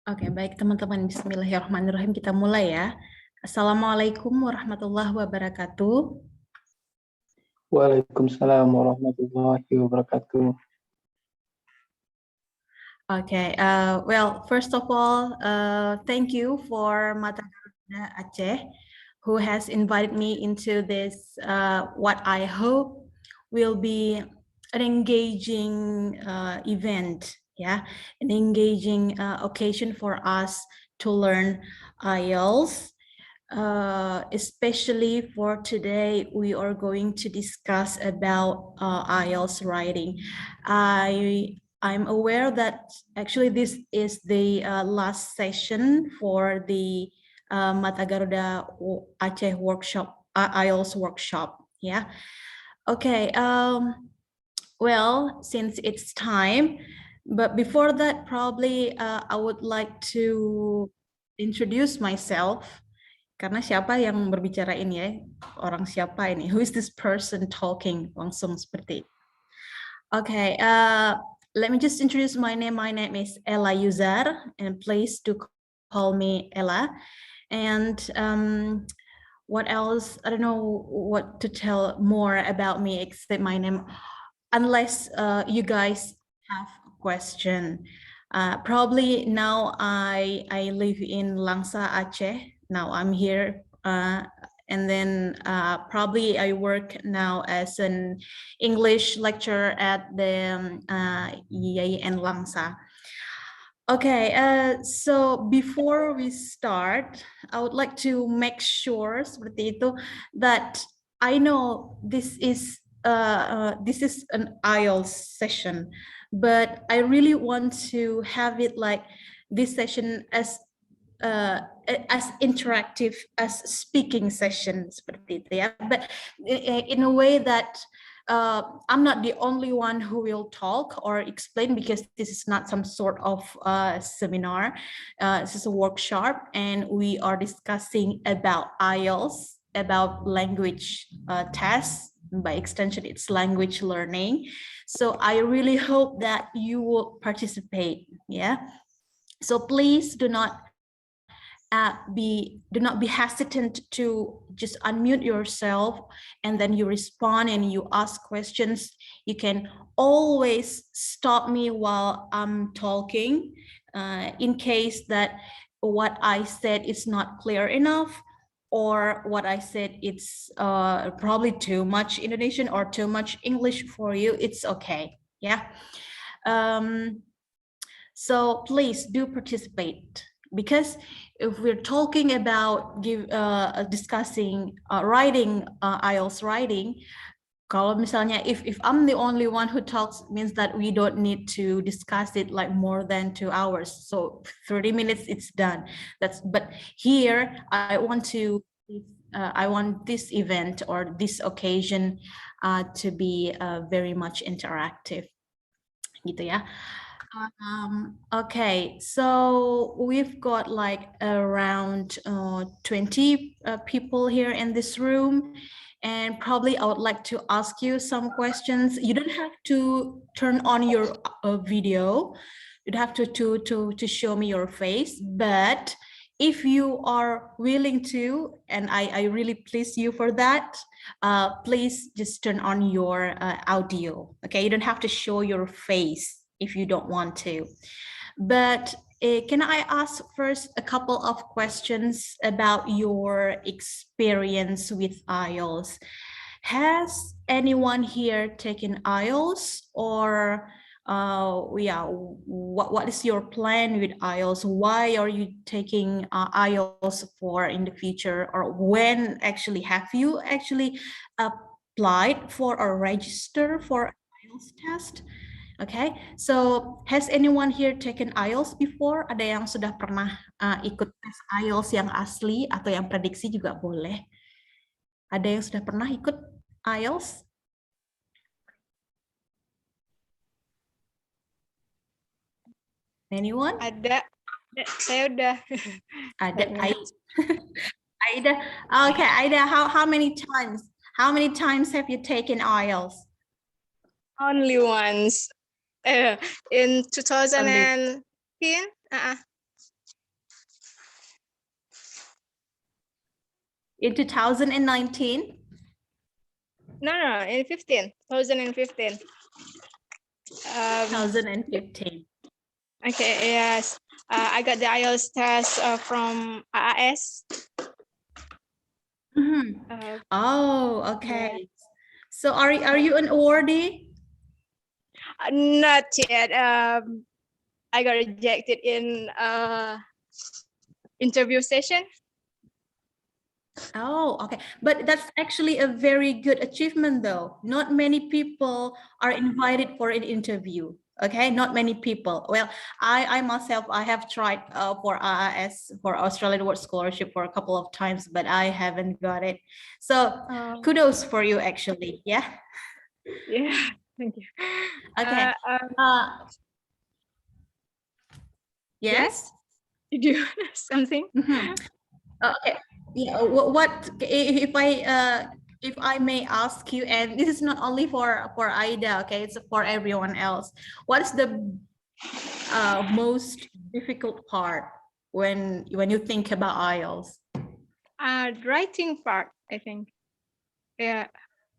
Oke, baik teman-teman. Bismillahirrahmanirrahim. Kita mulai ya. Assalamualaikum warahmatullahi wabarakatuh. Waalaikumsalam warahmatullahi wabarakatuh. Okay, well, first of all, thank you for Mata Garuda Aceh, who has invited me into this, what I hope will be an engaging event, yeah, an engaging occasion for us to learn IELTS. Especially for today, we are going to discuss about IELTS writing. I'm aware that actually this is the last session for the Mata Garuda Aceh workshop, IELTS workshop. Yeah. Okay. Well, since it's time, but before that, probably I would like to introduce myself. Karena siapa yang berbicara ini ya? Orang siapa ini? Who is this person talking? Langsung seperti. Okay, let me just introduce my name. My name is Ella Yuzar, and please do call me Ella. And what else? I don't know what to tell more about me except my name, unless you guys have a question. Probably now I live in Langsa, Aceh. Now I'm here, and then probably I work now as an English lecturer at the IAIN Langsa. Okay, so before we start, I would like to make sure seperti itu that I know this is an IELTS session, but I really want to have it like this session as interactive as speaking sessions seperti itu ya, but in a way that I'm not the only one who will talk or explain, because this is not some sort of seminar. This is a workshop, and we are discussing about IELTS, about language tests. By extension, it's language learning. So I really hope that you will participate. Yeah. So please do not be hesitant to just unmute yourself, and then you respond and you ask questions. You can always stop me while I'm talking in case that what I said is not clear enough, or what I said it's probably too much Indonesian or too much English for you. It's okay. Yeah. So please do participate, because if we're talking about discussing writing, IELTS writing, kalau misalnya if I'm the only one who talks, means that we don't need to discuss it like more than 2 hours. So 30 minutes, it's done. But here I want this event or this occasion to be very much interactive, gitu ya. Okay, so we've got like around 20 people here in this room, and probably I would like to ask you some questions. You don't have to turn on your video. You don't have to show me your face, but if you are willing to, and I really please you for that, please just turn on your audio. Okay, you don't have to show your face if you don't want to. But can I ask first a couple of questions about your experience with IELTS? Has anyone here taken IELTS, or what is your plan with IELTS? Why are you taking IELTS for in the future, or when actually have you actually applied for or registered for IELTS test? Okay, so has anyone here taken IELTS before? Ada yang sudah pernah ikut tes IELTS yang asli atau yang prediksi juga boleh. Ada yang sudah pernah ikut IELTS? Anyone? Ada, saya udah. Ada, Aida. Okay, Aida, how many times? How many times have you taken IELTS? Only once. In 2010. In 2019? No, in 2015. 2015. Okay, yes. I got the IELTS test from AAS. Oh, okay. So are you an awardee? Not yet. I got rejected in interview session. Oh, okay. But that's actually a very good achievement, though. Not many people are invited for an interview. Okay, not many people. Well, I myself, I have tried for RIS, for Australian Award Scholarship, for a couple of times, but I haven't got it. So kudos for you, actually. Yeah. Yeah, thank you. Okay. Yes. Did you something? Okay. Yeah. What if I may ask you, and this is not only for Aida, okay, it's for everyone else. What's the most difficult part when you think about IELTS? Writing part, I think. Yeah.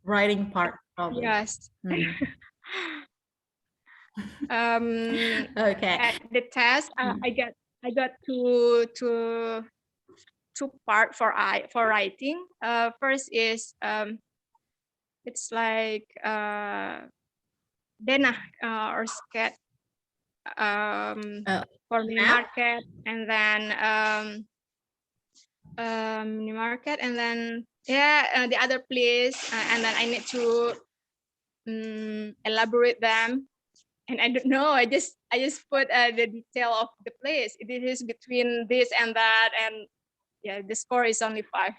Writing part, probably. Yes. Okay. At the test, I got two part for writing. First is it's like denah or sketch for mini market, and then mini market, and then the other place, and then I need to elaborate them. And I don't know, I just put the detail of the place. It is between this and that, and yeah, the score is only 5.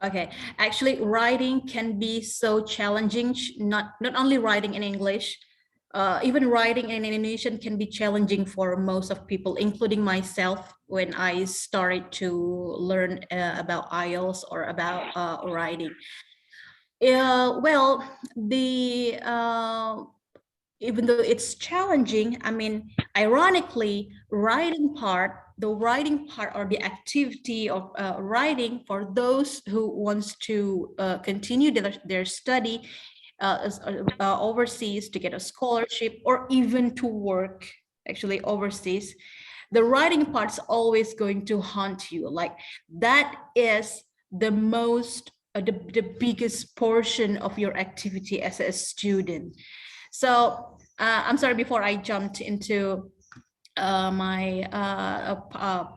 Okay, actually, writing can be so challenging. Not only writing in English, even writing in Indonesian can be challenging for most of people, including myself. When I started to learn about IELTS or about writing, well, even though it's challenging, I mean, ironically, the writing part or the activity of writing, for those who wants to continue their study overseas, to get a scholarship, or even to work actually overseas, the writing part's always going to haunt you. Like, that is the most the biggest portion of your activity as a student. So I'm sorry, before I jumped into my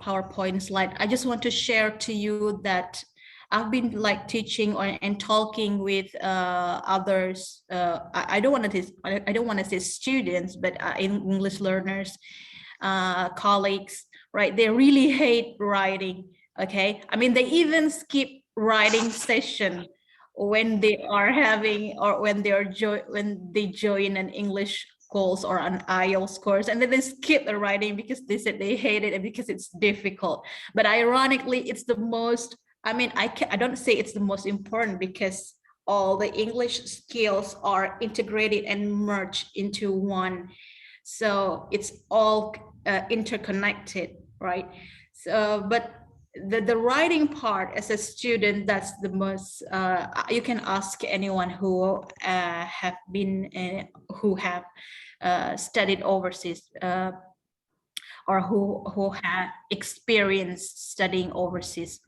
PowerPoint slide, I just want to share to you that I've been like teaching and talking with others. I don't want to say students, but English learners, colleagues, right? They really hate writing. Okay, I mean, they even skip writing session when they are having, or when they join an English course or an IELTS course, and then they skip the writing because they said they hate it and because it's difficult. But ironically, it's the most, I mean, I don't say it's the most important, because all the English skills are integrated and merged into one. So it's all interconnected, right? So, but the writing part as a student, that's the most, you can ask anyone who have been who have studied overseas, or who have experience studying overseas.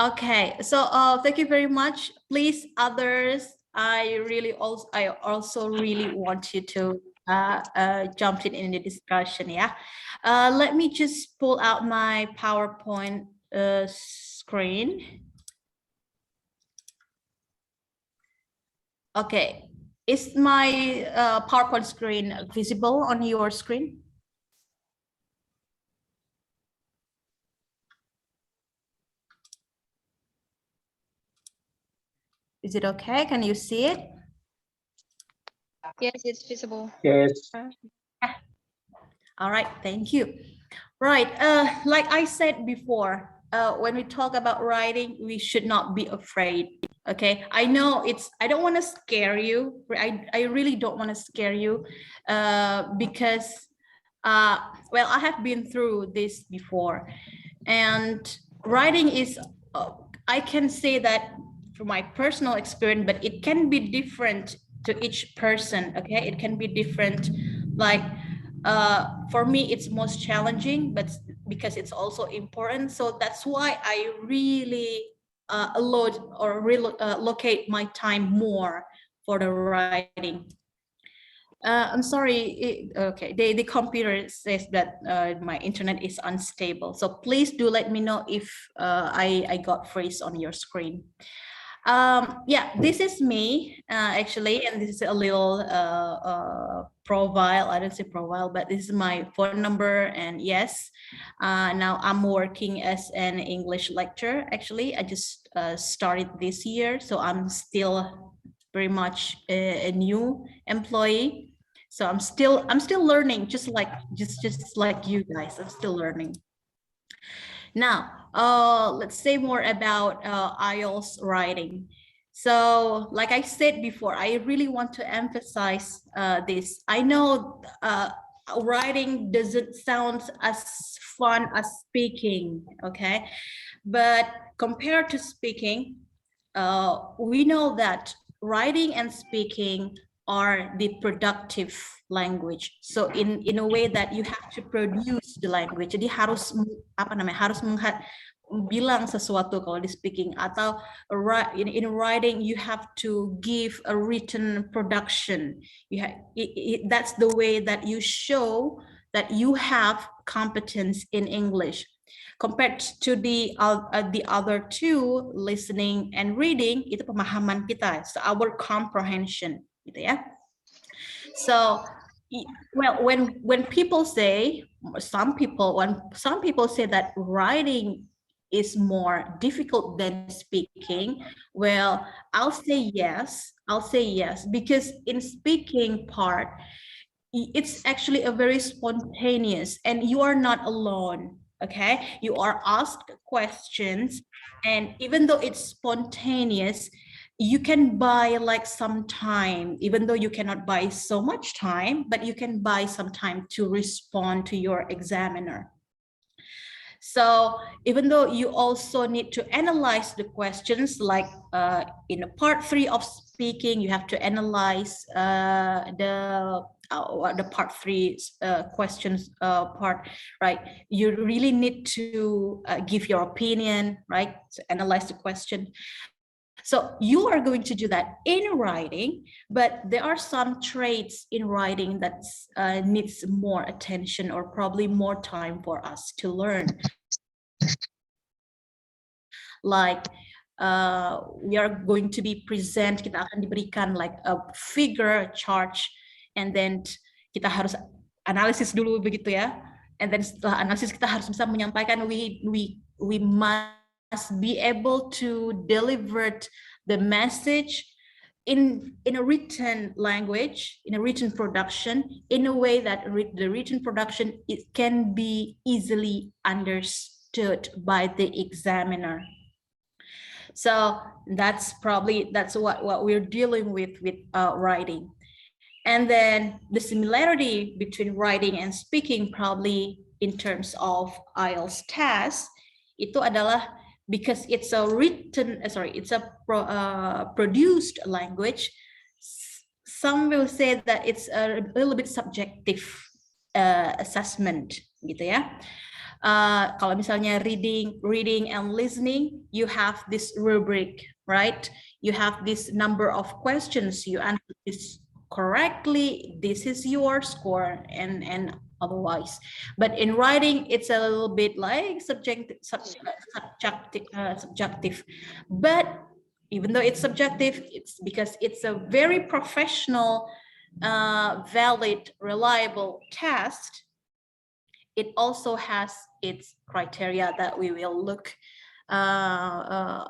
Okay, so thank you very much. Please, others, I also really want you to jump in the discussion. Yeah, let me just pull out my PowerPoint screen. Okay, is my PowerPoint screen visible on your screen? Is it okay? Can you see it? Yes, it's visible. Yes. All right, thank you. Right, like I said before, when we talk about writing, we should not be afraid. Okay, I know I don't want to scare you. I really don't want to scare you, because well, I have been through this before. And writing is, I can say that from my personal experience, but it can be different to each person. Okay, it can be different. Like for me, it's most challenging, but because it's also important. So that's why I really allot or locate my time more for the writing. I'm sorry. Okay, the computer says that my internet is unstable. So please do let me know if I got freeze on your screen. Yeah, this is me actually, and this is a little profile. I don't say profile, but this is my phone number. And yes, now I'm working as an English lecturer. Actually, I just started this year, so I'm still very much a new employee. So I'm still learning, just like you guys. I'm still learning. Now, let's say more about IELTS writing. So, like I said before, I really want to emphasize this. I know writing doesn't sound as fun as speaking, okay? But compared to speaking, we know that writing and speaking are the productive language. So in a way that you have to produce the language. Jadi harus harus bilang sesuatu kalau di speaking, atau in writing you have to give a written production. That's the way that you show that you have competence in English. Compared to the other two, listening and reading, itu pemahaman kita, so our comprehension, gitu ya. So, well, when people say, some people say that writing is more difficult than speaking, well, I'll say yes, because in speaking part, it's actually a very spontaneous, and you are not alone. Okay, you are asked questions, and even though it's spontaneous, you can buy like some time, even though you cannot buy so much time, but you can buy some time to respond to your examiner. So even though you also need to analyze the questions, like in part 3 of speaking, you have to analyze the part 3 questions part, right? You really need to give your opinion, right? So analyze the question. So you are going to do that in writing, but there are some traits in writing that needs more attention or probably more time for us to learn. Like we are going to be present, kita akan diberikan like a figure, a chart, and then kita harus analisis dulu begitu ya. And then setelah analisis kita harus bisa menyampaikan, we must be able to deliver the message in a written language, in a written production, in a way that the written production, it can be easily understood by the examiner. So that's what we're dealing with writing. And then the similarity between writing and speaking, probably in terms of IELTS test, itu adalah because it's a produced language. Some will say that it's a little bit subjective assessment, gitu ya. Kalau misalnya reading and listening, you have this rubric, right? You have this number of questions. You answer this correctly, this is your score, and otherwise. But in writing, it's a little bit like subjective. But even though it's subjective, it's because it's a very professional, valid, reliable test. It also has its criteria that we will look at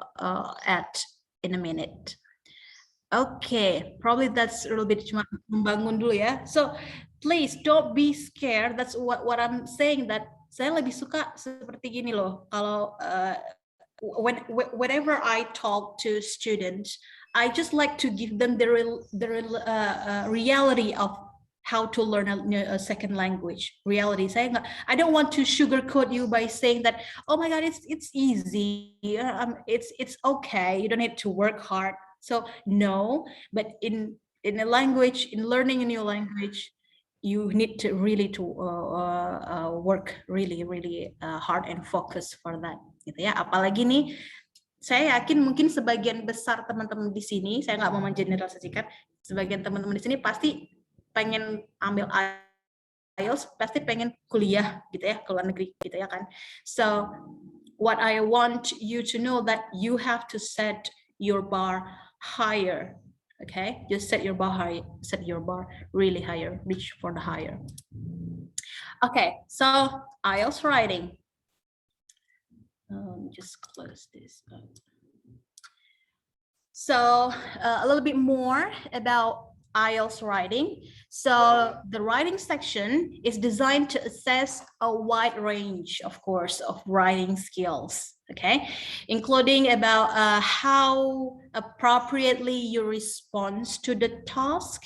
in a minute. Okay, probably that's a little bit cuma membangun dulu ya. So please don't be scared. That's what I'm saying, that saya lebih suka seperti gini loh. Kalau whenever I talk to students, I just like to give them the reality of how to learn a second language. Reality, I don't want to sugarcoat you by saying that, oh my God, it's easy, it's okay, you don't need to work hard. So no, but in a language, in learning a new language, you need to really to work really hard and focus for that, gitu ya. Apalagi nih, saya yakin mungkin sebagian besar teman-teman di sini, saya nggak mau mengeneralisasikan, sebagian teman-teman di sini pasti pengen ambil IELTS, pasti pengen kuliah gitu ya, ke luar negeri gitu ya kan. So what I want you to know that you have to set your bar higher. Okay, just set your bar high, set your bar really higher, reach for the higher. Okay, so IELTS writing. Just close this up. So a little bit more about IELTS writing. So the writing section is designed to assess a wide range, of course, of writing skills, okay, including about how appropriately you respond to the task,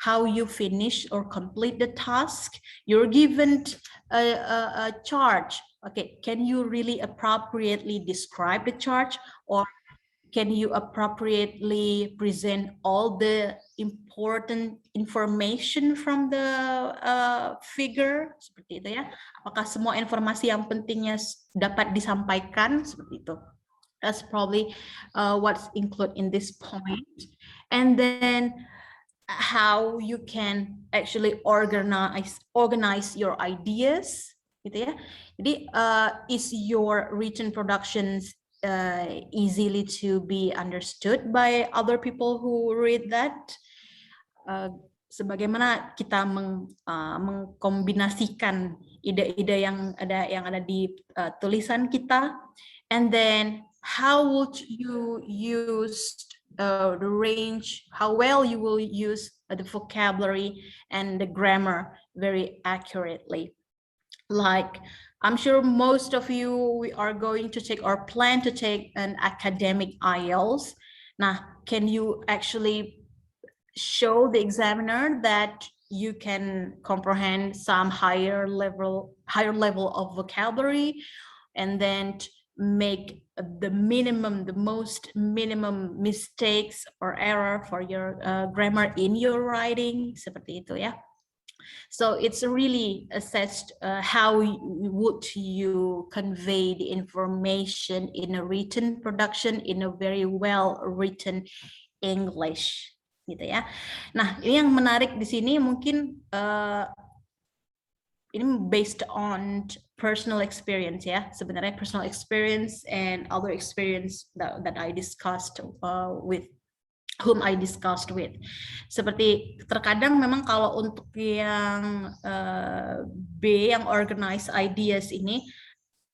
how you finish or complete the task. You're given a charge. Okay, can you really appropriately describe the charge, or can you appropriately present all the important information from the figure, seperti itu ya? Apakah semua informasi yang pentingnya dapat disampaikan, seperti itu? That's probably what's included in this point. And then how you can actually organize your ideas, gitu ya. Jadi is your written productions easily to be understood by other people who read that? Sebagaimana kita mengkombinasikan ide-ide yang ada di tulisan kita, and then how would you use the range, how well you will use the vocabulary and the grammar very accurately. Like, I'm sure most of you are going to take or plan to take an academic IELTS. Now, can you actually show the examiner that you can comprehend some higher level of vocabulary, and then make the most minimum mistakes or error for your grammar in your writing, seperti itu ya. So it's really assessed how would you convey the information in a written production in a very well written English, gitu ya. Nah, ini yang menarik di sini mungkin ini based on personal experience ya, sebenarnya personal experience and other experience that I discussed with whom I discussed with. Seperti terkadang memang kalau untuk yang B, yang organize ideas ini,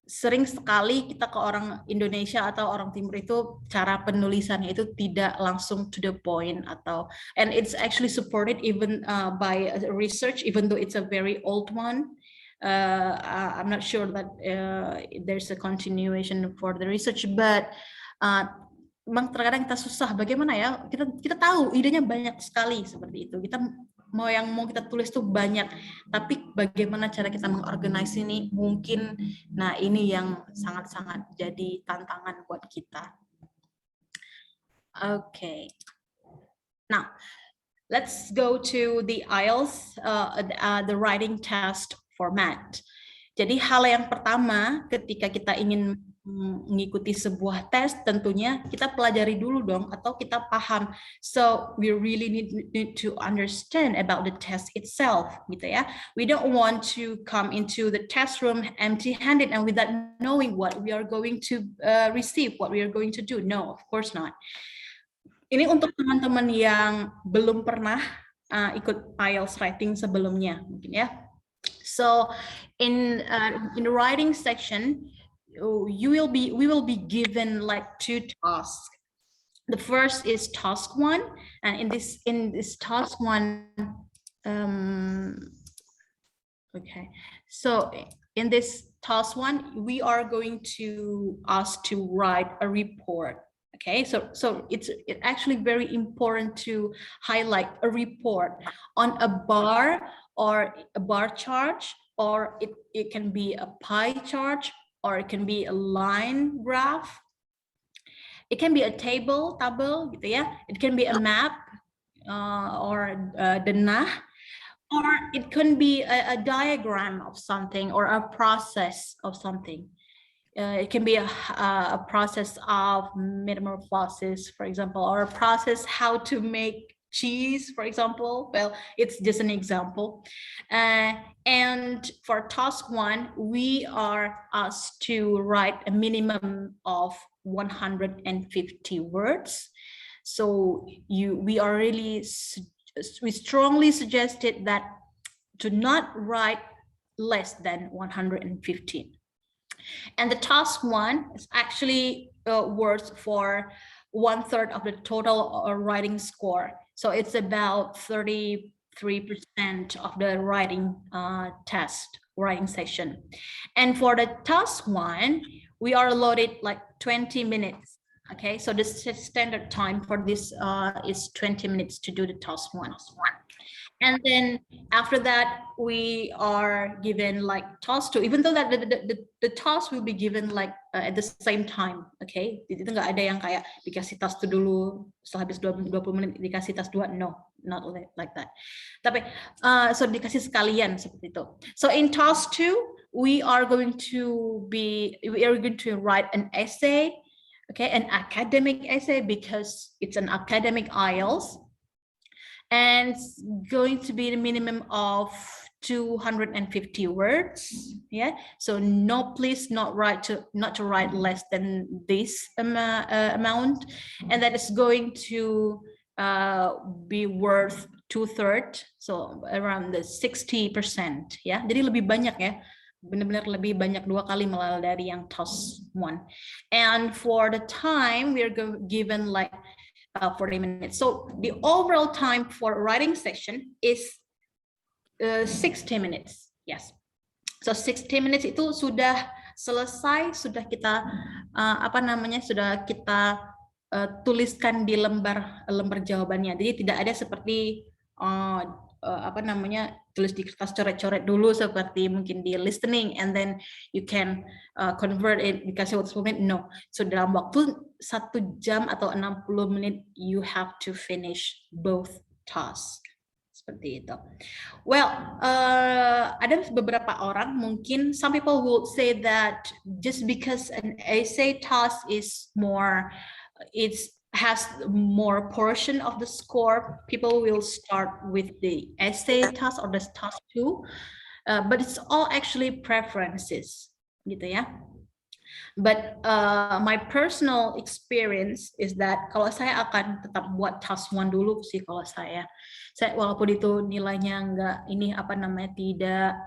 sering sekali kita ke orang Indonesia atau orang Timur itu cara penulisannya itu tidak langsung to the point, atau and it's actually supported even by research, even though it's a very old one. I'm not sure that there's a continuation for the research, but memang terkadang kita susah bagaimana ya, kita tahu idenya banyak sekali seperti itu, kita mau kita tulis tuh banyak, tapi bagaimana cara kita mengorganize ini mungkin, nah ini yang sangat-sangat jadi tantangan buat kita. Okay, now let's go to the IELTS, the writing test format. Jadi hal yang pertama ketika kita ingin mengikuti sebuah tes, tentunya kita pelajari dulu dong, atau kita paham. So we really need to understand about the test itself, gitu ya. We don't want to come into the test room empty-handed and without knowing what we are going to receive, what we are going to do. No, of course not. Ini untuk teman-teman yang belum pernah ikut IELTS writing sebelumnya, mungkin ya. So in the writing section, we will be given like 2 tasks. The first is task 1, and in this task 1, okay, so in this task 1 we are going to ask to write a report. Okay, so it's actually very important to highlight a report on a bar or a bar chart, or it can be a pie chart, or it can be a line graph. It can be a tabel gitu ya. It can be a map or denah, or it can be a diagram of something or a process of something. It can be a process of metamorphosis, for example, or a process how to make cheese, for example. Well, it's just an example. And for task 1, we are asked to write a minimum of 150 words. So we strongly suggested that to not write less than 115. And the task 1 is actually worth for 1/3 of the total writing score. So it's about 33% of the writing writing session. And for the task 1, we are allotted like 20 minutes. Okay, so the standard time for this is 20 minutes to do the task 1. And then after that, we are given like task 2, even though that the task will be given like at the same time, okay? Itu nggak ada yang kayak dikasih task 2 dulu, setelah habis 20 menit dikasih task 2, no, not like that. Tapi, so dikasih sekalian seperti itu. So in task 2, we are going to write an essay, okay, an academic essay, because it's an academic IELTS. And it's going to be the minimum of 250 words. Yeah, so no, please not to write less than this amount, and that is going to be worth 2/3, so around the 60%. Ya, jadi lebih banyak ya, benar-benar lebih banyak 2 kali malah dari yang task 1. And for the time, we are given like 40 minutes. So the overall time for writing session is 60 minutes. Yes. So 60 minutes itu sudah selesai, sudah kita sudah kita tuliskan di lembar jawabannya. Jadi tidak ada seperti tulis di kertas coret-coret dulu seperti mungkin di listening and then you can convert it, dikasih waktu 10 menit. No, so dalam waktu 1 jam atau 60 menit you have to finish both tasks. Seperti itu. Well, ada beberapa orang mungkin, some people will say that just because an essay task is more, has more portion of the score, people will start with the essay task or the task 2, but it's all actually preferences, gitu ya. But my personal experience is that kalau saya akan tetap buat task 1 dulu sih kalau saya walaupun itu nilainya tidak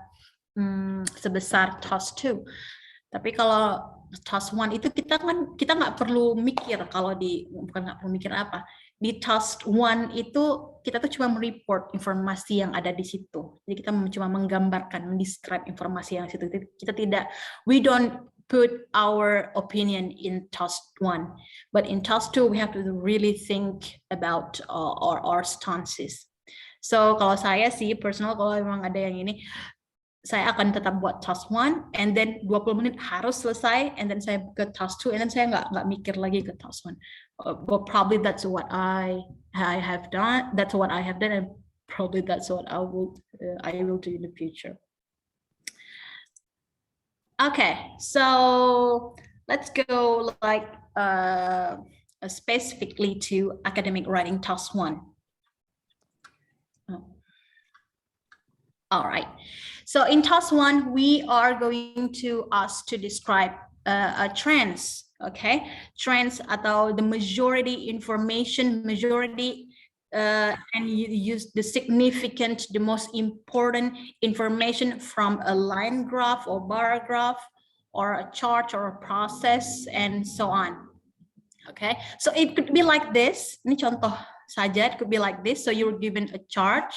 sebesar task 2. Tapi kalau task 1 itu kita nggak perlu mikir di task 1 itu kita tuh cuma mereport informasi yang ada di situ. Jadi kita cuma menggambarkan, mendescribe informasi yang di situ. We don't put our opinion in task 1, but in task 2 we have to really think about our stances. So kalau saya sih personal, kalau memang ada yang ini, saya akan tetap buat task 1, and then 20 menit harus selesai, and then saya ke task 2, and then saya nggak mikir lagi ke task 1. But probably that's what I have done. That's what I have done, and probably that's what I will do in the future. Okay, so let's go like specifically to academic writing task 1. All right. So in task 1, we are going to ask to describe a trends, okay? Trends atau the majority information, and you use the significant, the most important information from a line graph or bar graph or a chart or a process and so on. Okay, so it could be like this. Ini contoh saja, it could be like this. So you're given a chart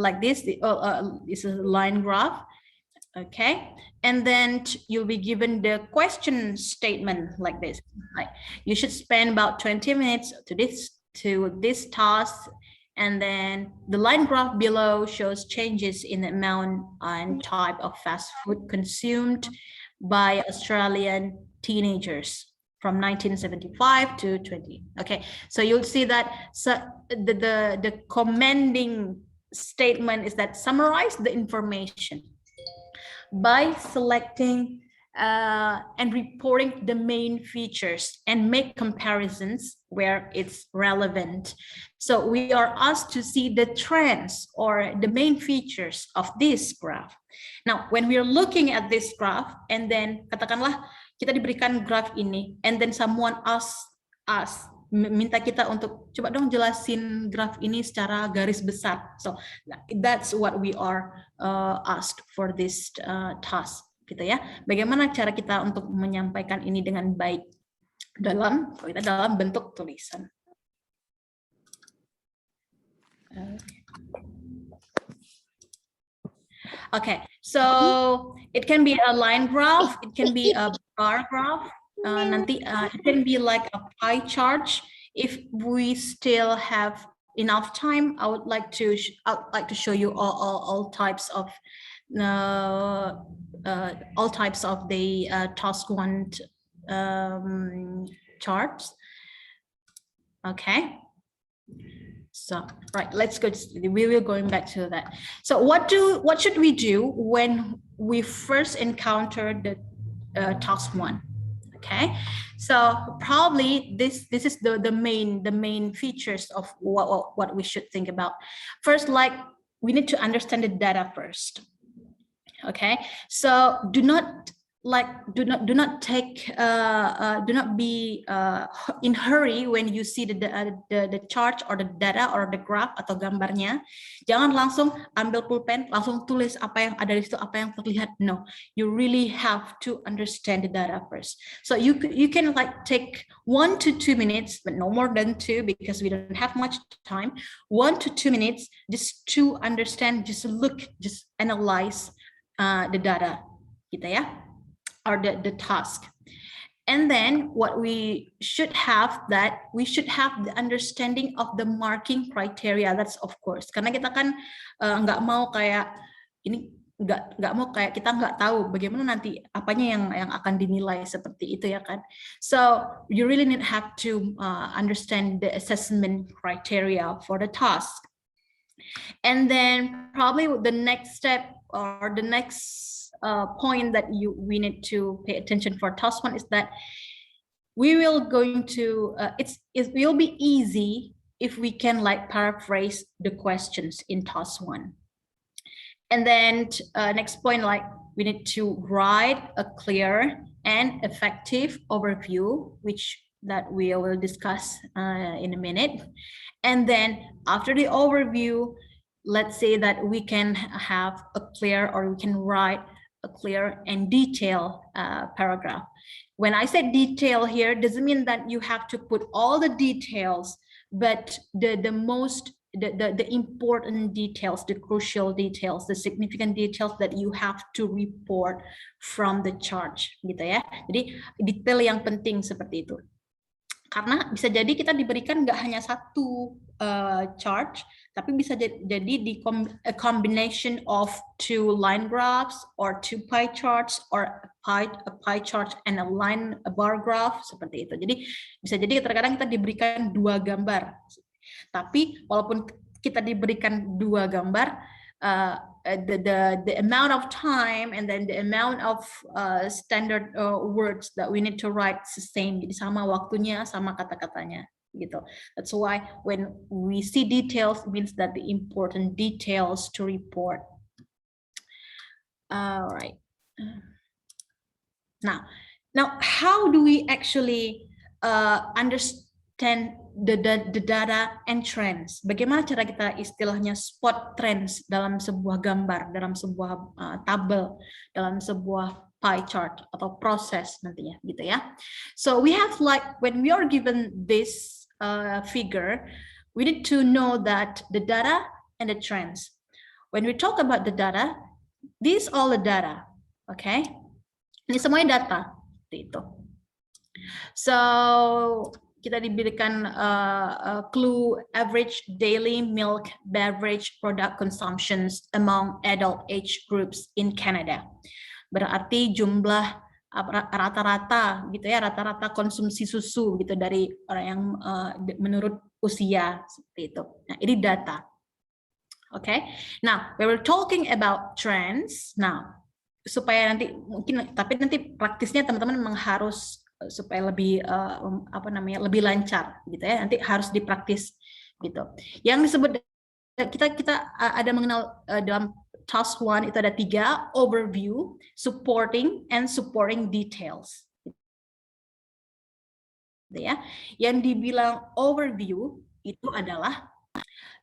like this. This is a line graph, Okay, and then you'll be given the question statement like this. Like, you should spend about 20 minutes to this task, and then the line graph below shows changes in the amount and type of fast food consumed by Australian teenagers from 1975 to 20. Okay, so you'll see that the commending statement is that summarize the information by selecting and reporting the main features and make comparisons where it's relevant. So we are asked to see the trends or the main features of this graph. Now, when we are looking at this graph, and then katakanlah kita diberikan graph ini, and then someone asks us, minta kita untuk coba dong jelasin graf ini secara garis besar. So that's what we are asked for this task, gitu ya. Bagaimana cara kita untuk menyampaikan ini dengan baik dalam bentuk tulisan. Okay, so it can be a line graph, it can be a bar graph, nanti it can be like a pie chart. If we still have enough time, I would like to show you all types of the task 1 charts. Okay. So, right, let's go. We will going back to that. So what should we do when we first encounter the task 1? Okay, so probably this is the main features of what we should think about. First, like, we need to understand the data first. Okay, so do not be in hurry when you see the chart or the data or the graph atau gambarnya. Jangan langsung ambil pulpen, langsung tulis apa yang ada di situ, apa yang terlihat. No, you really have to understand the data first. So you can like take 1 to 2 minutes, but no more than 2 because we don't have much time. 1 to 2 minutes just to understand, just look, just analyze the data, gitu ya. Or the task. And then what we should have the understanding of the marking criteria. That's of course, karena kita kan nggak mau kayak ini, nggak mau kayak kita nggak tahu bagaimana nanti apanya yang akan dinilai seperti itu ya kan. So you really have to understand the assessment criteria for the task. And then probably the next step or the next point that we need to pay attention for task 1 is that we will going to it will be easy if we can like paraphrase the questions in task 1. And then next point, like, we need to write a clear and effective overview, which that we will discuss in a minute. And then after the overview, let's say that we can have a clear, or we can write a clear and detailed paragraph. When I say detail here, doesn't mean that you have to put all the details, but the important details, the crucial details, the significant details that you have to report from the chart, gitu ya. Jadi detail yang penting seperti itu. Karena bisa jadi kita diberikan nggak hanya satu chart, tapi bisa jadi di a combination of 2 line graphs or 2 pie charts or a pie chart and a bar graph, seperti itu. Jadi bisa jadi terkadang kita diberikan 2 gambar. Tapi walaupun kita diberikan 2 gambar, the amount of time and then the amount of standard words that we need to write is the same. Jadi sama waktunya, sama kata-katanya, gitu. That's why when we see details, it means that the important details to report. All right. Now how do we actually understand the data and trends? Bagaimana cara kita istilahnya spot trends dalam sebuah gambar, dalam sebuah tabel, dalam sebuah pie chart atau proses nantinya, gitu ya. So we have, like, when we are given this figure, we need to know that the data and the trends. When we talk about the data, These all the data, okay? Ini semuanya data, seperti itu. So kita diberikan clue average daily milk beverage product consumptions among adult age groups in Canada. Berarti jumlah rata-rata gitu ya, rata-rata konsumsi susu gitu dari orang yang menurut usia seperti itu. Nah, ini data. Oke. Now, we were talking about trends. Nah, supaya nanti mungkin tapi nanti praktisnya teman-teman memang harus supaya lebih lebih lancar gitu ya, nanti harus dipraktis gitu. Yang disebut kita ada mengenal dalam task 1 itu ada 3, overview, supporting, and supporting details gitu ya. Yang dibilang overview itu adalah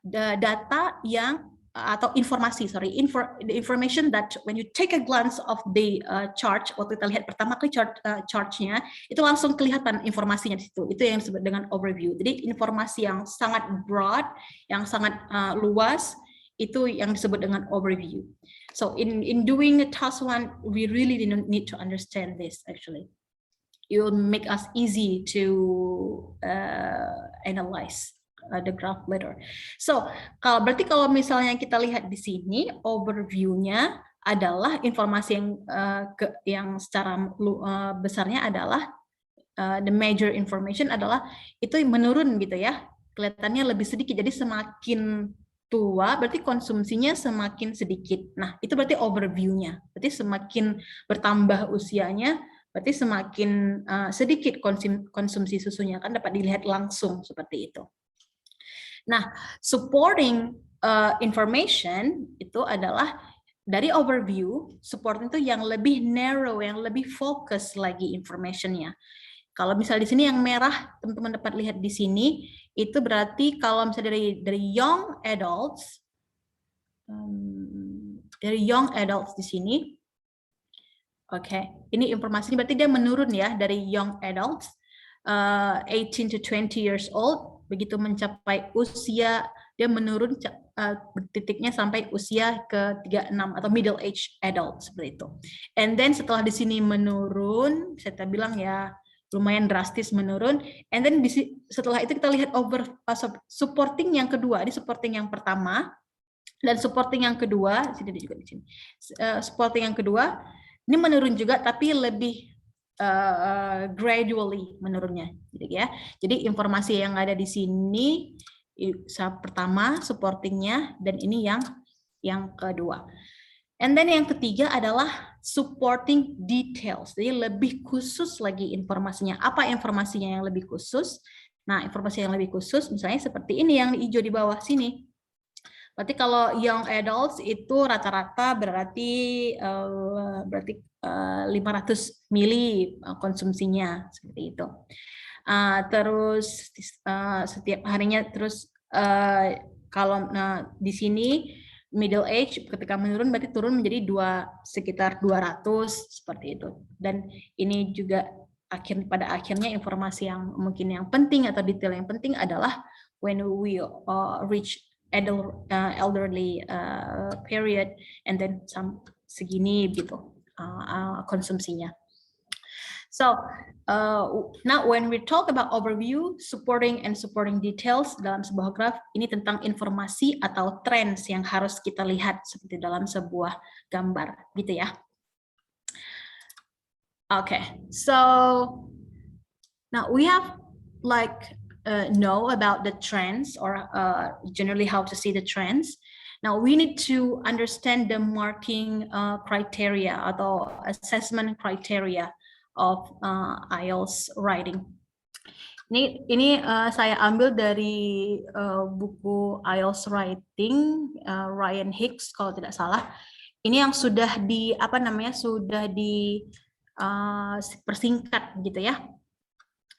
data yang atau informasi, the information that when you take a glance of the chart, waktu kita lihat pertama kali chartnya, itu langsung kelihatan informasinya di situ. Itu yang disebut dengan overview. Jadi informasi yang sangat broad, yang sangat luas, itu yang disebut dengan overview. So in doing task 1, we really need to understand this actually. It will make us easy to analyze the graph later. So, berarti kalau misalnya kita lihat di sini, overview-nya adalah informasi yang secara besarnya adalah the major information adalah itu menurun gitu ya, kelihatannya lebih sedikit. Jadi semakin tua berarti konsumsinya semakin sedikit. Nah, itu berarti overview-nya. Berarti semakin bertambah usianya, berarti semakin sedikit konsumsi susunya, kan dapat dilihat langsung seperti itu. Nah, supporting information itu adalah dari overview, support itu yang lebih narrow, yang lebih fokus lagi informationnya. Kalau misalnya di sini yang merah, teman-teman dapat lihat di sini, itu berarti kalau misalnya dari young adults, di sini, oke, ini informasinya berarti dia menurun ya dari young adults, 18 to 20 years old. Begitu mencapai usia, dia menurun titiknya sampai usia ke 36 atau middle age adult seperti itu. And then setelah di sini menurun, saya bilang ya lumayan drastis menurun. And then setelah itu kita lihat supporting yang kedua, ini supporting yang pertama dan supporting yang kedua, sini juga di sini. Supporting yang kedua ini menurun juga tapi lebih gradually menurunnya, gitu ya. Jadi informasi yang ada di sini pertama supportingnya dan ini yang kedua. And then yang ketiga adalah supporting details. Jadi lebih khusus lagi informasinya. Apa informasinya yang lebih khusus? Nah, informasi yang lebih khusus misalnya seperti ini yang hijau di bawah sini. Berarti kalau young adults itu rata-rata berarti 500 mili konsumsinya seperti itu. Terus setiap harinya terus kalau di sini middle age ketika menurun berarti turun menjadi sekitar 200 seperti itu. Dan ini juga pada akhirnya informasi yang mungkin yang penting atau detail yang penting adalah when we reach elderly period and then segini gitu konsumsinya. So now when we talk about overview, supporting and supporting details dalam sebuah graph, ini tentang informasi atau trends yang harus kita lihat seperti dalam sebuah gambar gitu ya. Okay, so now we have know about the trends or generally how to see the trends. Now we need to understand the marking criteria atau assessment criteria of IELTS writing. Ini saya ambil dari buku IELTS writing Ryan Hicks kalau tidak salah. Ini yang sudah persingkat gitu ya.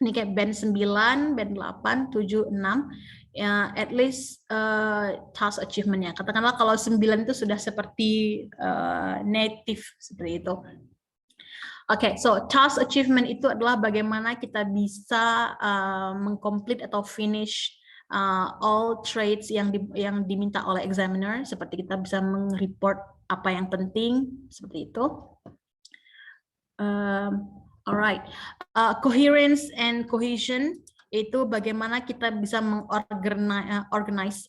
Ini kayak band 9, band 8, 7, 6, ya, at least task achievement-nya. Katakanlah kalau 9 itu sudah seperti native, seperti itu. Oke, so task achievement itu adalah bagaimana kita bisa mengkomplit atau finish all traits yang diminta oleh examiner, seperti kita bisa meng-report apa yang penting, seperti itu. Alright, coherence and cohesion itu bagaimana kita bisa mengorganize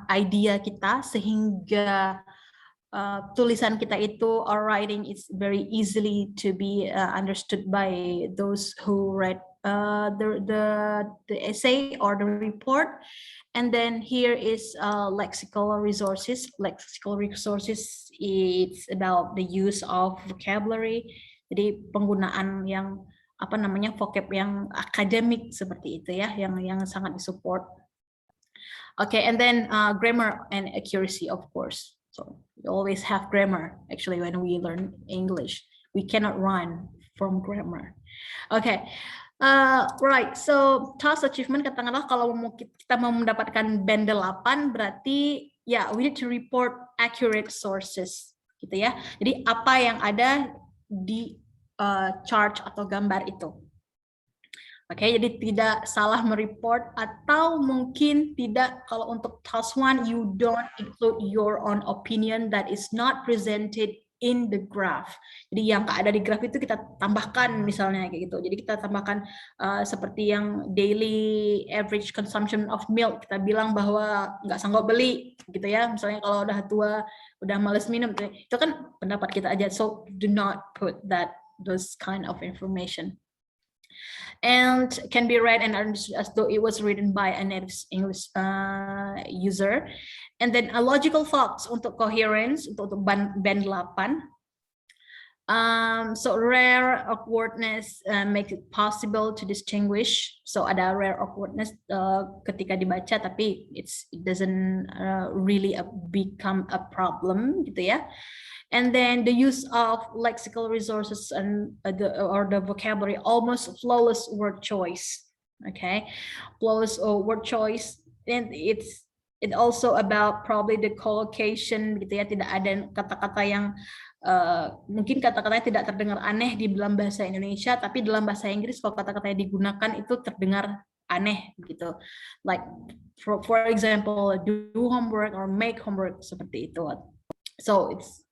idea kita sehingga tulisan kita itu or writing is very easily to be understood by those who read the essay or the report. And then here is lexical resources. Lexical resources, it's about the use of vocabulary. Jadi penggunaan yang apa namanya vocab yang akademik seperti itu ya, yang sangat disupport. Okay, and then grammar and accuracy, of course. So we always have grammar. Actually, when we learn English, we cannot run from grammar. Okay, right. So task achievement, katakanlah kalau kita mau mendapatkan band 8, berarti ya we need to report accurate sources, gitu ya. Jadi apa yang ada di chart atau gambar itu. Oke, jadi tidak salah mereport, atau mungkin tidak, kalau untuk task 1 you don't include your own opinion that is not presented in the graph. Jadi yang ada di graph itu kita tambahkan misalnya kayak gitu. Jadi kita tambahkan seperti yang daily average consumption of milk, kita bilang bahwa nggak sanggup beli gitu ya. Misalnya kalau udah tua, udah males minum, itu kan pendapat kita aja. So do not put those kind of information. And can be read and understood as though it was written by a native English user. And then a logical facts untuk coherence, untuk band 8. So rare awkwardness make it possible to distinguish. So ada rare awkwardness ketika dibaca, tapi it doesn't really become a problem gitu ya. And then the use of lexical resources and the vocabulary, almost flawless word choice. Okay, flawless word choice, and it also about probably the collocation gitu ya. Tidak ada kata-kata yang mungkin kata-katanya tidak terdengar aneh di dalam bahasa Indonesia, tapi dalam bahasa Inggris kalau kata-katanya digunakan itu terdengar aneh gitu. Like for example, do homework or make homework, seperti itu. So it's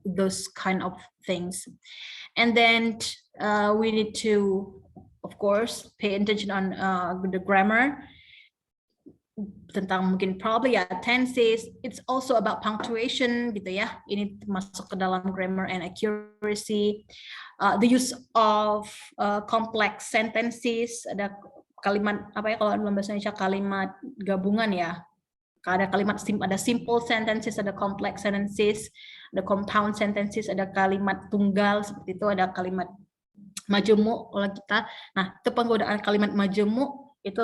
those kind of things. And then we need to, of course, pay attention on the grammar, tentang mungkin probably ya tenses. It's also about punctuation gitu ya. Ini masuk ke dalam grammar and accuracy. The use of complex sentences, ada kalimat apa ya kalau dalam bahasa Indonesia, kalimat gabungan ya. Ada kalimat ada simple sentences, ada complex sentences, ada compound sentences, ada kalimat tunggal seperti itu, ada kalimat majemuk oleh kita. Nah, itu penggunaan kalimat majemuk itu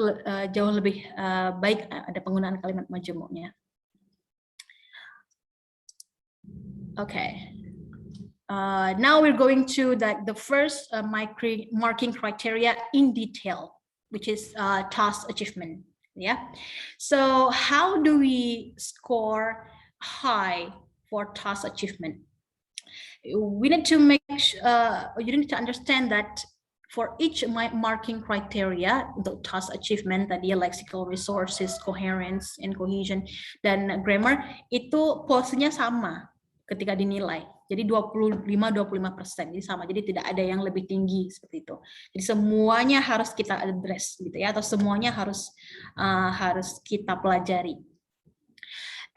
jauh lebih baik ada penggunaan kalimat majemuknya. Okay. Now we're going to the first marking criteria in detail, which is task achievement. Yeah, so how do we score high for task achievement? We need to you need to understand that for each marking criteria untuk task achievement tadi, lexical resources, coherence and cohesion, dan grammar, itu posisinya sama ketika dinilai. Jadi 25-25%, jadi sama. Jadi tidak ada yang lebih tinggi seperti itu. Jadi semuanya harus kita address gitu ya, atau semuanya harus kita pelajari.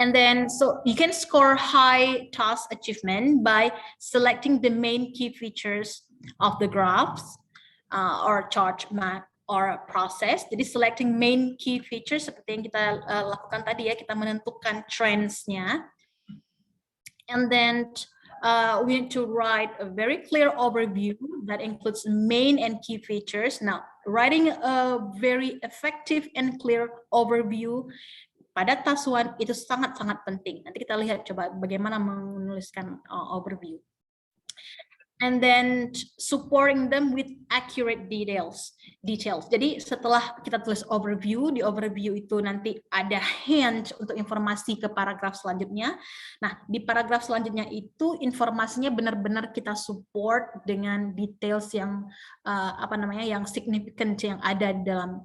And then so you can score high task achievement by selecting the main key features of the graphs or chart map or process. Jadi selecting main key features seperti yang kita lakukan tadi ya, kita menentukan trendsnya. And then we need to write a very clear overview that includes main and key features. Now, writing a very effective and clear overview pada task 1 itu sangat-sangat penting. Nanti kita lihat coba bagaimana menuliskan overview. and then supporting them with accurate details. Jadi setelah kita tulis overview, di overview itu nanti ada hint untuk informasi ke paragraf selanjutnya. Nah, di paragraf selanjutnya itu informasinya benar-benar kita support dengan details yang yang significant yang ada di dalam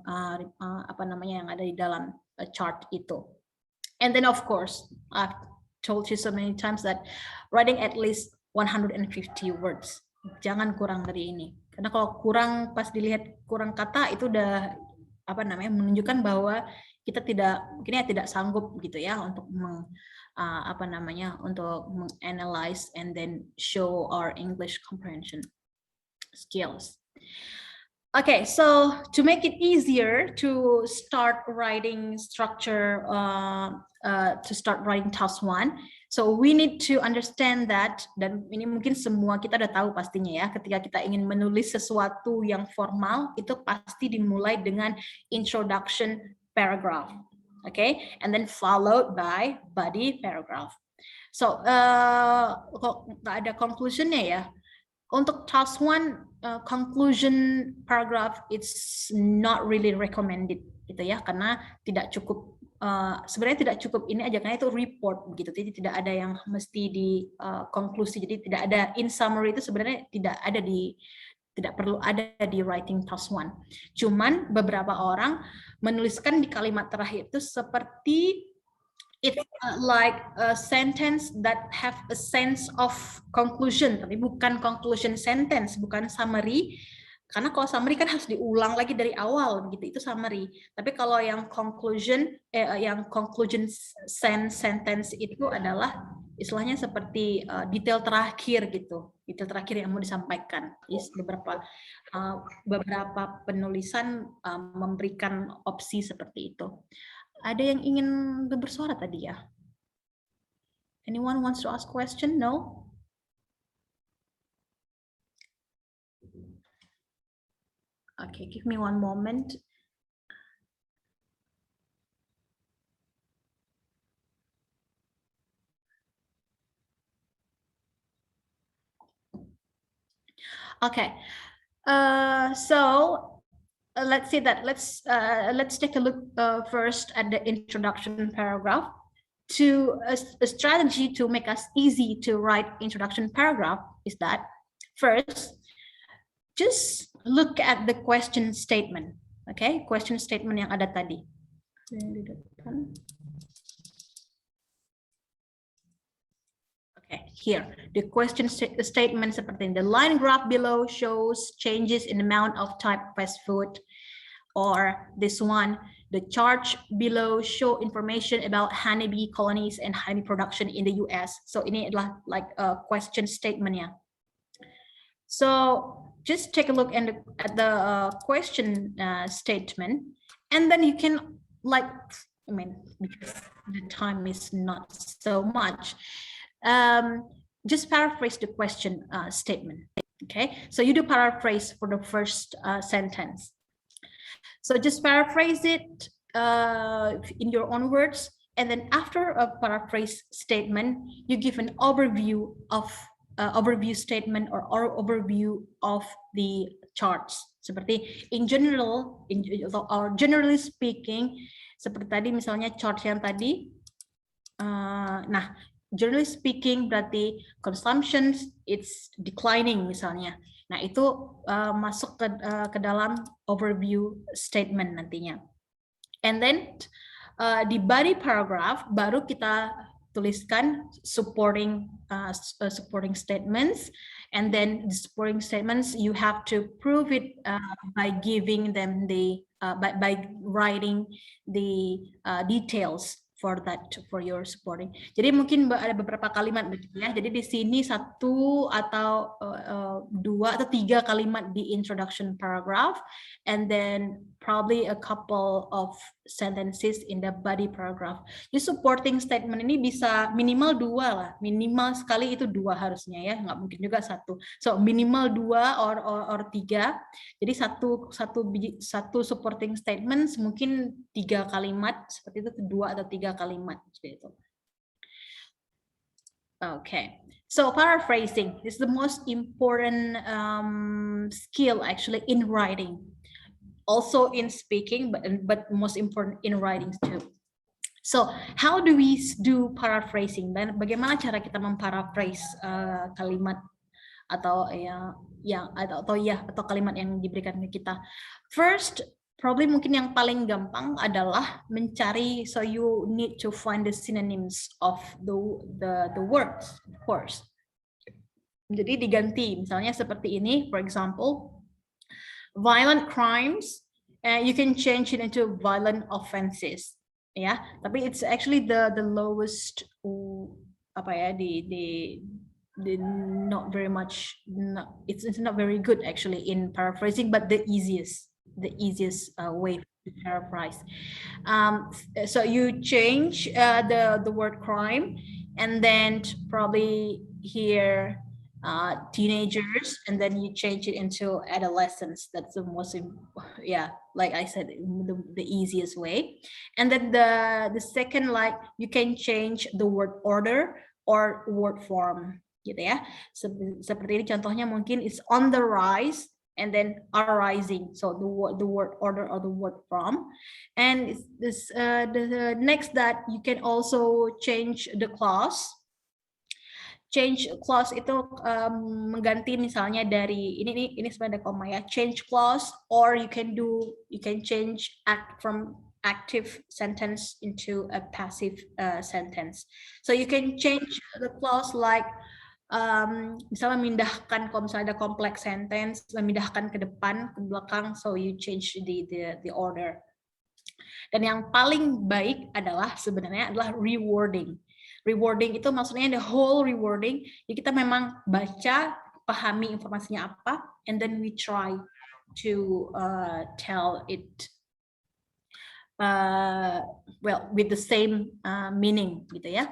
yang ada di dalam chart itu. And then of course, I've told you so many times that writing at least 150 words. Jangan kurang dari ini. Karena kalau kurang, pas dilihat kurang kata, itu udah menunjukkan bahwa kita tidak sanggup gitu ya untuk untuk menganalyze and then show our English comprehension skills. Okay, so to make it easier to start writing structure, to start writing task 1, so we need to understand that, dan ini mungkin semua kita udah tahu pastinya ya, ketika kita ingin menulis sesuatu yang formal, itu pasti dimulai dengan introduction paragraph, okay, and then followed by body paragraph. So, kok nggak ada conclusionnya ya? Untuk task 1, conclusion paragraph it's not really recommended gitu ya, karena tidak cukup, sebenarnya tidak cukup ini aja, karena itu report gitu, jadi tidak ada yang mesti di konklusi, jadi tidak ada in summary, itu sebenarnya tidak perlu ada di writing task 1. Cuman beberapa orang menuliskan di kalimat terakhir itu seperti it's like a sentence that have a sense of conclusion, tapi bukan conclusion sentence, bukan summary. Karena kalau summary kan harus diulang lagi dari awal, gitu, itu summary. Tapi kalau yang conclusion sentence itu adalah istilahnya seperti detail terakhir gitu, detail terakhir yang mau disampaikan. Beberapa penulisan memberikan opsi seperti itu. Ada yang ingin bersuara tadi ya? Anyone wants to ask question? No? Okay, give me one moment. Okay, so let's see that. Let's take a look first at the introduction paragraph. A strategy to make us easy to write introduction paragraph is that first, just look at the question statement. Okay, question statement yang ada tadi. Okay, here the question statement seperti ini. The line graph below shows changes in amount of type fast food, or this one, the chart below show information about honeybee colonies and honey production in the US. So ini adalah like a question statement-nya. So just take a look at the question statement, and then you can because the time is not so much. Just paraphrase the question statement. Okay, so you do paraphrase for the first sentence. So just paraphrase it in your own words, and then after a paraphrase statement, you give an overview of statement or overview of the charts. Seperti in general, or generally speaking, seperti tadi misalnya chart yang tadi. Nah, generally speaking berarti consumption it's declining misalnya. Nah, itu masuk ke dalam overview statement nantinya. And then di body paragraph baru kita tuliskan supporting statements, and then the supporting statements you have to prove it by giving them the by writing the details for your supporting. Jadi mungkin ada beberapa kalimat begitu ya. Jadi di sini 1 atau 2 atau 3 kalimat di introduction paragraph, and then probably a couple of sentences in the body paragraph. Jadi supporting statement ini bisa minimal 2 lah, minimal sekali itu 2 harusnya ya, nggak mungkin juga 1. So minimal 2 or 3. Jadi satu supporting statement mungkin 3 kalimat seperti itu, 2 atau 3 kalimat seperti itu. Okay, so paraphrasing is the most important skill actually in writing, also in speaking, but most important in writing too. So how do we do paraphrasing, dan bagaimana cara kita memparaphrase kalimat atau atau kalimat yang diberikan ke kita? First, probably mungkin yang paling gampang adalah mencari, so you need to find the synonyms of the words, of course. Jadi diganti, misalnya seperti ini, for example, violent crimes, you can change it into violent offenses. Ya, tapi it's actually the lowest apa ya the not very much, it's not very good actually in paraphrasing, but the easiest way to paraphrase. So you change the word crime, and then probably here teenagers, and then you change it into adolescents. That's the most, yeah, like I said, the easiest way. And then the second, like you can change the word order or word form, gitu ya. Seperti ini contohnya, mungkin it's on the rise and then are rising, so the word order or the word form. And this the next, that you can also change the clause. Change clause itu mengganti misalnya dari ini sebenarnya koma ya, change clause, or you can change from active sentence into a passive sentence. So you can change the clause like misalnya memindahkan, kalau misalnya ada complex sentence, memindahkan ke depan, ke belakang, so you change the order. Dan yang paling baik adalah sebenarnya adalah rewording. Rewording itu maksudnya the whole rewording. Jadi kita memang baca, pahami informasinya apa, and then we try to tell it well with the same meaning, gitu ya.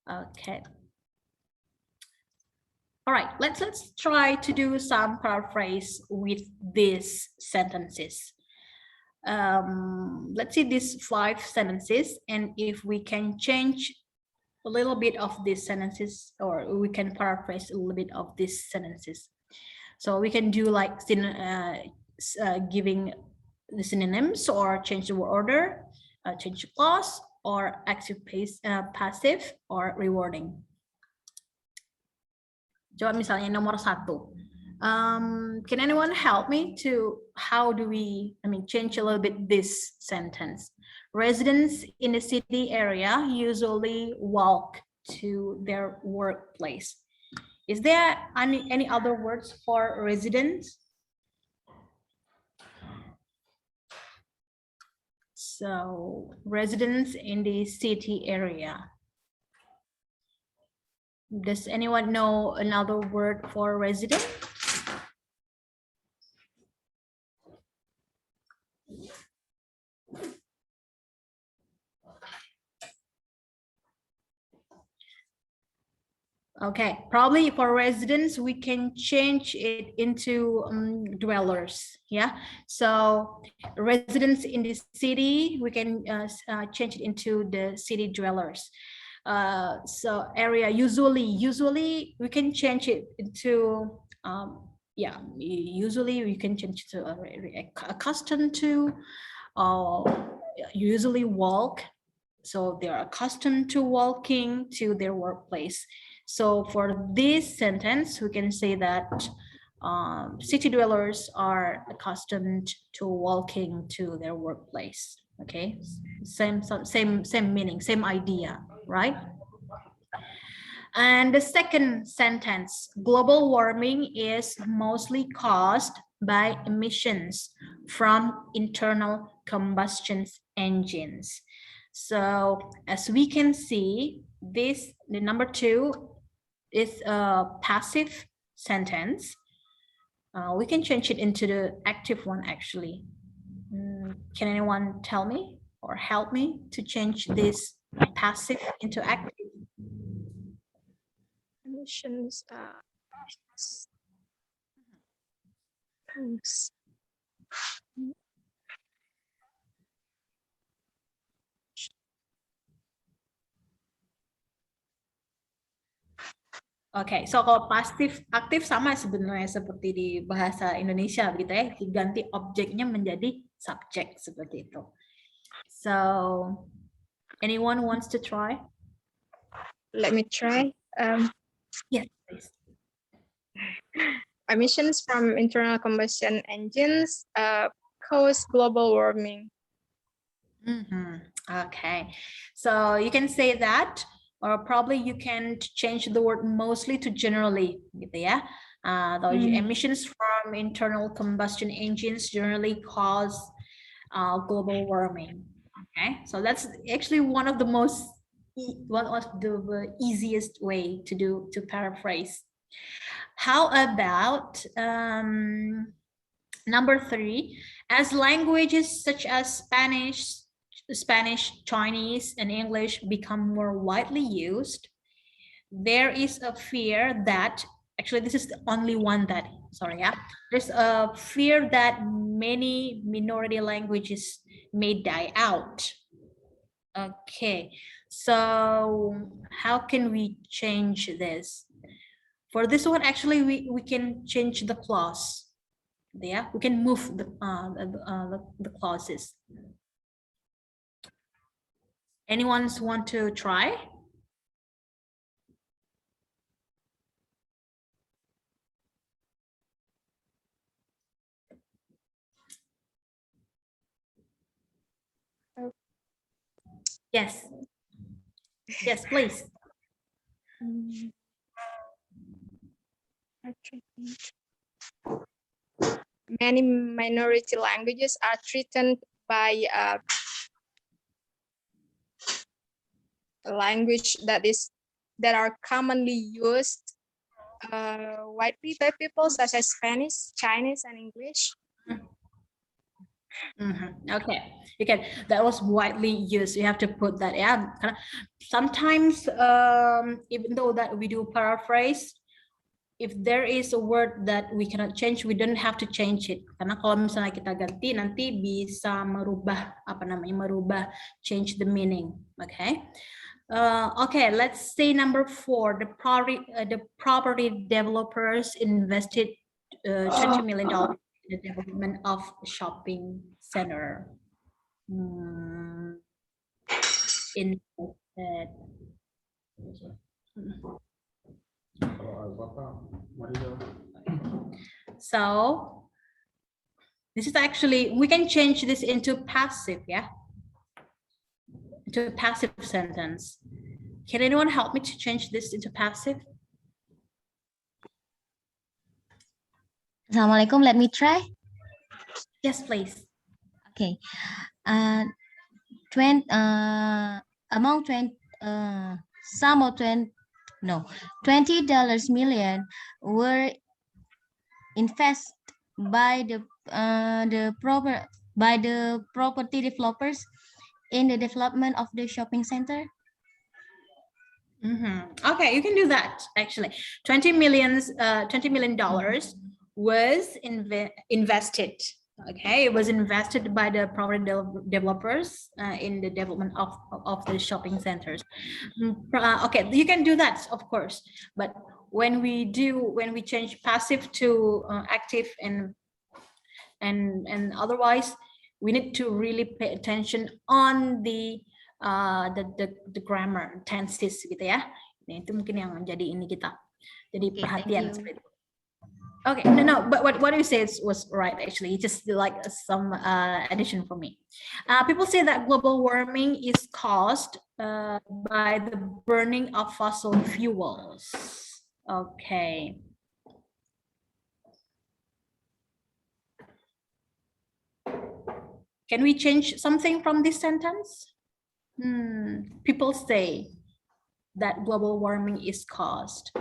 Okay. All right, let's try to do some paraphrase with these sentences. Let's see these 5 sentences, and if we can change a little bit of these sentences, or we can paraphrase a little bit of these sentences. So we can do like giving the synonyms, or change the word order, change the clause, or active passive, or rewarding. Coba misalnya nomor 1. Can anyone help me to how do we, change a little bit this sentence? Residents in the city area usually walk to their workplace. Is there any other words for residents? So residents in the city area. Does anyone know another word for resident? Okay, probably for residents, we can change it into dwellers. Yeah, so residents in the city, we can change it into the city dwellers. So area, usually we can change it into usually we can change it to accustomed to, usually walk, so they are accustomed to walking to their workplace. So for this sentence, we can say that city dwellers are accustomed to walking to their workplace. Okay, same meaning, same idea, right? And the second sentence, global warming is mostly caused by emissions from internal combustion engines. So as we can see, the number 2 is a passive sentence. We can change it into the active one actually. Can anyone tell me or help me to change this passive into active? Emissions. Oke, so kalau pasif aktif sama sebenarnya seperti di bahasa Indonesia begitu ya, diganti objeknya menjadi subjek seperti itu. So, anyone wants to try? Let me try. Yes, please. Emissions from internal combustion engines cause global warming. Okay, so you can say that, or probably you can change the word mostly to generally, gitu ya. The emissions from internal combustion engines generally cause global warming. Okay, so that's actually one of the easiest way to paraphrase. How about number 3? As languages such as Spanish, Chinese, and English become more widely used, there is a fear that, actually this is the only one that, sorry, yeah, there's a fear that many minority languages may die out. Okay, so how can we change this? For this one, actually, we can change the clause. Yeah, we can move the clauses. Anyone want to try? Yes. Yes, please. Many minority languages are threatened by language that are commonly used widely by people, such as Spanish, Chinese, and English. Okay, you can. That was widely used. You have to put that. Yeah, sometimes even though that we do paraphrase, if there is a word that we cannot change, we don't have to change it. Karena kalau misalnya kita ganti, nanti bisa merubah change the meaning. Okay. Okay, let's say number 4. The property developers invested $20 million in the development of shopping center. So this is actually, we can change this into passive, yeah, into a passive sentence. Can anyone help me to change this into passive? Assalamualaikum, let me try. Yes, please. Okay. $20 million were invested by the property developers in the development of the shopping center. Okay, you can do that actually. $20 million was invested. Okay, it was invested by the property developers in the development of the shopping centers. Okay, you can do that, of course, but when we change passive to active and otherwise, we need to really pay attention on the grammar, tenses gitu ya. Nah, itu mungkin yang jadi ini kita. Jadi perhatian seperti itu. Okay, no, but what you said was right, actually. Just like some addition for me. People say that global warming is caused by the burning of fossil fuels. Okay. Can we change something from this sentence? People say that global warming is caused.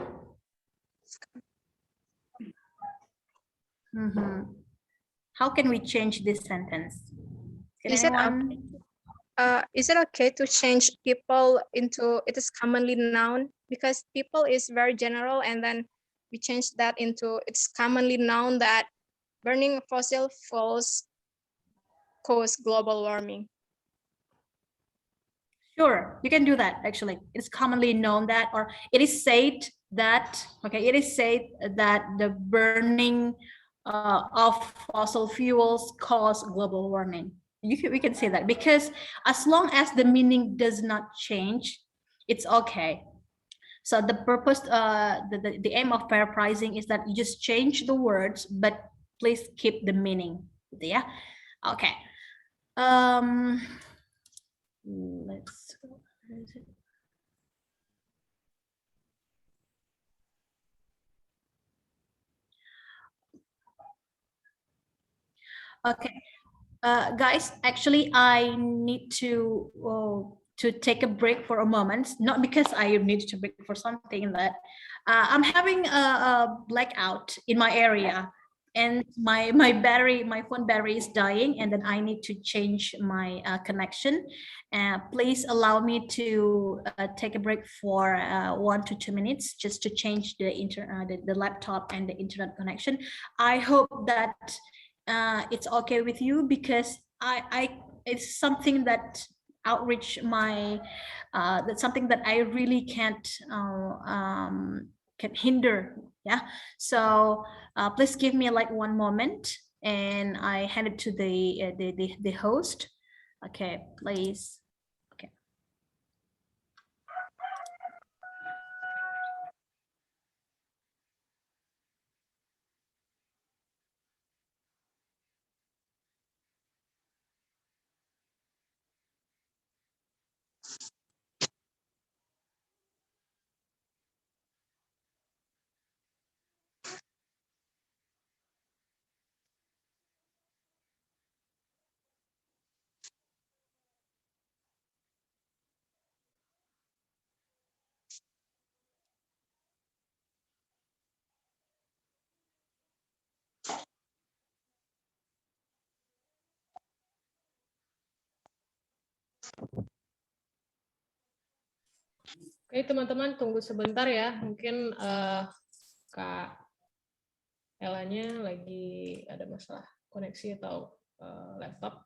How can we change this sentence? Is it okay to change people into, it is commonly noun, because people is very general, and then we change that into, it's commonly known that burning fossil fuels cause global warming. Sure, you can do that actually. It's commonly known that, or it is said that, okay, it is said that the burning of fossil fuels cause global warming. We can say that because as long as the meaning does not change, it's okay. So the purpose, the aim of fair pricing is that you just change the words, but please keep the meaning. Yeah. Okay. Let's go. Where is it? Okay. Guys, actually, I need to take a break for a moment. Not because I need to break for something that I'm having a blackout in my area, and my phone battery is dying, and then I need to change my connection. Please allow me to take a break for 1 to 2 minutes just to change the laptop and the internet connection. I hope that it's okay with you because it's something that outreach my that's something that I really can't can hinder. Yeah. So please give me like one moment, and I hand it to the host. Okay, please. Okay. Oke, teman-teman tunggu sebentar ya. Mungkin Kak Elanya lagi ada masalah koneksi atau laptop.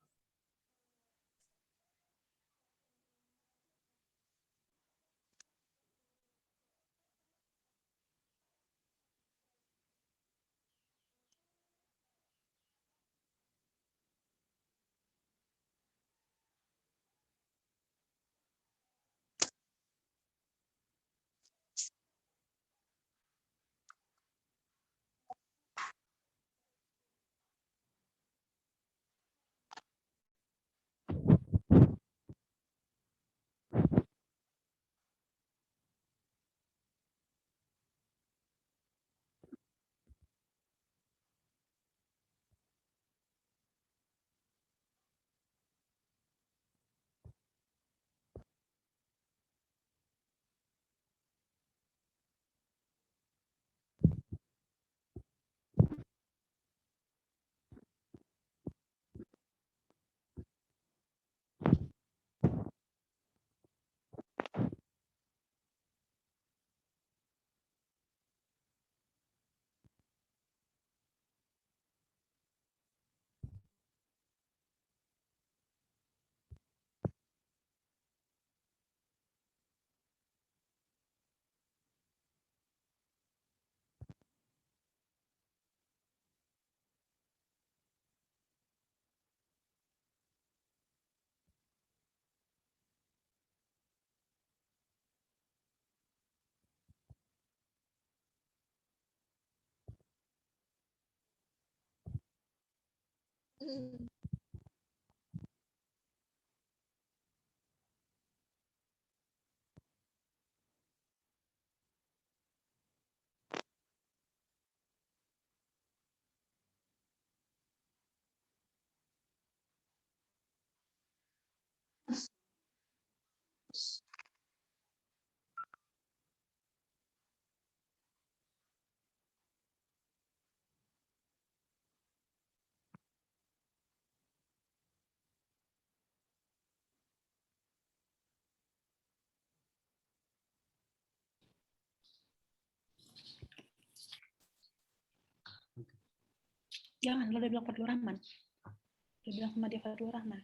Jangan, lo udah bilang Fadlur Rahman. Lo bilang sama dia Fadlur Rahman.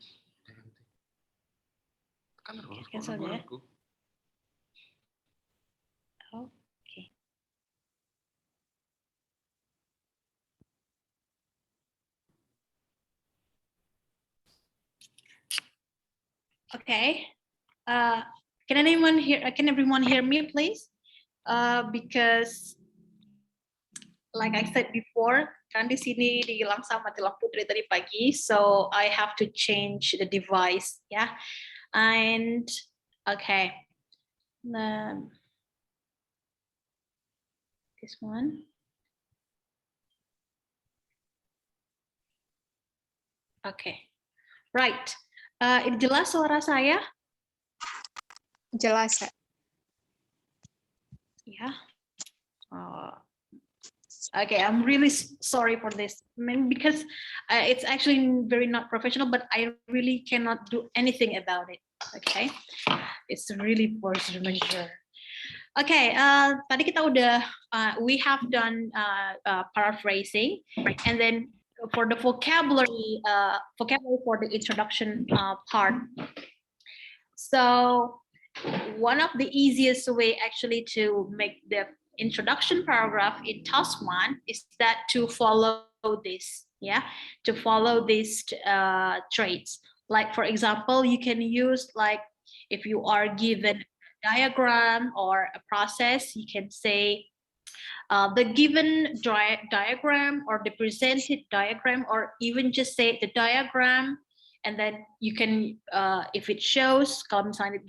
Kan harus Cancel ya. aku. Oke. Okay. Can anyone hear? Can everyone hear me, please? Because, like I said before, kan di sini dihilang mati lampu dari tadi pagi, so I have to change the device, yeah. And okay, this one. Okay, right. Ini jelas suara saya? Jelas, Kak. Yeah. Okay, I'm really sorry for this, because it's actually very not professional, but I really cannot do anything about it. Okay, it's really force majeure. Okay, tadi kita udah we have done paraphrasing, and then for the vocabulary for the introduction part. So one of the easiest way actually to make the introduction paragraph in task 1 is that to follow this, yeah, to follow these traits. Like for example, you can use, like if you are given a diagram or a process, you can say the given diagram or the presented diagram, or even just say the diagram. And then you can, if it shows, kalau misalnya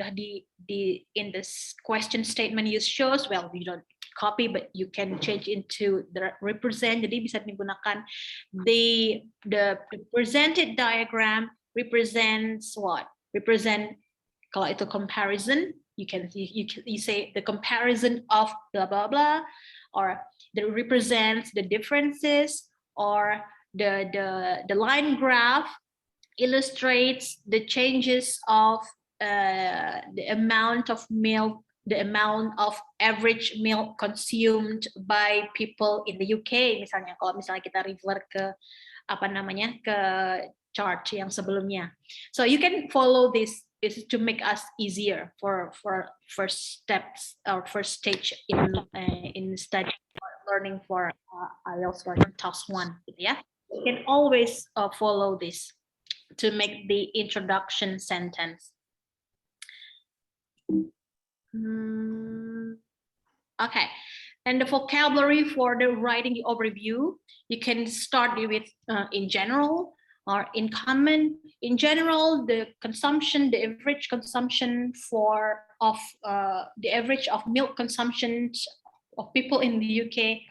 in this question statement use shows, well, you don't copy, but you can change into the represent. Jadi bisa digunakan the presented diagram represents what? Represent, kalau itu comparison, you say the comparison of blah blah blah, or that represents the differences, or the line graph illustrates the changes of the amount of milk, the amount of average milk consumed by people in the UK, misalnya. Kalau misalnya kita refer ke apa namanya, ke chart yang sebelumnya. So you can follow this is to make us easier for first steps or first stage in study or learning for IELTS learning task 1, yeah. You can always follow this to make the introduction sentence. Okay, and the vocabulary for the writing the overview, you can start with in general or in common. In general, the consumption, the average consumption of the average of milk consumption of people in the UK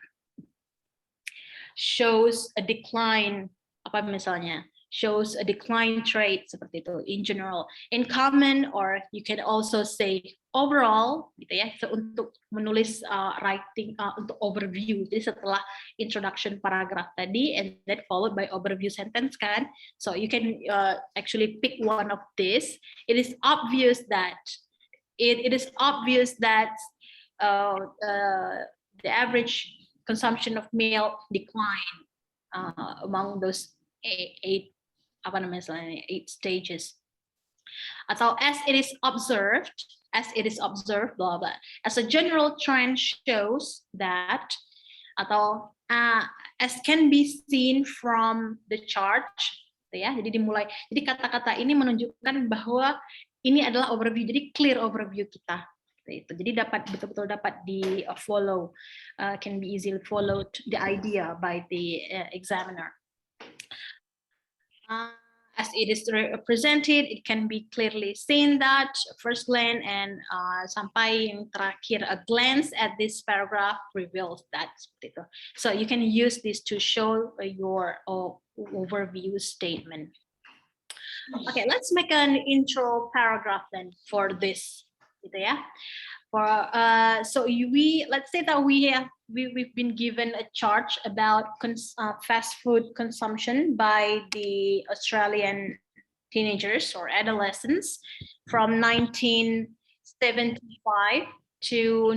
shows a decline. Apa misalnya? Shows a decline rate seperti itu in general. In common, or you can also say overall, gitu ya. So untuk menulis writing untuk overview. Jadi setelah introduction paragraph tadi, and then followed by overview sentence kan. So you can actually pick one of this. It is obvious that the average consumption of milk decline among those eight stages. Atau as it is observed, blah blah. As a general trend shows that, atau as can be seen from the chart, ya. Jadi dimulai. Jadi kata-kata ini menunjukkan bahwa ini adalah overview. Jadi clear overview kita. Itu. Jadi betul-betul dapat di follow, can be easily followed the idea by the examiner. As it is represented, it can be clearly seen that first glance and sampai yang terakhir, a glance at this paragraph reveals that. So you can use this to show your overview statement. Okay, let's make an intro paragraph then for this. Gitu ya. So let's say that we've been given a chart about fast food consumption by the Australian teenagers or adolescents from 1975 to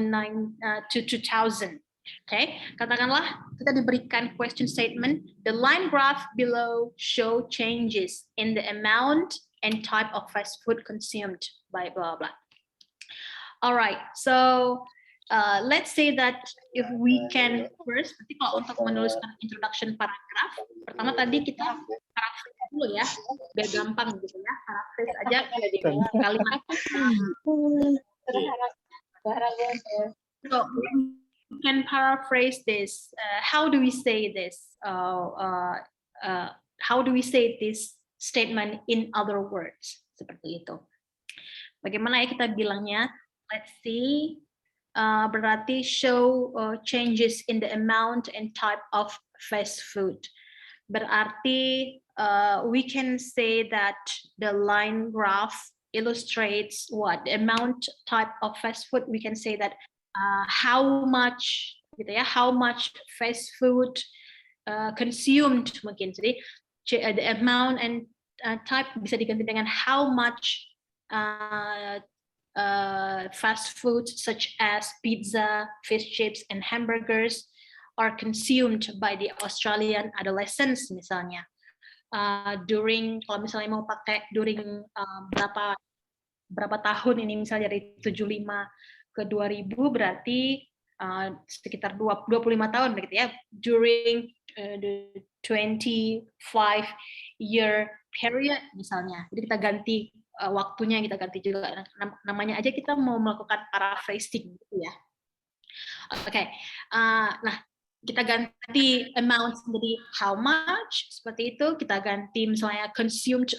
2000. Okay, katakanlah kita diberikan question statement. The line graph below show changes in the amount and type of fast food consumed by blah blah. All right, so let's say that if we can first, nanti kalau untuk menuliskan introduction paragraph, pertama tadi kita paraphrase dulu ya, biar gampang gitu ya, paraphrase aja kalimat. So we can paraphrase this. How do we say this? How do we say this statement in other words? Seperti itu. Bagaimana ya kita bilangnya? Let's see. Berarti show changes in the amount and type of fast food. Berarti we can say that the line graph illustrates what the amount type of fast food. We can say that how much gitu ya, how much fast food consumed mungkin. Jadi the amount and type bisa diganti dengan how much fast food such as pizza, fish chips, and hamburgers are consumed by the Australian adolescents misalnya. During, kalau misalnya mau pakai during berapa tahun ini, misalnya dari 75 ke 2000 berarti sekitar 25 tahun begitu ya. During the 25-year period misalnya. Jadi kita ganti waktunya, kita ganti juga namanya aja, kita mau melakukan paraphrasing gitu ya. Oke. Nah, kita ganti amount menjadi how much, seperti itu. Kita ganti misalnya consumed,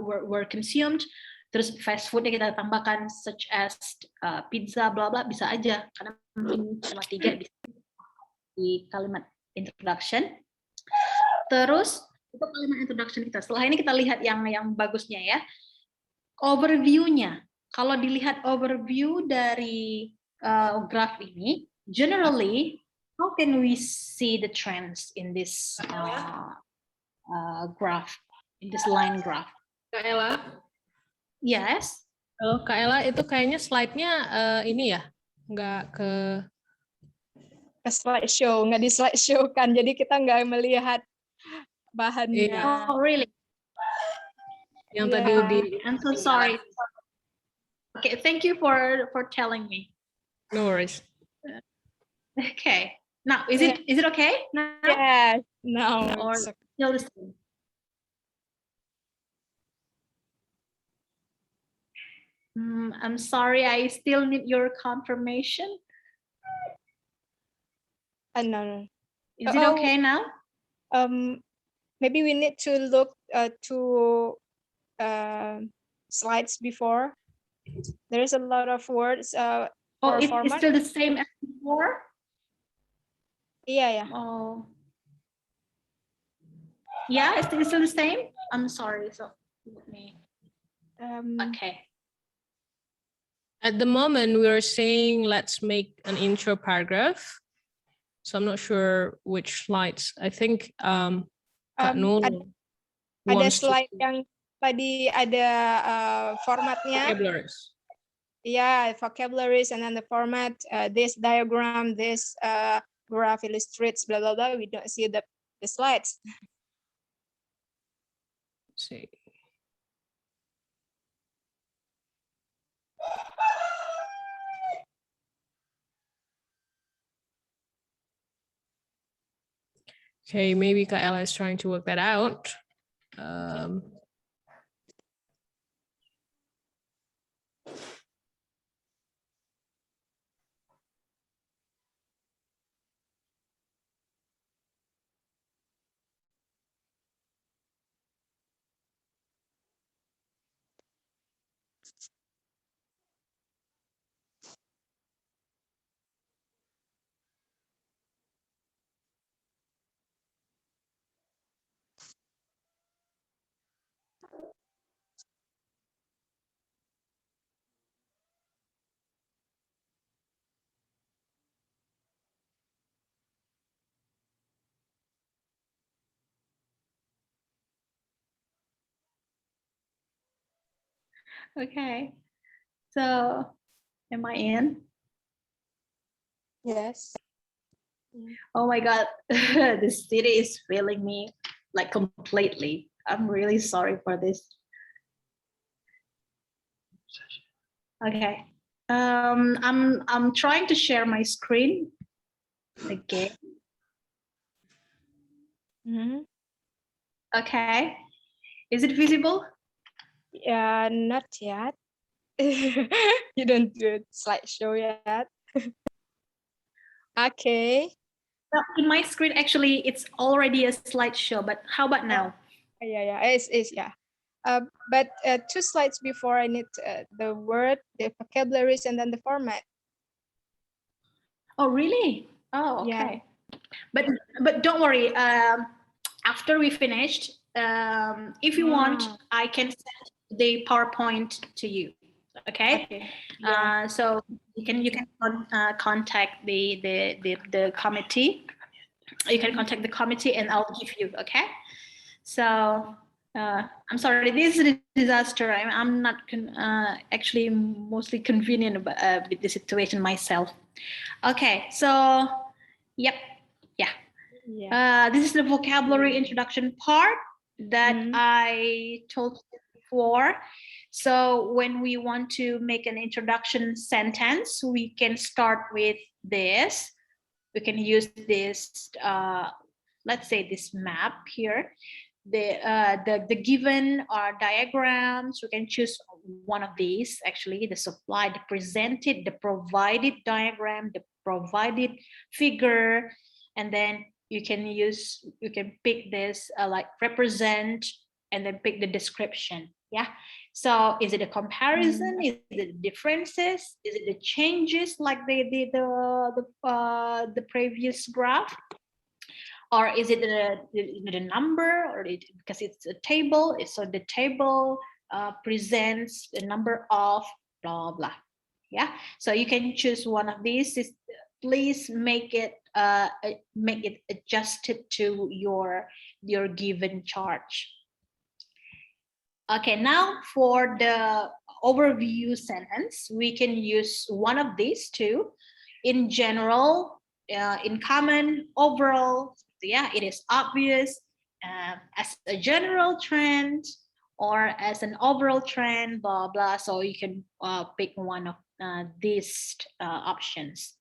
were consumed, terus fast foodnya kita tambahkan such as pizza, bla bla, bisa aja karena mungkin cuma 3 bisa di kalimat introduction. Terus itu kalimat introduction kita. Setelah ini kita lihat yang bagusnya ya. Overview-nya. Kalau dilihat overview dari graph ini, generally how can we see the trends in this graph, in this line graph? Kak Ella? Yes. Halo, Kak Ella, itu kayaknya slide-nya ini ya, nggak ke slideshow, nggak di slideshow kan, jadi kita nggak melihat bahannya. Iya. Oh, really? Yang tadi di. I'm so sorry. Okay, thank you for telling me. No worries. Okay. Now, is it okay now? Yes. No. Or It's okay. still the same? I'm sorry, I still need your confirmation. No. Is it okay now? Maybe we need to look to slides before. There is a lot of words. Oh, it's still the same as before? Yeah. Oh. Yeah, it's still the same? I'm sorry. So let me. Okay. At the moment, we are saying let's make an intro paragraph. So I'm not sure which slides. I think Kak Nur ada slide yang tadi ada formatnya. Vocabularies. Yeah, vocabularies, and then the format. This diagram, this graph illustrates blah blah blah. We don't see the slides. Let's see. Okay, maybe Kak Ella is trying to work that out. Okay. So, am I in? Yes. Oh my God, the city is failing me like completely. I'm really sorry for this. Okay. I'm trying to share my screen again. Okay. Is it visible? Yeah, not yet. You don't do a slideshow yet. Okay. Well, in my screen, actually, it's already a slideshow, but how about now? Yeah, it's yeah. But 2 slides before I need the word, the vocabularies, and then the format. Oh, really? Oh, Yeah. okay. But don't worry. After we finished, if you want, I can send the PowerPoint to you. Okay. Okay. Yeah. So you can contact the committee. You can contact the committee, and I'll give you. Okay. So I'm sorry, this is a disaster. I'm not actually mostly convenient with the situation myself. Okay, so yep, yeah. This is the vocabulary introduction part that I told you before. So when we want to make an introduction sentence, we can start with this. We can use this, let's say this map here. The given diagrams, we can choose one of these, actually, the supply, the presented, the provided diagram, the provided figure, and then you can pick this like represent, and then pick the description. Yeah. So is it a comparison? Is it differences? Is it the changes like the previous graph? Or is it the number, or because it's a table? So the table presents the number of blah blah. Yeah. So you can choose one of these. Please make it adjusted to your given charge. Okay, now for the overview sentence, we can use one of these two. In general, in common, overall, yeah, it is obvious, as a general trend, or as an overall trend, blah, blah. So you can pick one of these options.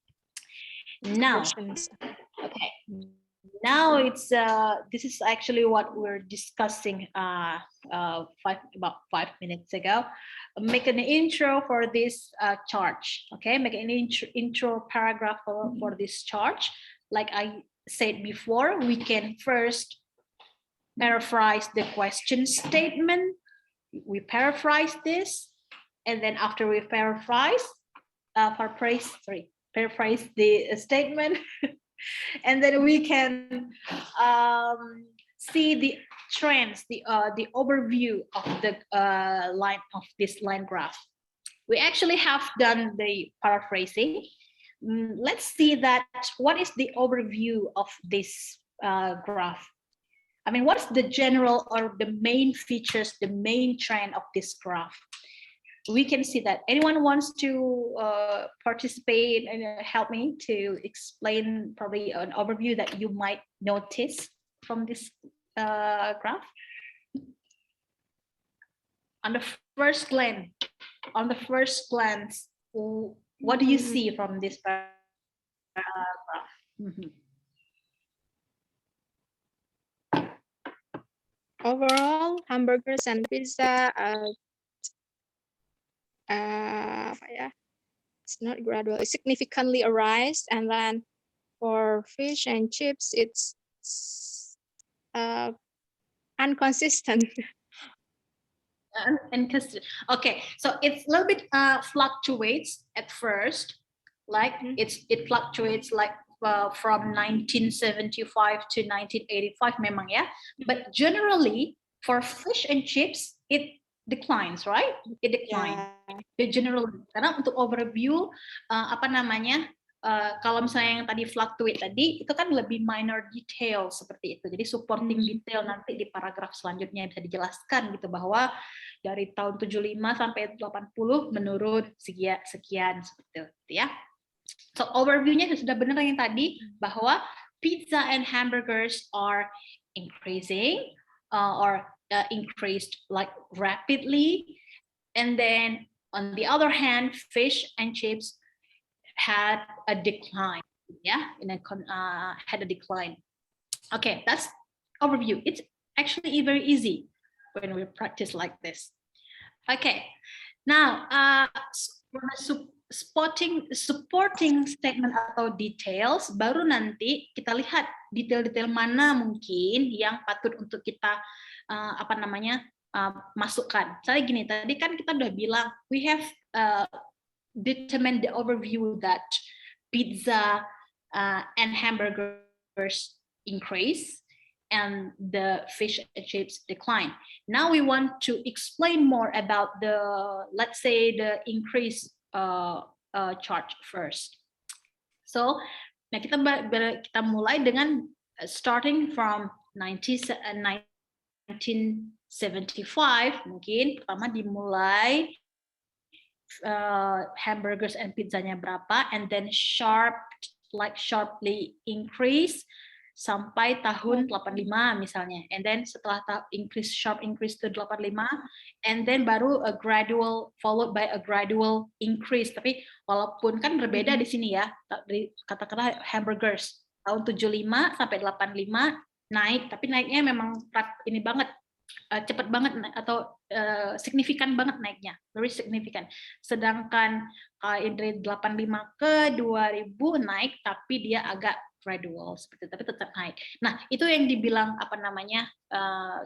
Now, okay. Now it's this is actually what we're discussing about 5 minutes ago. Make an intro for this charge. Okay, make an intro paragraph for this charge. Like I said before, we can first paraphrase the question statement. We paraphrase this, and then after we paraphrase the statement. And then we can see the trends, the overview of the line of this line graph. We actually have done the paraphrasing. Let's see that what is the overview of this graph. I mean, what's the general or the main features, the main trend of this graph? We can see that. Anyone wants to participate and help me to explain probably an overview that you might notice from this graph? On the first glance, what do you see from this graph? Overall, hamburgers and pizza it's not gradual, it's significantly a rise, and then for fish and chips, it's inconsistent. Okay, so it's a little bit fluctuates at first, like it fluctuates like from 1975 to 1985 memang ya, but generally for fish and chips it declines, right? It declines. Generally, karena untuk overview kalau misalnya yang tadi fluctuate tadi itu kan lebih minor detail seperti itu. Jadi supporting detail nanti di paragraf selanjutnya bisa dijelaskan gitu bahwa dari tahun 75 sampai 80 menurun sekian seperti itu ya. So overview-nya sudah benar yang tadi bahwa pizza and hamburgers are increasing or increased like rapidly, and then On the other hand, fish and chips had a decline. Yeah, had a decline. Okay, that's overview. It's actually very easy when we practice like this. Okay, now supporting statement atau details, baru nanti kita lihat detail-detail mana mungkin yang patut untuk kita masukkan. Misalnya gini, tadi kan kita udah bilang we have determined the overview that pizza and hamburgers increase and the fish and chips decline. Now we want to explain more about the, let's say, the increase chart first. So, nah kita mulai dengan starting from 1975, mungkin pertama dimulai hamburgers and pizzanya berapa, and then sharply increase sampai tahun 85 misalnya, and then setelah sharp increase to 85, and then baru a gradual followed by a gradual increase. Tapi walaupun kan berbeda di sini ya, katakanlah hamburgers tahun 75 sampai 85 naik, tapi naiknya memang ini banget, cepat banget atau signifikan banget naiknya, very significant. Sedangkan dari 85 ke 2000 naik, tapi dia agak gradual seperti itu, tapi tetap naik. Nah, itu yang dibilang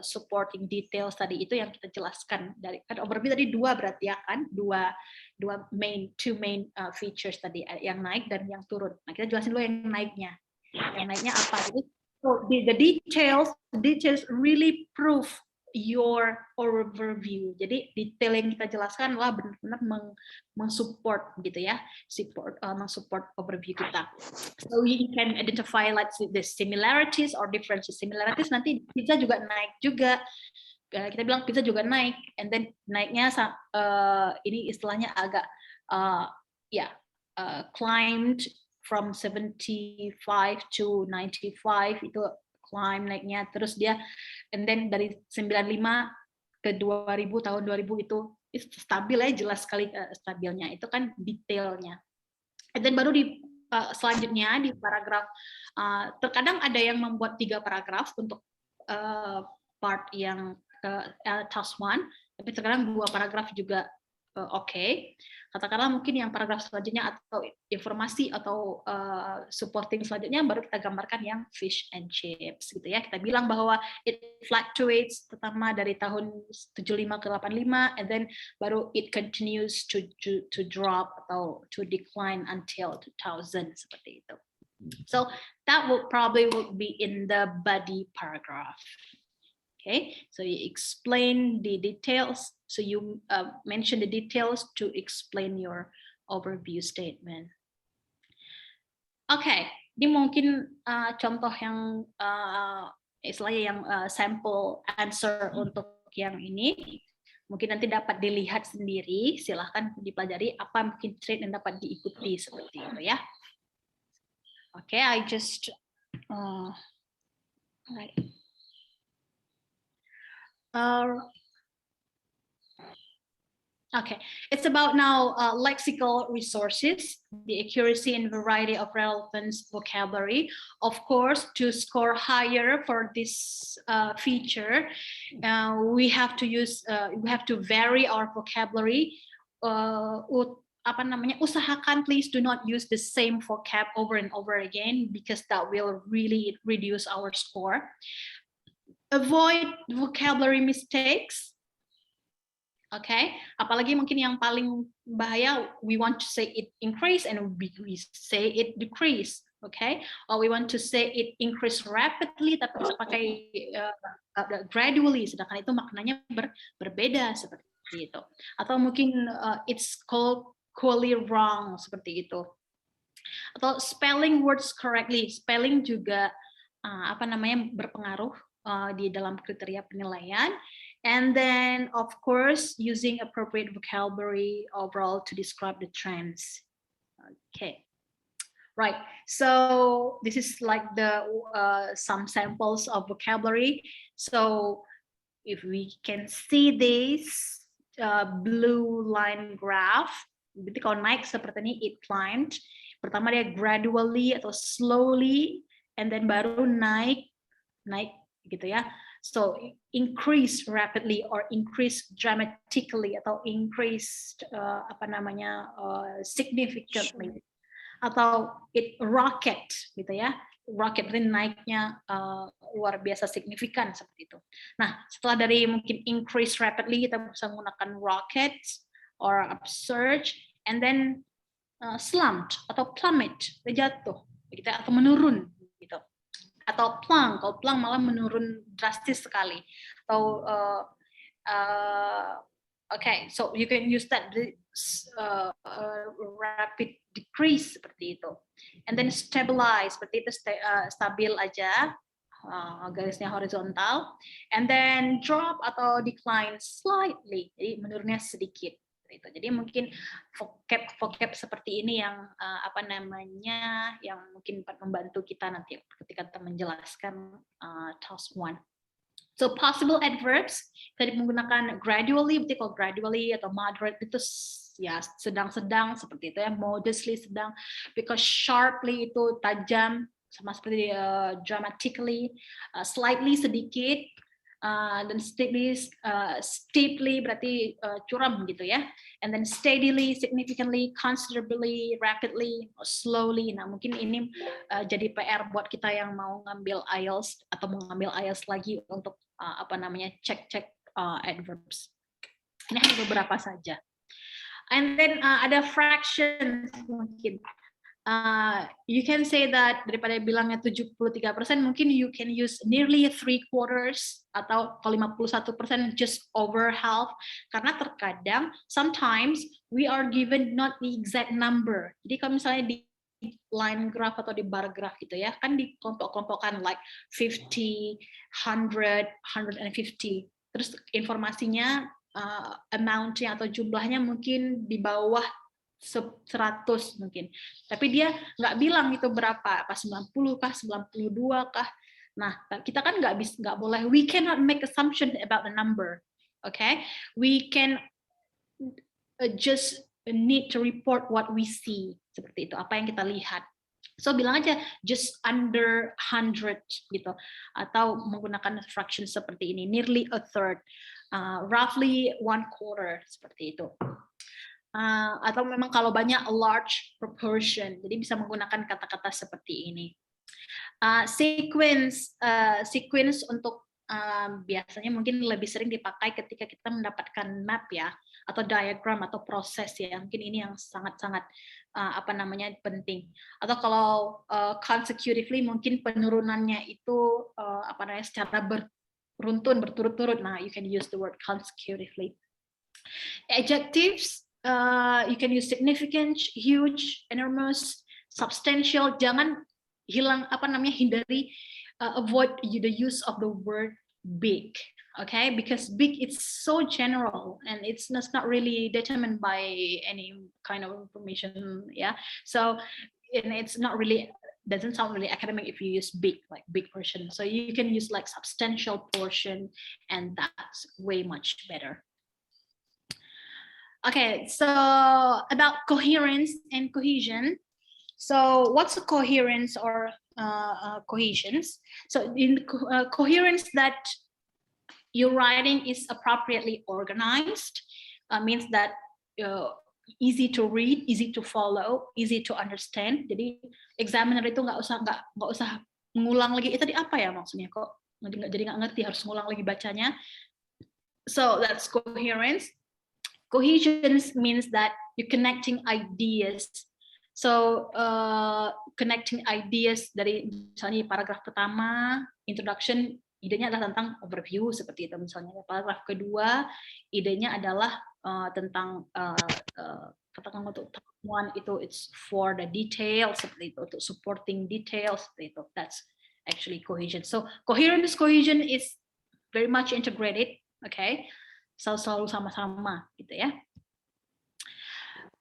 supporting details tadi, itu yang kita jelaskan dari kan overview tadi dua berarti ya kan, two main features tadi, yang naik dan yang turun. Nah, kita jelasin dulu yang naiknya. Yang naiknya apa? Jadi so the details really prove your overview. Jadi detail yang kita jelaskan lah benar-benar mensupport gitu ya, mensupport overview kita. So you can identify like the similarities or differences. Similarities nanti pizza juga naik juga. Kita bilang pizza juga naik, and then naiknya ini istilahnya agak climbed from 75 to 95, itu climb naiknya, terus dia and then dari 95 ke 2000, tahun 2000 itu stabil ya, jelas sekali stabilnya, itu kan detailnya. And then baru di selanjutnya di paragraf, terkadang ada yang membuat 3 paragraf untuk part yang task 1, tapi terkadang 2 paragraf juga oke. Katakanlah mungkin yang paragraf selanjutnya atau informasi atau supporting selanjutnya baru kita gambarkan yang fish and chips gitu ya. Kita bilang bahwa it fluctuates pertama dari tahun 75 ke 85, and then baru it continues to drop atau to decline until 2000 seperti itu. So that would probably be in the body paragraph. Okay, so you explain the details. So you mention the details to explain your overview statement. Okay, ini mungkin contoh yang istilahnya yang sample answer untuk yang ini. Mungkin nanti dapat dilihat sendiri. Silahkan dipelajari apa mungkin trait yang dapat diikuti seperti itu ya. Okay, I just right. Okay, it's about now lexical resources, the accuracy and variety of relevant vocabulary. Of course, to score higher for this feature, we have to vary our vocabulary. Usahakan please do not use the same vocab over and over again, because that will really reduce our score. Avoid vocabulary mistakes. Okay, apalagi mungkin yang paling bahaya, we want to say it increase and we say it decrease. Okay, or we want to say it increase rapidly tapi kita pakai gradually, sedangkan itu maknanya berbeda seperti itu. Atau mungkin it's called wholly wrong seperti itu. Atau spelling words correctly, spelling juga berpengaruh di dalam kriteria penilaian. And then, of course, using appropriate vocabulary overall to describe the trends. Okay, right. So this is like the some samples of vocabulary. So if we can see this, blue line graph. Berarti kalau naik seperti ini, it climbed. Pertama dia gradually atau slowly, and then baru naik gitu ya. So increase rapidly or increase dramatically atau increase significantly, atau it rocket gitu ya. Rocket berarti naiknya luar biasa signifikan seperti itu. Nah, setelah dari mungkin increase rapidly, kita bisa menggunakan rockets or upsurge, and then slumped atau plummet, jatuh gitu, atau menurun gitu. Atau plunk, kalau plunk malah menurun drastis sekali. Atau okay, so you can use that rapid decrease seperti itu. And then stabilize, seperti itu, stabil aja, garisnya horizontal. And then drop atau decline slightly, jadi menurunnya sedikit. Gitu. Jadi mungkin vocab seperti ini yang yang mungkin membantu kita nanti ketika kita menjelaskan task 1. So possible adverbs tadi menggunakan gradually, berarti kalau gradually atau moderate itu ya sedang-sedang seperti itu ya, modestly sedang, because sharply itu tajam, sama seperti dramatically, slightly sedikit, dan steeply berarti curam gitu ya, and then steadily, significantly, considerably, rapidly, slowly. Nah mungkin ini jadi PR buat kita yang mau ngambil IELTS atau mau ngambil IELTS lagi untuk cek adverbs. Ini hanya beberapa saja. And then ada fractions mungkin. You can say that daripada bilangnya 73%, mungkin you can use nearly 3/4 atau kalau 51% just over half, karena terkadang sometimes we are given not the exact number. Jadi kalau misalnya di line graph atau di bar graph gitu ya, kan di kelompok-kelompokkan like 50, 100, 150. Terus informasinya amount-nya atau jumlahnya mungkin di bawah 100 mungkin. Tapi dia nggak bilang itu berapa, apa 90 kah, 92 kah. Nah, kita kan nggak boleh, we cannot make assumption about the number. Okay? We can just need to report what we see. Seperti itu, apa yang kita lihat. So bilang aja just under 100 gitu, atau menggunakan fraction seperti ini, nearly a third, roughly 1/4 seperti itu. Atau memang kalau banyak a large proportion, jadi bisa menggunakan kata-kata seperti ini. Sequence untuk biasanya mungkin lebih sering dipakai ketika kita mendapatkan map ya, atau diagram atau proses ya, mungkin ini yang sangat-sangat penting. Atau kalau consecutively mungkin penurunannya itu secara beruntun, berturut-turut. Nah, you can use the word consecutively. Adjectives, you can use significant, huge, enormous, substantial. Jangan hindari, avoid the use of the word big. Okay, because big it's so general and it's not really determined by any kind of information. Yeah, so it's not really, doesn't sound really academic if you use big, like big portion. So you can use like substantial portion, and that's way much better. Okay, so about coherence and cohesion. So what's a coherence or cohesions? So in coherence, that your writing is appropriately organized, means that easy to read, easy to follow, easy to understand. Jadi examiner itu nggak usah ngulang lagi. Tadi apa ya maksudnya kok? Jadi nggak ngerti, harus ngulang lagi bacanya. So that's coherence. Cohesion means that you're connecting ideas. So connecting ideas dari misalnya paragraf pertama, introduction, idenya adalah tentang overview seperti itu misalnya. Paragraf kedua, idenya adalah tentang katakan untuk temuan itu, it's for the details seperti itu, untuk supporting details seperti itu. That's actually cohesion. So cohesion is very much integrated, okay? Selalu sama-sama gitu ya.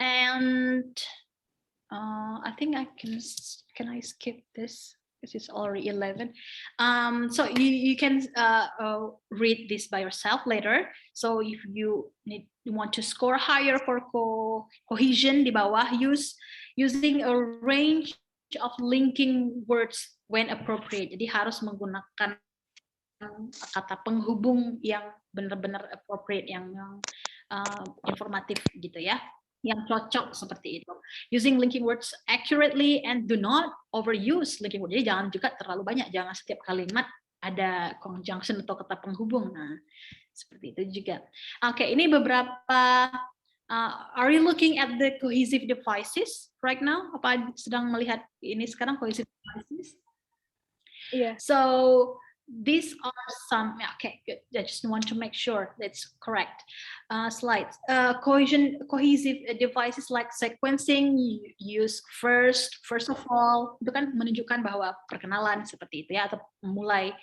And I think can I skip this? This is already 11. So you can read this by yourself later. So if you want to score higher for cohesion di bawah, using a range of linking words when appropriate. Jadi harus menggunakan kata penghubung yang benar-benar appropriate, yang informatif gitu ya, yang cocok seperti itu. Using linking words accurately and do not overuse linking words. Jadi jangan juga terlalu banyak, jangan setiap kalimat ada conjunction atau kata penghubung. Nah, seperti itu juga. Oke, ini beberapa. Are you looking at the cohesive devices right now? Apa sedang melihat ini sekarang cohesive devices? Yeah. So these are some. Okay, good. I just want to make sure that's correct. Slides. Cohesive devices like sequencing, use first of all. Itu kan menunjukkan bahwa perkenalan seperti itu ya, atau mulai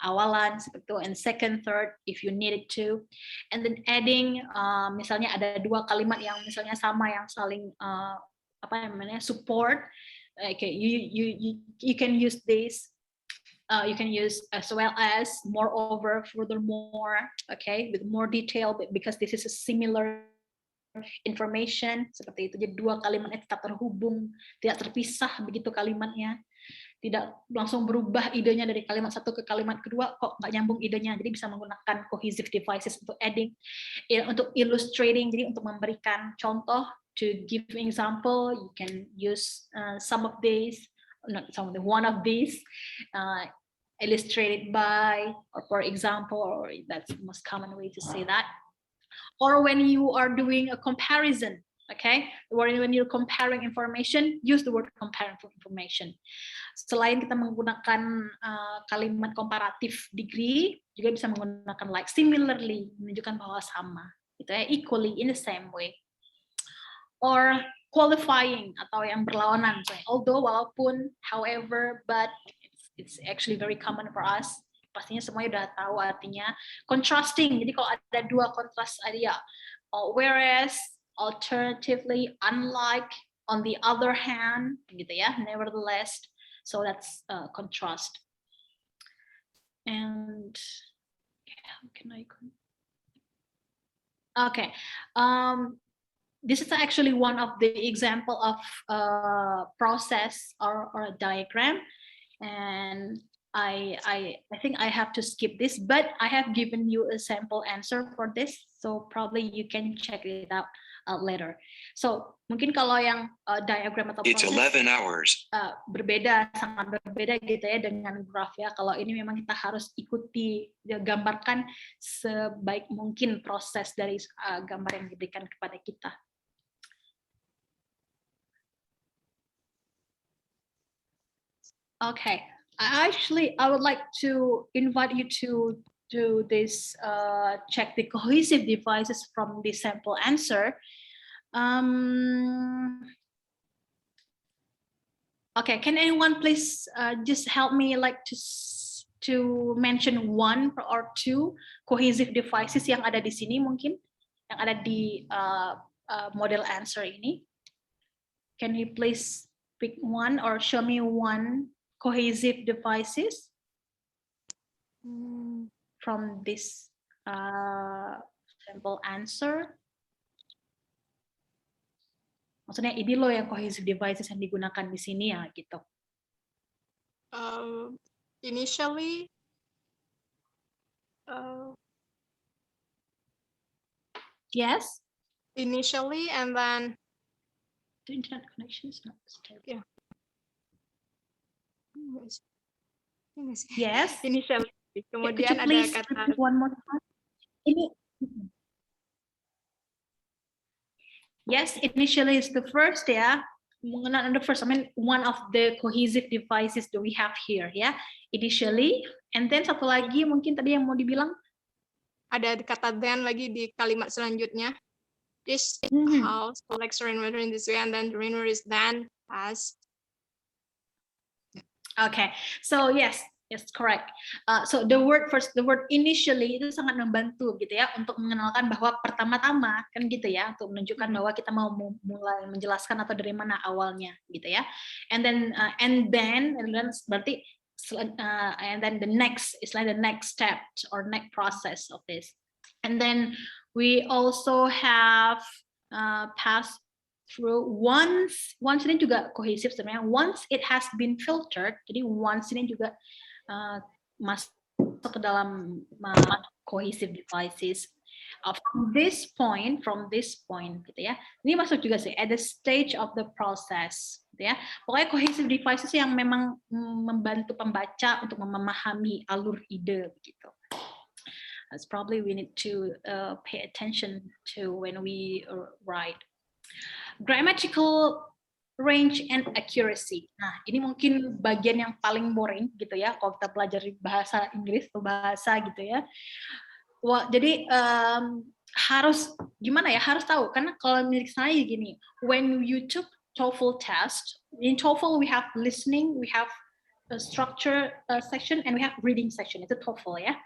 awalan seperti itu, and second, third if you need it to, and then adding, misalnya ada dua kalimat yang misalnya sama yang saling apa namanya support. Okay, you can use this. You can use as well as, moreover, furthermore, okay, with more detail because this is a similar information seperti itu. Jadi dua kalimatnya tetap terhubung, tidak terpisah begitu kalimatnya, tidak langsung berubah idenya dari kalimat satu ke kalimat kedua, kok nggak nyambung idenya. Jadi bisa menggunakan cohesive devices untuk adding, untuk illustrating, jadi untuk memberikan contoh. To give an example, you can use some of these. Not some of the one of these illustrated by, or for example, or that's the most common way to say that. Or when you are doing a comparison, okay, or when you're comparing information, use the word comparing information. Selain kita menggunakan kalimat komparatif degree, juga bisa menggunakan like, similarly, menunjukkan bahwa sama, gitu ya, equally, in the same way. Or qualifying atau yang berlawanan, so, although, walaupun, however, but it's actually very common for us. Pastinya semuanya udah tahu artinya. Contrasting, jadi kalau ada dua kontras idea, whereas, alternatively, unlike, on the other hand, gitu ya, nevertheless. So that's contrast. And how can I? Okay. This is actually one of the example of process or a diagram, and I think I have to skip this, but I have given you a sample answer for this, so probably you can check it out later. So mungkin kalau yang diagram atau proses, it's 11 hours. Berbeda, sangat berbeda gitu ya dengan graf ya. Kalau ini memang kita harus ikuti, gambarkan sebaik mungkin proses dari gambar yang diberikan kepada kita. Okay, I would like to invite you to do this, check the cohesive devices from the sample answer. Okay, can anyone please just help me like to mention one or two cohesive devices yang ada di sini mungkin, yang ada di model answer ini? Can you please pick one or show me one cohesive devices from this sample answer? Maksudnya ini loh yang cohesive devices yang digunakan di sini ya gitu. Initially, yes. Initially, and then the internet connection is not stable. Yeah. Yes. Initially. Kemudian ada kata one more time? Ini. Yes, initially is the first, yeah. Not the first, I mean one of the cohesive devices that we have here, ya. Yeah? Initially, and then satu lagi mungkin tadi yang mau dibilang. Ada kata then lagi di kalimat selanjutnya. This house collects rainwater in this way, and then the rainwater is then passed. Okay, so yes, Yes, correct. So the word initially itu sangat membantu gitu ya untuk mengenalkan bahwa pertama-tama kan gitu ya, untuk menunjukkan bahwa kita mau mulai menjelaskan atau dari mana awalnya gitu ya. And then berarti and then the next is like the next step or next process of this. And then we also have passed through once ini juga kohesif sebenarnya. Once it has been filtered, jadi once ini juga masuk ke dalam cohesive devices. From this point gitu ya. Ini masuk juga sih at the stage of the process gitu ya. Pokoknya cohesive devices yang memang membantu pembaca untuk memahami alur ide begitu. That's probably we need to pay attention to when we write. Grammatical range and accuracy. Nah, ini mungkin bagian yang paling boring gitu ya kalau kita pelajari bahasa Inggris atau bahasa gitu ya. Wah, jadi harus gimana ya? Harus tahu karena kalau milik saya gini, when you took TOEFL test, in TOEFL we have listening, we have a structure section, and we have reading section. Itu TOEFL ya.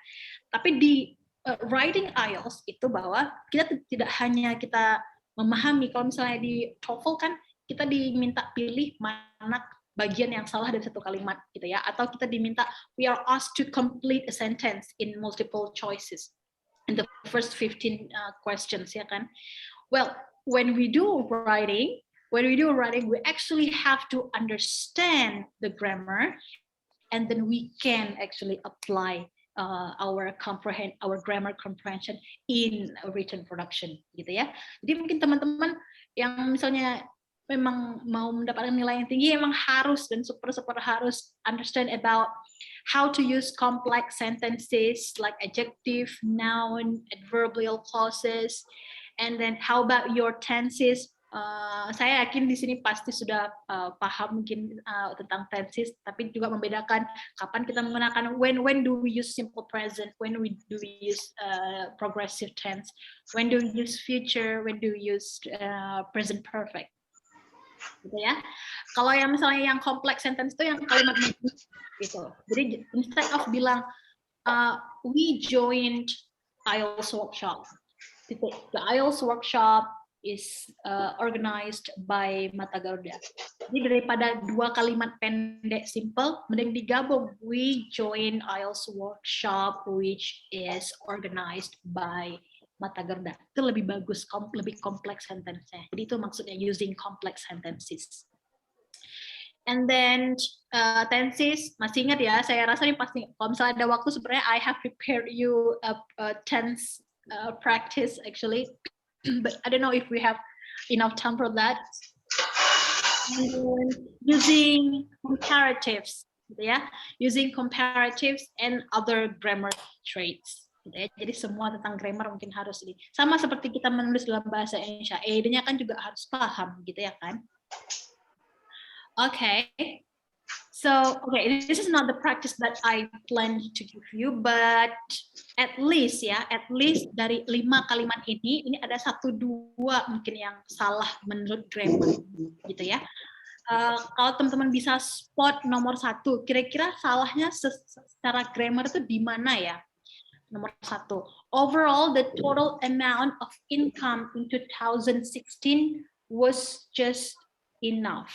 Tapi di writing IELTS itu bahwa kita tidak hanya kita memahami, kalau misalnya di TOEFL kan kita diminta pilih mana bagian yang salah dari satu kalimat gitu ya, atau kita diminta we are asked to complete a sentence in multiple choices in the first 15 questions ya kan. Well, when we do writing we actually have to understand the grammar and then we can actually apply our grammar comprehension in a written production gitu ya. Jadi mungkin teman-teman yang misalnya memang mau mendapatkan nilai yang tinggi emang harus dan super harus understand about how to use complex sentences like adjective, noun, adverbial clauses, and then how about your tenses. Saya yakin di sini pasti sudah paham mungkin tentang tenses, tapi juga membedakan kapan kita menggunakan when do we use simple present, when do we use progressive tense, when do we use future, when do we use present perfect. Gitu ya. Kalau yang misalnya yang complex sentence itu yang kalimat gitu. Jadi instead of bilang we joined IELTS workshop. The IELTS workshop is organized by Mata Garuda. Jadi daripada dua kalimat pendek simple, mending digabung. We join IELTS workshop which is organized by Mata Garuda. Itu lebih bagus, lebih kompleks sentence-nya. Jadi itu maksudnya using complex sentences. And then tenses, masih ingat ya, saya rasa ini pasti, kalau misalnya ada waktu sebenarnya I have prepared you a tense practice actually. But I don't know if we have enough time for that. And then using comparatives, gitu ya, using comparatives and other grammar traits. Gitu ya. Jadi semua tentang grammar mungkin harus ini. Sama seperti kita menulis dalam bahasa Indonesia, ide-nya kan juga harus paham, gitu ya kan? Okay. So, okay, this is not the practice that I planned to give you, but at least dari 5 kalimat ini ada 1-2 mungkin yang salah menurut grammar, gitu ya. Kalau teman-teman bisa spot nomor 1, kira-kira salahnya secara grammar itu di mana ya? Nomor 1, overall the total amount of income in 2016 was just enough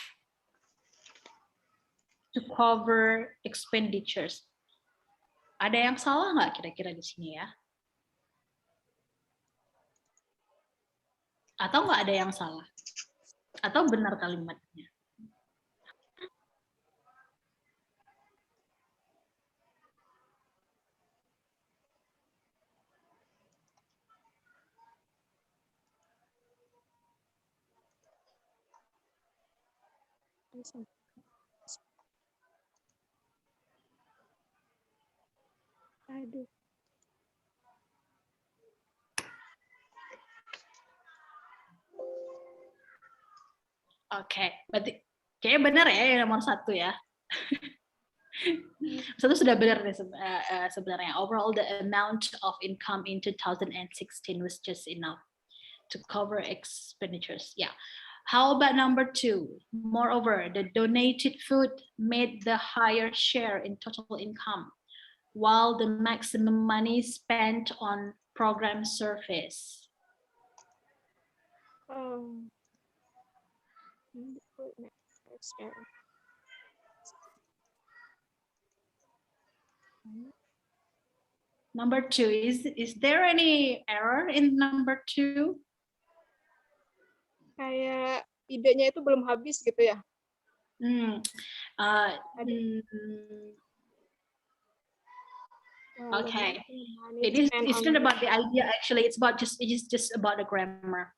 to cover expenditures. Ada yang salah nggak kira-kira di sini ya? Atau nggak ada yang salah? Atau benar kalimatnya? Aduh. Oke, berarti kayaknya benar ya yang nomor 1 ya. 1 sudah benar nih sebenarnya. Overall the amount of income in 2016 was just enough to cover expenditures. Yeah. How about number 2? Moreover, the donated food made the higher share in total income, while the maximum money spent on program service. Number 2, is there any error in number 2? Kayak idenya itu belum habis gitu ya. Okay, it's not about the idea actually, it's just about the grammar.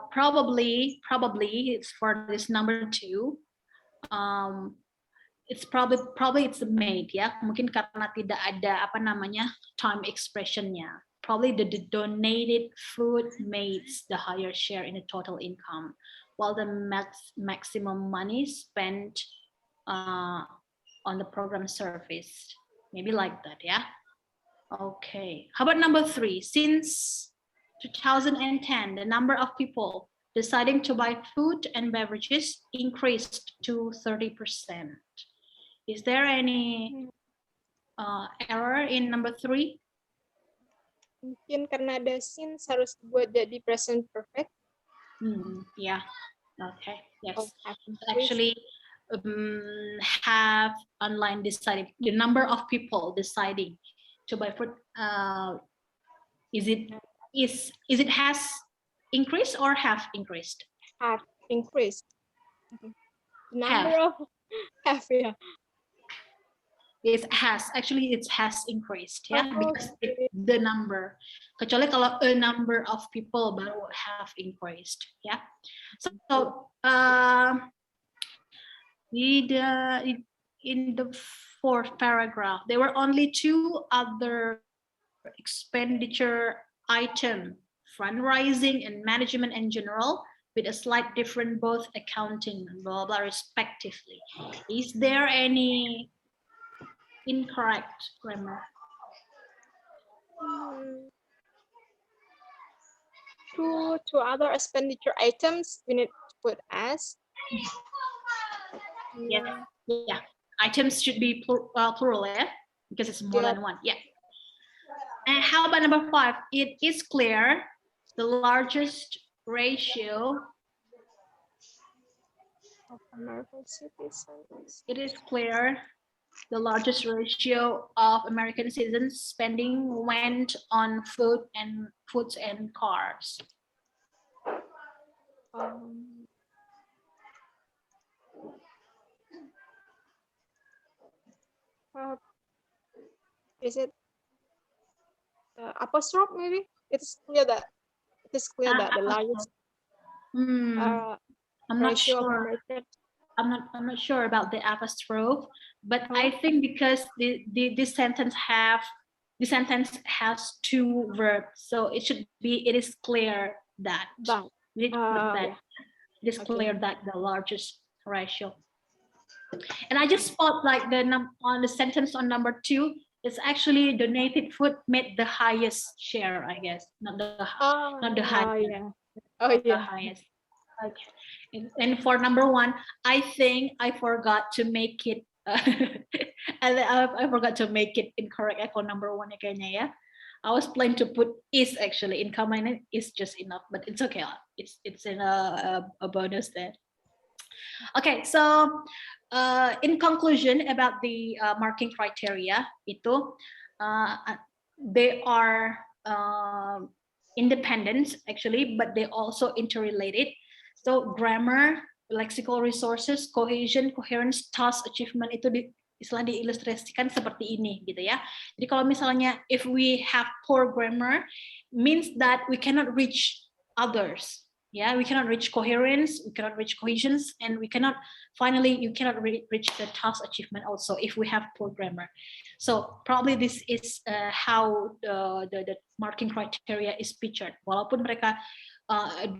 Probably it's for this number 2. It's probably it's made ya, mungkin karena tidak ada apa namanya time expressionnya. Probably the donated food makes the higher share in the total income, while the maximum money spent on the program service. Maybe like that, yeah. Okay, how about number 3? Since 2010, the number of people deciding to buy food and beverages increased to 30%. Is there any error in number 3? Mungkin karena ada since harus buat jadi present perfect. Yeah. Okay. Yes. Actually, have online deciding, the number of people deciding to buy food. Is it has increased or have increased? Have increased. Number of have, yeah. It has increased, yeah, because the number. Kecuali kalau a number of people baru have increased, yeah. So in the 4th paragraph, there were only 2 other expenditure items: fundraising and management in general, with a slight difference both accounting and blah blah respectively. Is there any incorrect grammar? Two other expenditure items we need to put as. Yeah. Items should be plural, yeah, because it's more than one. Yeah. And how about number 5? It is clear the largest ratio. Of American citizens. It is clear the largest ratio of American citizens spending went on foods and cars. Is it apostrophe? Maybe it's clear that the largest. I'm not sure. I'm not sure about the apostrophe, but I think because this sentence has 2 verbs, so it should be. It is clear that. We need to put that. It is clear that the largest ratio. And I just spot like on the sentence on number 2. It's actually donated food made the highest share, I guess, not the highest. The highest. Okay. And for number 1, I think I forgot to make it. And I forgot to make it incorrect for number 1 kayaknya ya. I was planning to put is actually in common is just enough, but it's okay. It's in a bonus there. Okay, so in conclusion about the marking criteria, they are independent actually, but they also interrelated. So grammar, lexical resources, cohesion, coherence, task, achievement itu istilah diilustrasikan seperti ini gitu ya. Jadi kalau misalnya if we have poor grammar, means that we cannot reach others. Yeah, we cannot reach coherence, we cannot reach cohesions, and you cannot reach the task achievement also if we have poor grammar. So probably this is how the marking criteria is pictured. Walaupun mereka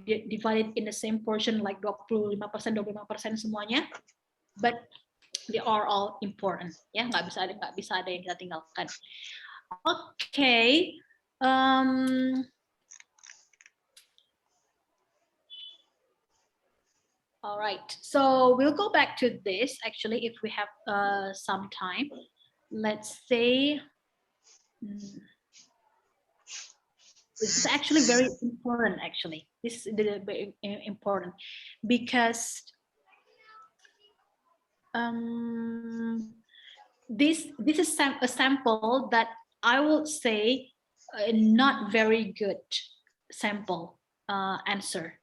divided in the same portion like 25% semuanya, but they are all important. Ya, nggak bisa ada yang kita tinggalkan. Okay. All right, so we'll go back to this actually if we have some time. Let's say this is actually very important. Actually, this is very important because this is a sample that I would say not very good sample answer.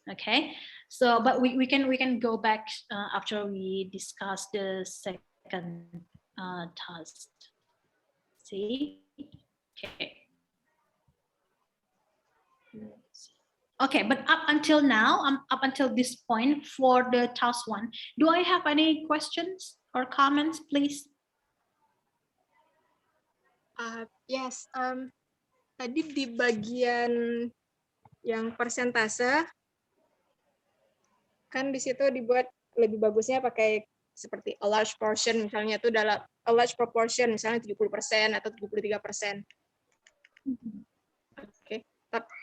Okay, so but we can go back after we discuss the second task. See, okay. Okay, but up until now, up until this point for the task 1, do I have any questions or comments, please? Yes. Tadi di bagian yang persentase, kan di situ dibuat lebih bagusnya pakai seperti a large portion, misalnya itu dalam a large proportion, misalnya 70% atau 73%. Oke.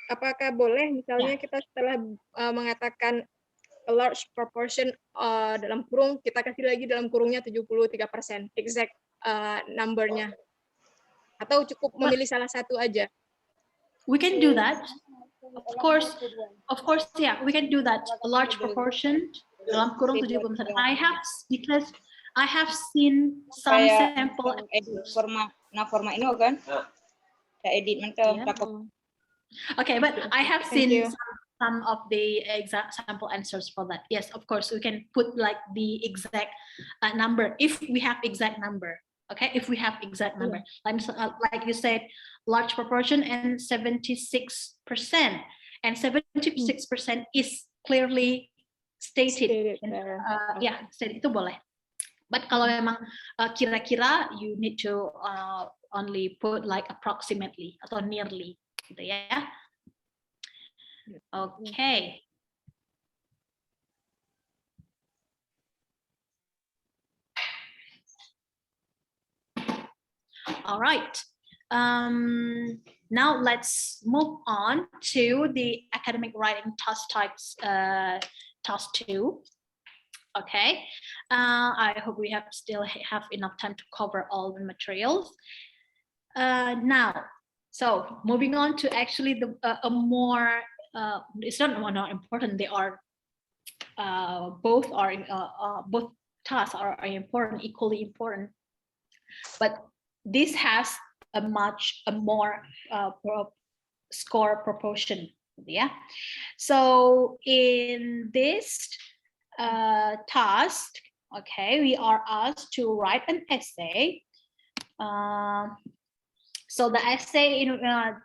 Apakah boleh misalnya kita setelah mengatakan a large proportion dalam kurung, kita kasih lagi dalam kurungnya 73%, exact number-nya? Atau cukup memilih salah satu aja? We can do that. Of course, yeah, we can do that. A large proportion dalam kurung 70%. Because I have seen some sample. Forma ini kan? Edit Okay, but I have seen some of the exact sample answers for that. Yes, of course, we can put like the exact number if we have exact number. Okay, if we have exact number, like you said, large proportion and 76%, and 76% is clearly stated. Yeah, stated itu boleh. But kalau memang kira-kira, you need to only put like approximately atau nearly, gitu ya. Okay. All right. Now let's move on to the academic writing task types, task 2. Okay. I hope we still have enough time to cover all the materials. Now, so moving on to actually the a more, it's not important. They are both tasks are important, equally important, but this has a more score proportion. Yeah. So in this task, okay, we are asked to write an essay. So the essay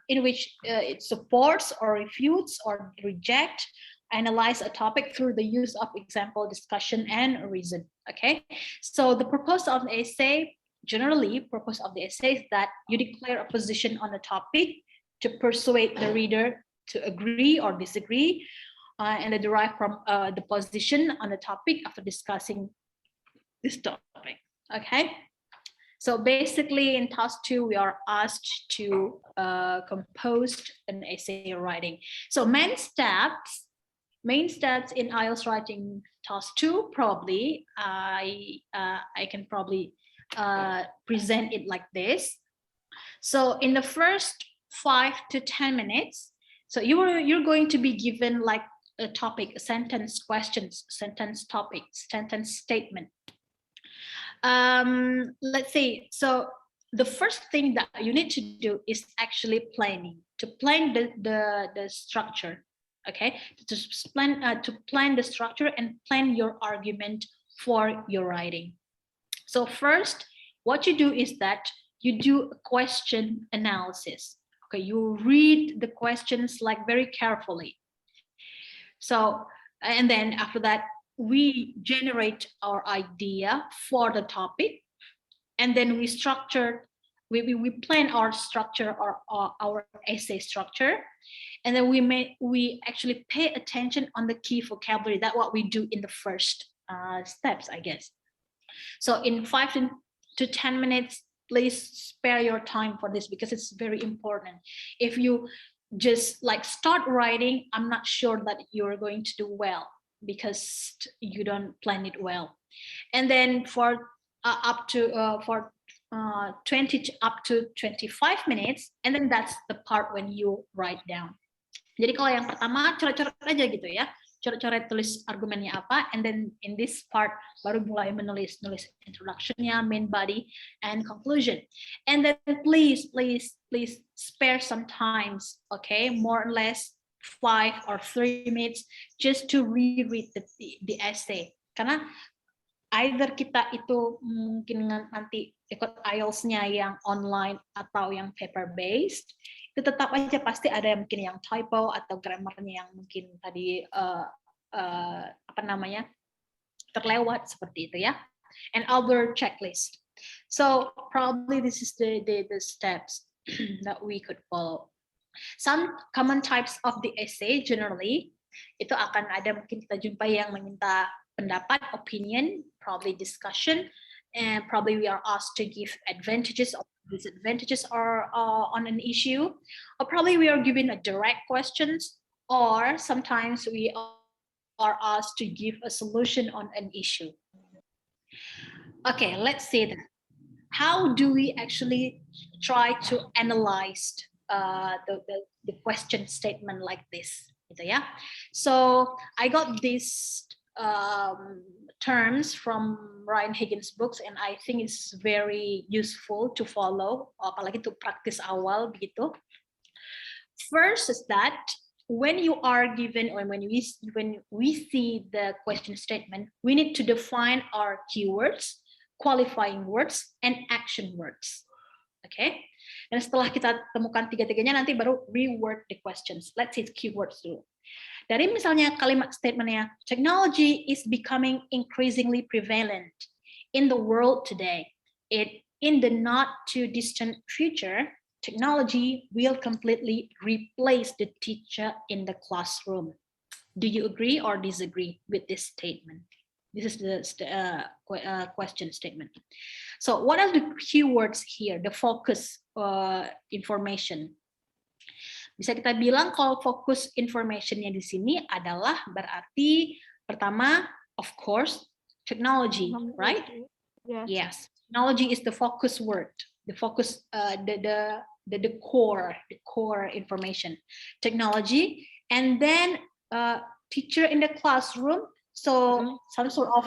in which it supports or refutes or reject, analyze a topic through the use of example, discussion, and reason. Okay. So the purpose of the essay. Generally, purpose of the essay is that you declare a position on the topic to persuade the reader to agree or disagree, and they derive from the position on the topic after discussing this topic. Okay, so basically in task 2, we are asked to compose an essay writing. So main steps in IELTS writing task 2, probably I can probably present it like this. So in the first 5 to 10 minutes, so you're going to be given like a topic, a sentence, questions, sentence, topic, sentence, statement. Let's see. So the first thing that you need to do is actually planning, to plan the structure. Okay, to plan the structure and plan your argument for your writing. So first, what you do is that you do a question analysis. Okay, you read the questions like very carefully. So, and then after that, we generate our idea for the topic, and then we plan our structure or our essay structure, and then we actually pay attention on the key vocabulary. That's what we do in the first steps, I guess. So in 5 to 10 minutes, please spare your time for this because it's very important. If you just like start writing, I'm not sure that you're going to do well. because you don't plan it well. And then for 20 up to 25 minutes, and then that's the part when you write down. Jadi kalau yang pertama coret-coret aja gitu ya, coret-coret tulis argumennya apa, and then in this part baru mulai nulis introduction-nya, main body, and conclusion. And then please spare some times, okay, more or less 5 or 3 minutes just to reread the essay. Karena either kita itu mungkin nanti ikut IELTS-nya yang online atau yang paper based, itu tetap aja pasti ada yang mungkin yang typo atau grammarnya yang mungkin tadi terlewat seperti itu ya. And other checklist. So probably this is the steps that we could follow. Some common types of the essay generally itu akan ada mungkin kita jumpai yang meminta pendapat, opinion, probably discussion, and probably we are asked to give advantages or disadvantages on an issue, or probably we are given a direct questions, or sometimes we are asked to give a solution on an issue. Okay, let's say that. How do we actually try to analyze the question statement like this? Gitu ya. So I got these terms from Ryan Higgins' books, and I think it's very useful to follow, apalagi untuk praktis awal begitu. First is that when you are given, or when we see the question statement, we need to define our keywords, qualifying words, and action words. Okay? Dan setelah kita temukan tiga-tiganya, nanti baru reword the questions. Let's see keywords dulu. Dari misalnya kalimat statementnya, technology is becoming increasingly prevalent in the world today. In the not too distant future, technology will completely replace the teacher in the classroom. Do you agree or disagree with this statement? This is the question statement. So what are the keywords here? The focus information. Bisa kita bilang kalau fokus information-nya di sini adalah berarti pertama, of course, technology, right? Yes. Technology is the focus word, the focus, the core information, technology, and then teacher in the classroom. So some sort of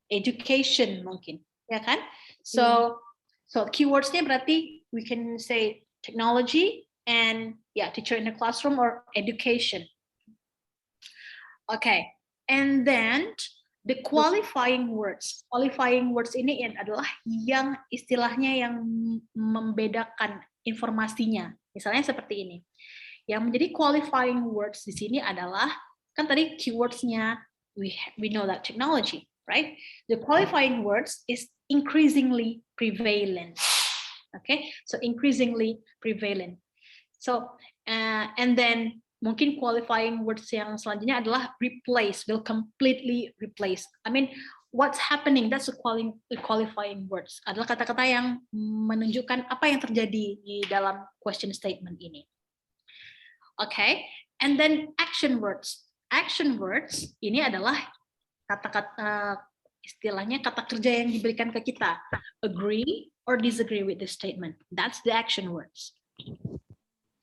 education mungkin, ya kan? So keywords-nya berarti we can say technology and teacher in the classroom or education. Okay, and then the qualifying words. Qualifying words ini adalah yang istilahnya yang membedakan informasinya. Misalnya seperti ini. Yang menjadi qualifying words di sini adalah kan tadi keywords-nya we know that technology, right? The qualifying words is increasingly prevalent. Okay, so increasingly prevalent. So and then mungkin qualifying words yang selanjutnya adalah replace, will completely replace. I mean, what's happening? That's the qualifying words. Adalah kata-kata yang menunjukkan apa yang terjadi di dalam question statement ini. Okay, and then action words. Action words ini adalah kata-kata istilahnya kata kerja yang diberikan ke kita. Agree or disagree with the statement. That's the action words.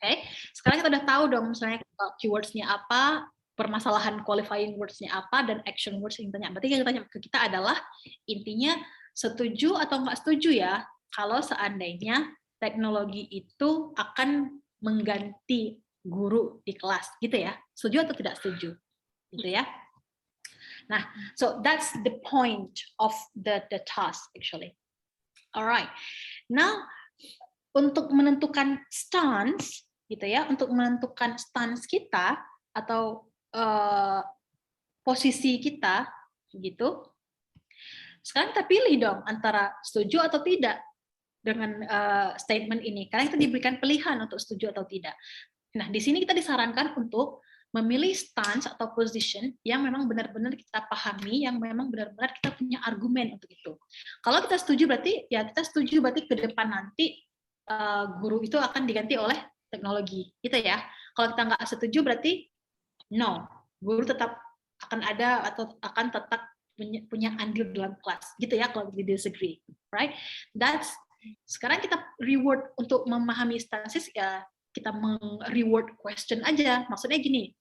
Okay, sekarang kita udah tahu dong misalnya keywords-nya apa, permasalahan qualifying words-nya apa, dan action words yang ditanya. Berarti yang ditanya ke kita adalah intinya setuju atau nggak setuju ya kalau seandainya teknologi itu akan mengganti guru di kelas, gitu ya. Setuju atau tidak setuju, gitu ya. Nah, so that's the point of the task actually. Alright, now untuk menentukan stance, gitu ya, untuk menentukan stance kita atau posisi kita, gitu. Sekarang kita pilih dong antara setuju atau tidak dengan statement ini, karena itu diberikan pilihan untuk setuju atau tidak. Nah, di sini kita disarankan untuk memilih stance atau position yang memang benar-benar kita pahami, yang memang benar-benar kita punya argumen untuk itu. Kalau kita setuju berarti ya kita setuju berarti ke depan nanti guru itu akan diganti oleh teknologi, gitu ya. Kalau kita nggak setuju berarti no, guru tetap akan ada atau akan tetap punya andil dalam kelas, gitu ya kalau we disagree, right? Sekarang kita reward untuk memahami stasis ya, kita reward question aja. Maksudnya gini,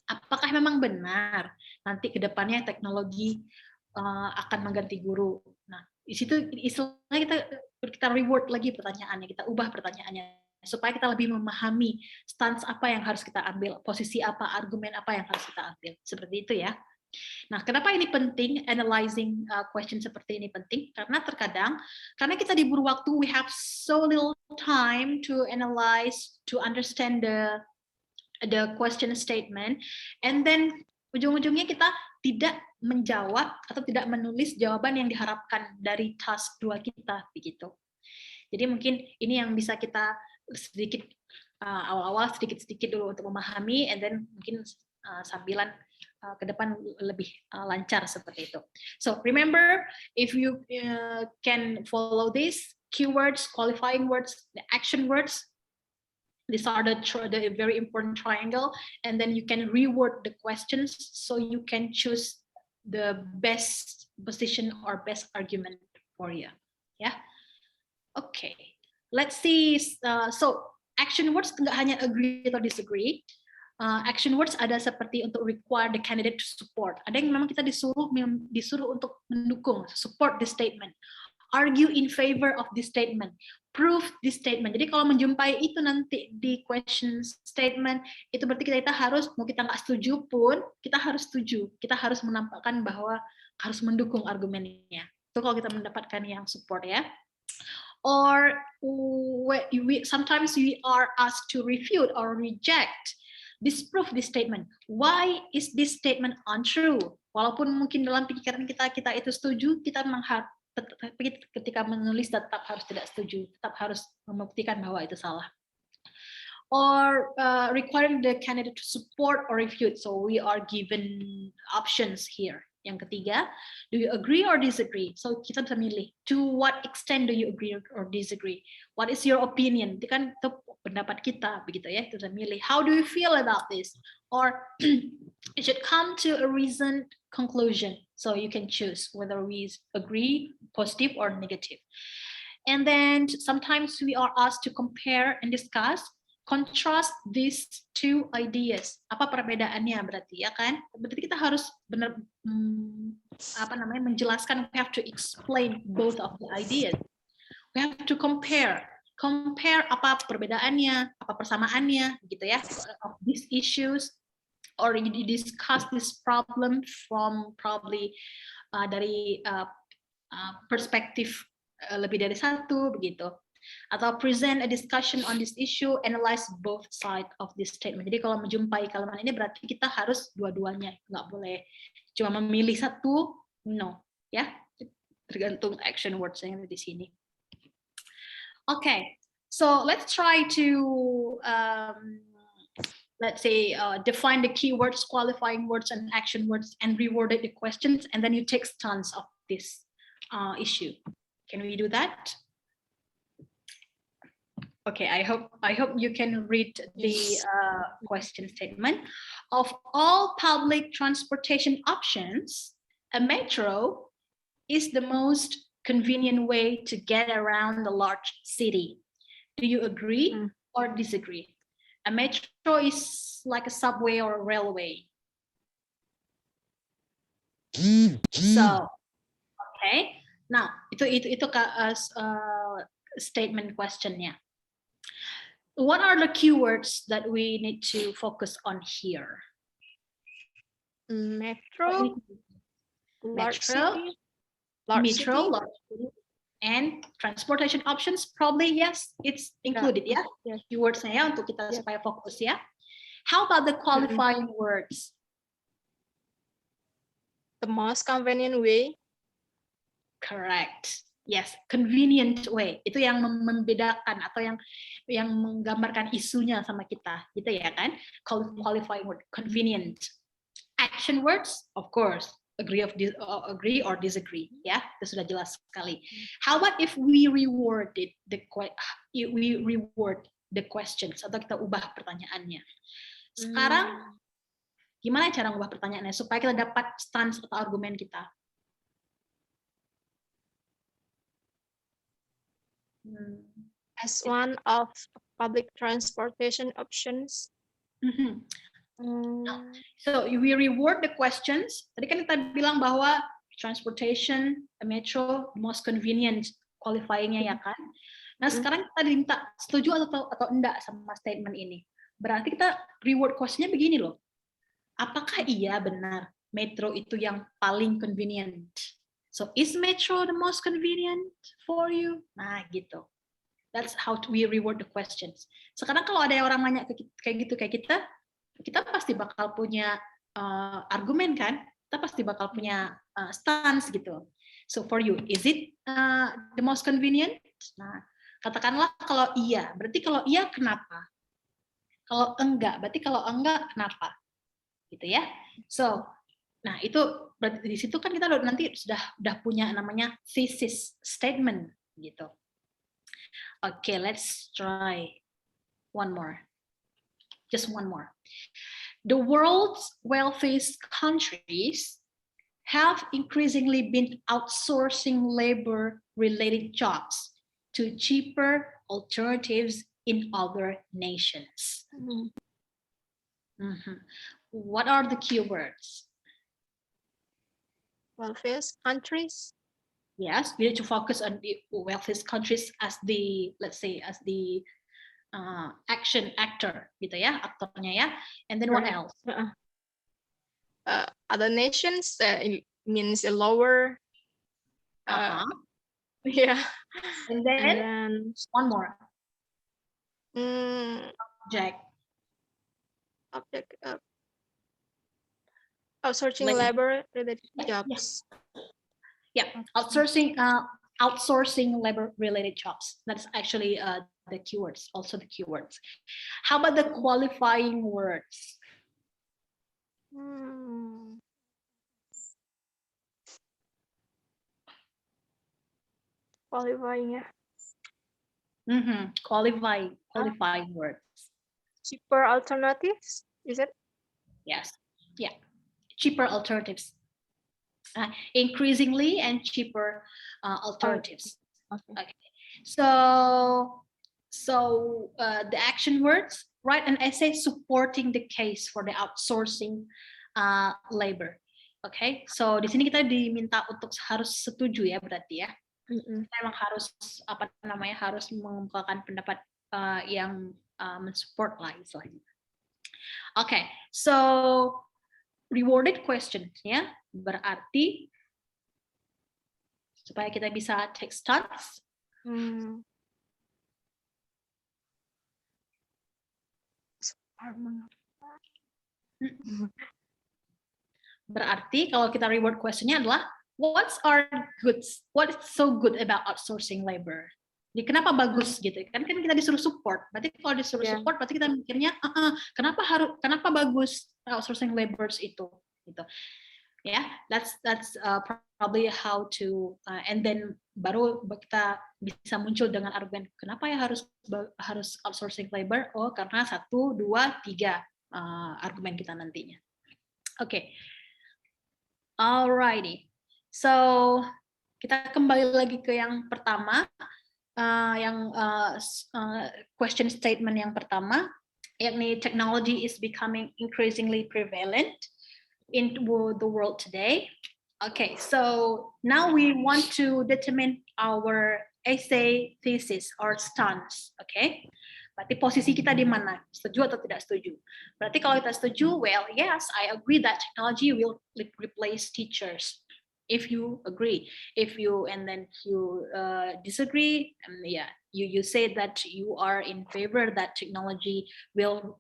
apakah memang benar nanti kedepannya teknologi akan mengganti guru? Nah, di situ istilahnya kita reward lagi pertanyaannya, kita ubah pertanyaannya supaya kita lebih memahami stance apa yang harus kita ambil, posisi apa, argumen apa yang harus kita ambil, seperti itu ya. Nah, kenapa ini penting? Analyzing question seperti ini penting karena terkadang karena kita diburu waktu, we have so little time to analyze, to understand the question statement, and then ujung-ujungnya kita tidak menjawab atau tidak menulis jawaban yang diharapkan dari task 2 kita begitu. Jadi mungkin ini yang bisa kita sedikit awal-awal sedikit-sedikit dulu untuk memahami, and then mungkin sambilan ke depan lebih lancar seperti itu. So remember, if you can follow these keywords, qualifying words, the action words, these are the very important triangle, and then you can reword the questions so you can choose the best position or best argument for you. Yeah. Okay. Let's see. So action words nggak hanya agree atau disagree. Action words ada seperti untuk require the candidate to support. Ada yang memang kita disuruh untuk mendukung, support the statement, argue in favor of this statement, prove this statement. Jadi kalau menjumpai itu nanti di question statement, itu berarti kita harus, mau kita nggak setuju pun, kita harus setuju. Kita harus menampakkan bahwa harus mendukung argumennya. Itu kalau kita mendapatkan yang support ya. Or sometimes we are asked to refute or reject, disprove this statement. Why is this statement untrue? Walaupun mungkin dalam pikiran kita itu setuju, kita ketika menulis tetap harus tidak setuju, tetap harus membuktikan bahwa itu salah. Or requiring the candidate to support or refute. So we are given options here. Yang ketiga, do you agree or disagree? So kita bisa milih, to what extent do you agree or disagree? What is your opinion? Itu kan pendapat kita, begitu ya. Kita bisa milih, how do you feel about this? Or it should come to a reasoned conclusion. So you can choose whether we agree, positive or negative. And then sometimes we are asked to compare and discuss, contrast these two ideas. Apa perbedaannya berarti ya kan? Berarti kita harus benar menjelaskan. We have to explain both of the ideas. We have to compare apa perbedaannya, apa persamaannya, gitu ya, of these issues, or you discuss this problem from probably dari perspektif lebih dari satu begitu. Atau present a discussion on this issue, analyze both sides of this statement. Jadi kalau menjumpai kalimat ini berarti kita harus dua-duanya, nggak boleh cuma memilih satu, no, ya, tergantung action words yang ada di sini. Okay, so let's try to let's say define the keywords, qualifying words, and action words, and reword the questions, and then you take stance of this issue. Can we do that? Okay, I hope you can read the question statement. Of all public transportation options, a metro is the most convenient way to get around the large city. Do you agree or disagree? A metro is like a subway or a railway. So, okay. Now, itu statement questionnya. What are the keywords that we need to focus on here? Metro, large city, and transportation options. Probably yes, it's included. Yeah, keywordsnya untuk kita supaya fokus ya. How about the qualifying words? The most convenient way. Correct. Yes, convenient way. Itu yang membedakan atau yang menggambarkan isunya sama kita, gitu ya kan? Qualifying word, convenient. Action words, of course, agree or disagree. Ya, itu sudah jelas sekali. How about if we reword the questions atau kita ubah pertanyaannya? Sekarang Gimana cara ngubah pertanyaannya supaya kita dapat stance atau argumen kita? As one of public transportation options. So we reward the questions. Tadi kan kita bilang bahwa transportation, metro, most convenient qualifying-nya ya kan. Nah sekarang kita diminta setuju atau enggak sama statement ini. Berarti kita reward question-nya begini loh. Apakah iya benar metro itu yang paling convenient? So is metro the most convenient for you? Nah gitu. That's how we reward the questions. Sekarang kalau ada orang nanya kayak kita pasti bakal punya argumen kan? Kita pasti bakal punya stance gitu. So for you, is it the most convenient? Nah, katakanlah kalau iya, berarti kalau iya kenapa? Kalau enggak, berarti kalau enggak kenapa? Gitu ya. So, nah itu berarti di situ kan kita nanti sudah punya namanya thesis statement gitu. Okay, let's try one more. Just one more. The world's wealthiest countries have increasingly been outsourcing labor-related jobs to cheaper alternatives in other nations. What are the keywords? Wealthiest countries. Yes, we need to focus on the wealthiest countries as the, let's say, as the action actor, gitu ya, aktornya ya. And then what else? Other nations it means a lower. Yeah. And then one more. Object. Outsourcing labor-related jobs. Yeah, outsourcing labor-related jobs. That's actually the keywords, also the keywords. How about the qualifying words? Qualifying, yeah. Qualifying words. Cheaper alternatives, is it? Yes, yeah, cheaper alternatives. Increasingly and cheaper alternatives. Okay. So the action words, write an essay supporting the case for the outsourcing labor. Okay, so di sini kita diminta untuk harus setuju ya berarti ya. Kita emang harus harus mengemukakan pendapat yang mensupport lah istilahnya. Okay, so rewarded questions ya, berarti supaya kita bisa take stance. Berarti kalau kita reward questionnya adalah what's so good about outsourcing labor? Jadi kenapa bagus gitu? Kan kita disuruh support. Berarti kalau disuruh support, berarti kita mikirnya kenapa bagus outsourcing labors itu gitu. Yeah, that's probably how to and then baru kita bisa muncul dengan argumen kenapa ya harus outsourcing labor? Oh, karena 1, 2, 3 argumen kita nantinya. Okay. Alrighty. So kita kembali lagi ke yang pertama, question statement yang pertama, yakni technology is becoming increasingly prevalent in the world today. Okay, so now we want to determine our essay thesis or stance. Okay, berarti posisi kita di mana? Setuju atau tidak setuju? Berarti kalau kita setuju, well, yes, I agree that technology will replace teachers. If you agree, if you disagree, yeah, you say that you are in favor that technology will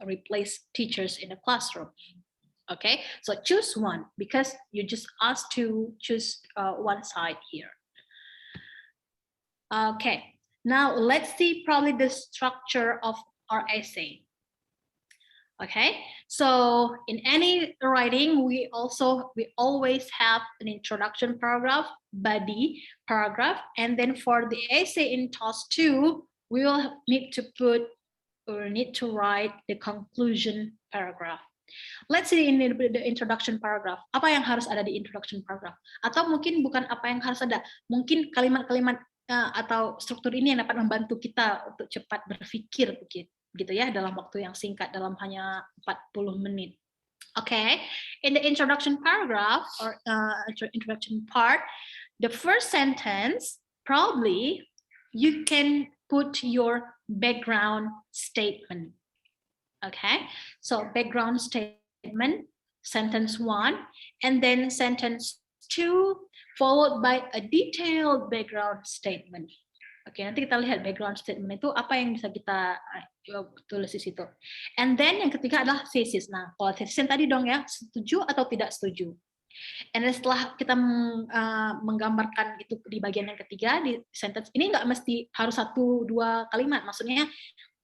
replace teachers in the classroom. Okay, so choose one because you just asked to choose one side here. Okay, now let's see probably the structure of our essay. Okay, so in any writing, we always have an introduction paragraph, body paragraph, and then for the essay in task 2, we will need to write the conclusion paragraph. Let's see in the introduction paragraph. Apa yang harus ada di introduction paragraph? Atau mungkin bukan apa yang harus ada, mungkin kalimat-kalimat atau struktur ini yang dapat membantu kita untuk cepat berpikir begitu ya dalam waktu yang singkat, dalam hanya 40 menit. Okay, in the introduction paragraph or introduction part, the first sentence probably you can put your background statement. Okay, so background statement, sentence 1, and then sentence 2, followed by a detailed background statement. Oke, nanti kita lihat background statement itu apa yang bisa kita tulis di situ. And then yang ketiga adalah thesis. Nah, kalau thesis yang tadi dong ya, setuju atau tidak setuju. And then setelah kita menggambarkan itu di bagian yang ketiga, di sentence ini nggak mesti harus 1-2 kalimat. Maksudnya,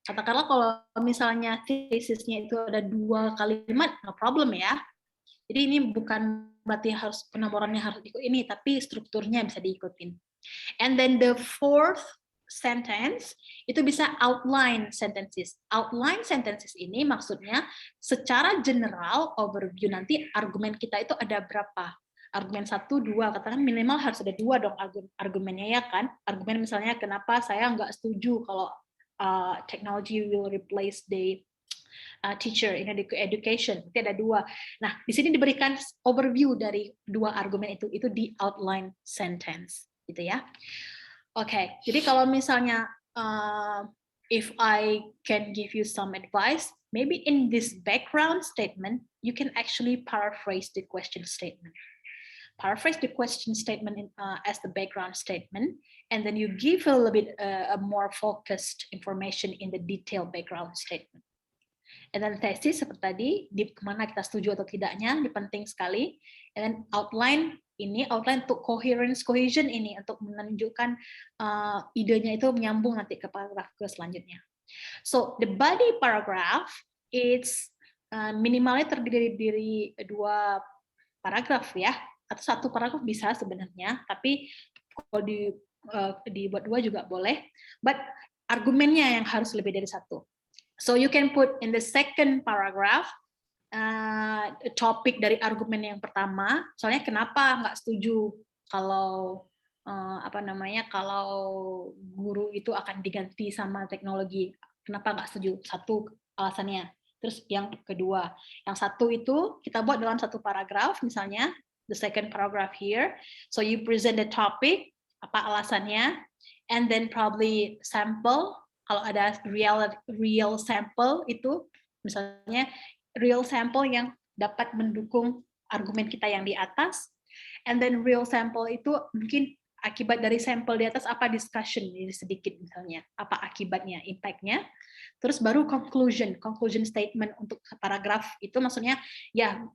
katakanlah kalau misalnya tesisnya itu ada 2 kalimat, no problem ya. Jadi ini bukan berarti harus penomorannya harus ikut ini, tapi strukturnya bisa diikutin. And then the fourth sentence itu bisa outline sentences. Outline sentences ini maksudnya secara general overview, nanti argumen kita itu ada berapa. Argumen 1, 2, katakan minimal harus ada 2 dong argumennya ya kan. Argumen misalnya kenapa saya nggak setuju kalau technology will replace the teacher in education. Itu ada 2. Nah, di sini diberikan overview dari 2 argumen itu di outline sentence, gitu ya. Oke, jadi kalau misalnya if I can give you some advice, maybe in this background statement, you can actually paraphrase the question statement. Paraphrase the question statement as the background statement, and then you give a little bit a more focused information in the detailed background statement. And then thesis seperti tadi, di mana kita setuju atau tidaknya, ini penting sekali. And then outline untuk cohesion ini, untuk menunjukkan idenya itu menyambung nanti ke paragraf ke selanjutnya. So the body paragraph, it's minimalnya terdiri dari 2 paragraf ya, atau 1 paragraf bisa sebenarnya, tapi kalau dibuat 2 juga boleh, but argumennya yang harus lebih dari 1. So you can put in the second paragraph topik dari argumen yang pertama, soalnya kenapa nggak setuju kalau kalau guru itu akan diganti sama teknologi, kenapa nggak setuju, 1 alasannya. Terus yang kedua, yang 1 itu kita buat dalam 1 paragraf, misalnya the second paragraph here. So you present the topic, apa alasannya, and then probably sample. Kalau ada real sample itu, misalnya real sample yang dapat mendukung argumen kita yang di atas, and then real sample itu mungkin akibat dari sampel di atas apa discussion ini sedikit misalnya, apa akibatnya, impact-nya. Terus baru conclusion statement untuk paragraf itu maksudnya ya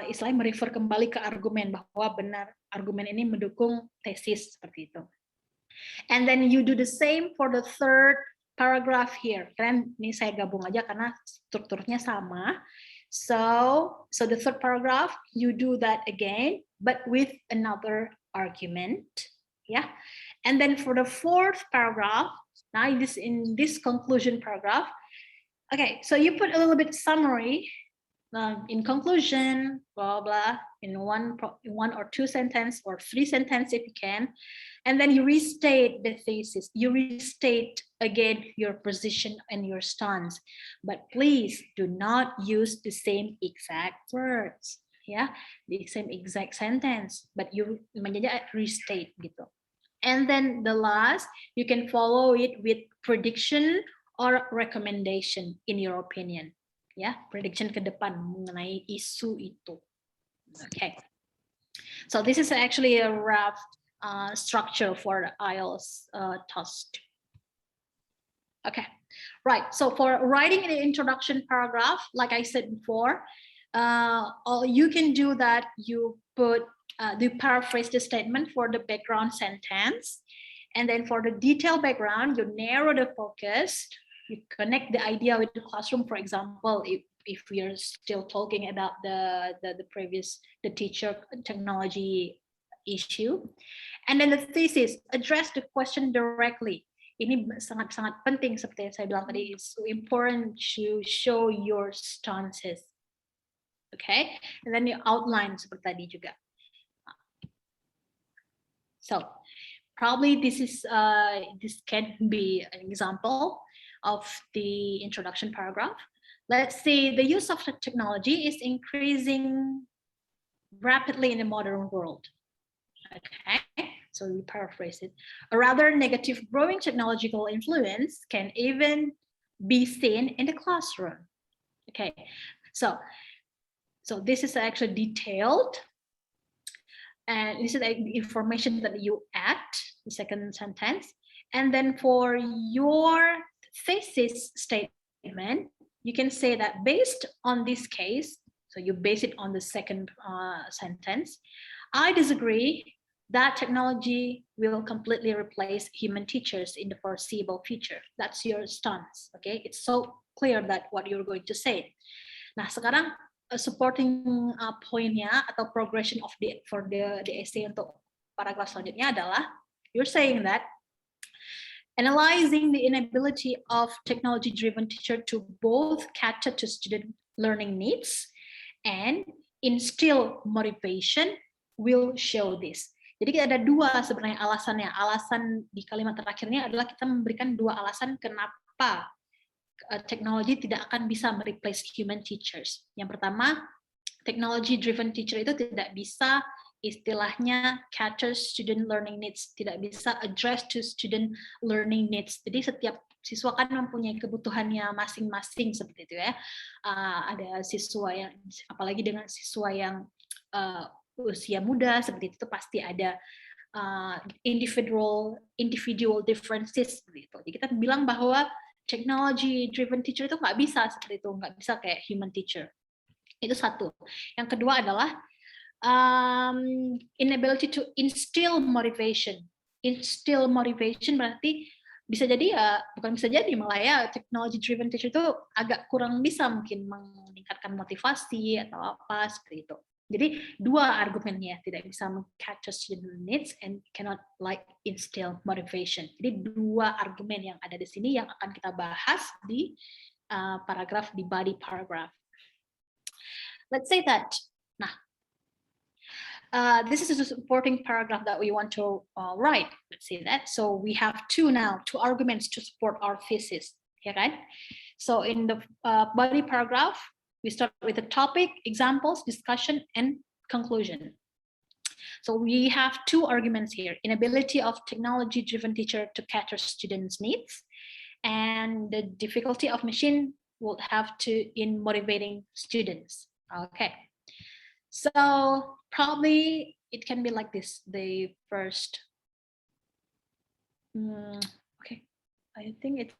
istilahnya merefer kembali ke argumen bahwa benar argumen ini mendukung tesis seperti itu. And then you do the same for the third paragraph here. Kalian ini saya gabung aja karena strukturnya sama. So the third paragraph you do that again, but with another argument, yeah. And then for the fourth paragraph, now in this conclusion paragraph, okay, so you put a little bit summary. In conclusion, blah blah, in one or 2 sentence or 3 sentence if you can, and then you restate the thesis. You restate again your position and your stance, but please do not use the same exact words, yeah, the same exact sentence, but you restate gitu. And then the last, you can follow it with prediction or recommendation in your opinion. Ya, prediction ke depan mengenai isu itu. Okay, so this is actually a rough structure for the IELTS test. Okay, right. So for writing the introduction paragraph, like I said before, you can do that. You paraphrase the statement for the background sentence, and then for the detailed background, you narrow the focus. You connect the idea with the classroom, for example, if we are still talking about the teacher technology issue. And then the thesis, address the question directly. Ini sangat-sangat penting seperti yang saya bilang tadi, it's so important to show your stances. Okay, and then you outline seperti tadi juga. So probably this can be an example of the introduction paragraph. Let's say the use of technology is increasing rapidly in the modern world. Okay, so we paraphrase it. A rather negative growing technological influence can even be seen in the classroom. Okay, so this is actually detailed, and this is the information that you add, the second sentence. And then for your thesis statement, you can say that based on this case, so you base it on the second sentence, I disagree that technology will completely replace human teachers in the foreseeable future. That's your stance, okay? It's so clear that what you're going to say. Nah, sekarang supporting point-nya atau progression of the essay untuk paragraf selanjutnya adalah you're saying that analyzing the inability of technology-driven teacher to both cater to student learning needs and instill motivation will show this. Jadi ada dua sebenarnya alasannya. Alasan di kalimat terakhirnya adalah kita memberikan dua alasan kenapa teknologi tidak akan bisa mereplace human teachers. Yang pertama, technology driven teacher itu tidak bisa istilahnya cater student learning needs, tidak bisa address to student learning needs. Jadi setiap siswa kan mempunyai kebutuhannya masing-masing seperti itu ya. Ada siswa yang, apalagi dengan siswa yang usia muda seperti itu pasti ada individual differences seperti itu. Jadi kita bilang bahwa technology driven teacher itu nggak bisa seperti itu, nggak bisa kayak human teacher. Itu satu. Yang kedua adalah inability to instill motivation. Instill motivation berarti bisa jadi ya, bukan bisa jadi malah ya, technology driven teacher itu agak kurang bisa mungkin meningkatkan motivasi atau apa seperti itu. Jadi dua argumennya, tidak bisa catch student needs and cannot like instill motivation. Jadi dua argumen yang ada di sini yang akan kita bahas di paragraf di body paragraph. Let's say that. Nah, this is a supporting paragraph that we want to write. Let's say that. So we have two arguments to support our thesis. Yeah, right? So in the body paragraph, we start with the topic, examples, discussion, and conclusion. So we have two arguments here: inability of technology-driven teacher to cater students' needs, and the difficulty of machine will have to in motivating students. Okay, so probably it can be like this. The first, okay, I think it's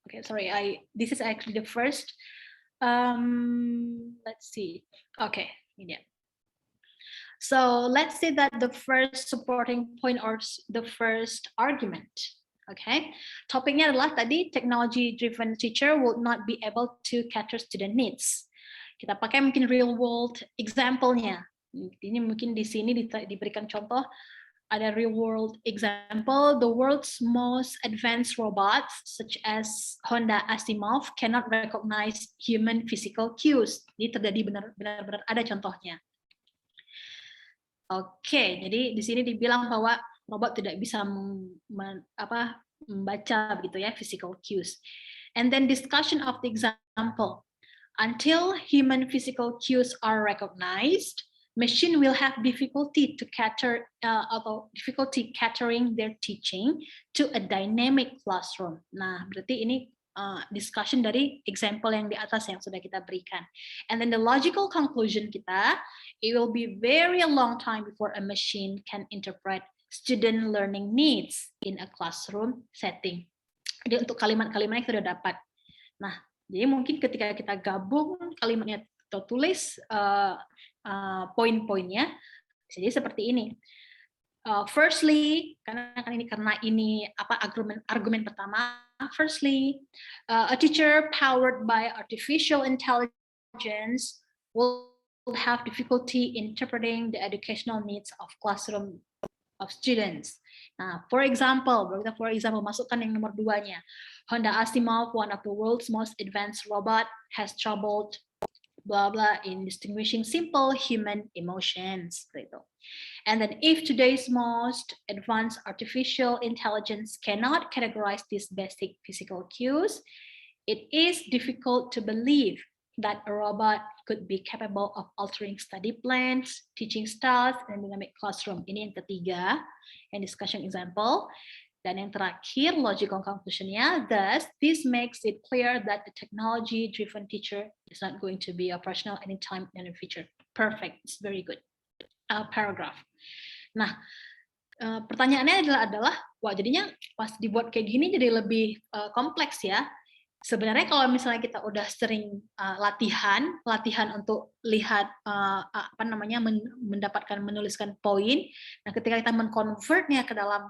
okay. Sorry, this is actually the first. Let's see. Okay, yeah. So let's say that the first supporting point or the first argument. Okay, topiknya adalah tadi technology-driven teacher will not be able to cater student needs. Kita pakai mungkin real world example-nya. Ini mungkin di sini diberikan contoh. Ada real world example, the world's most advanced robots, such as Honda Asimov, cannot recognize human physical cues. Ini terjadi benar-benar ada contohnya. Oke, jadi di sini dibilang bahwa robot tidak bisa membaca begitu ya, physical cues. And then discussion of the example. Until human physical cues are recognized, machine will have difficulty to cater atau difficulty catering their teaching to a dynamic classroom. Nah, berarti ini discussion dari example yang di atas yang sudah kita berikan. And then the logical conclusion kita, it will be very long time before a machine can interpret student learning needs in a classroom setting. Jadi untuk kalimat-kalimatnya sudah dapat. Nah, jadi mungkin ketika kita gabung kalimatnya atau tulis poin-poinnya, jadi seperti ini. Firstly, karena ini argumen pertama. Firstly, a teacher powered by artificial intelligence will have difficulty interpreting the educational needs of classroom of students. Nah, for example, masukkan yang nomor 2-nya. Honda Asimov, one of the world's most advanced robot, has trouble blah blah in distinguishing simple human emotions. Gitu. And then if today's most advanced artificial intelligence cannot categorize these basic physical cues, it is difficult to believe that a robot could be capable of altering study plans, teaching styles, and dynamic classroom. Ini yang ketiga, and discussion example. Dan yang terakhir, logical conclusionnya, thus, this makes it clear that the technology-driven teacher is not going to be operational anytime in the future. Perfect, it's very good. Paragraph. Nah, pertanyaannya adalah, wah jadinya pas dibuat kayak gini jadi lebih kompleks ya. Sebenarnya kalau misalnya kita udah sering latihan untuk lihat mendapatkan menuliskan poin, nah ketika kita mengkonvertnya ke dalam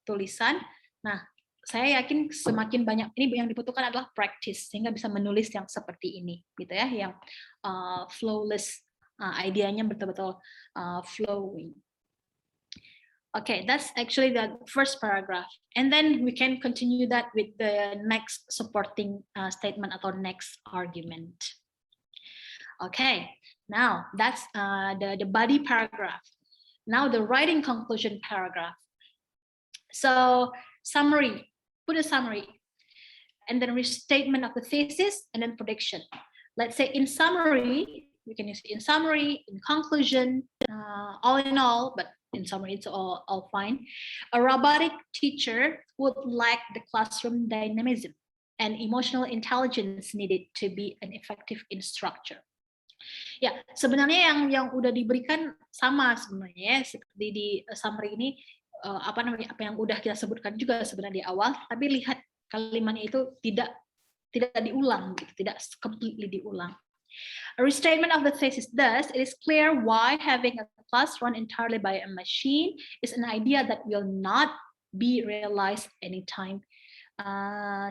tulisan, nah saya yakin semakin banyak ini yang dibutuhkan adalah practice sehingga bisa menulis yang seperti ini, gitu ya, yang flawless, idenya betul-betul flowing. Okay, that's actually the first paragraph. And then we can continue that with the next supporting statement or next argument. Okay, now that's the body paragraph. Now the writing conclusion paragraph. So summary, put a summary. And then restatement of the thesis and then prediction. Let's say in summary, we can use in summary, in conclusion, all in all, but in summary, it's all fine. A robotic teacher would lack the classroom dynamism and emotional intelligence needed to be an effective instructor. Ya, sebenarnya yang udah diberikan sama sebenarnya seperti di summary ini apa yang udah kita sebutkan juga sebenarnya di awal, tapi lihat kalimatnya itu tidak diulang, gitu, tidak completely diulang. A restatement of the thesis, thus, it is clear why having a class run entirely by a machine is an idea that will not be realized anytime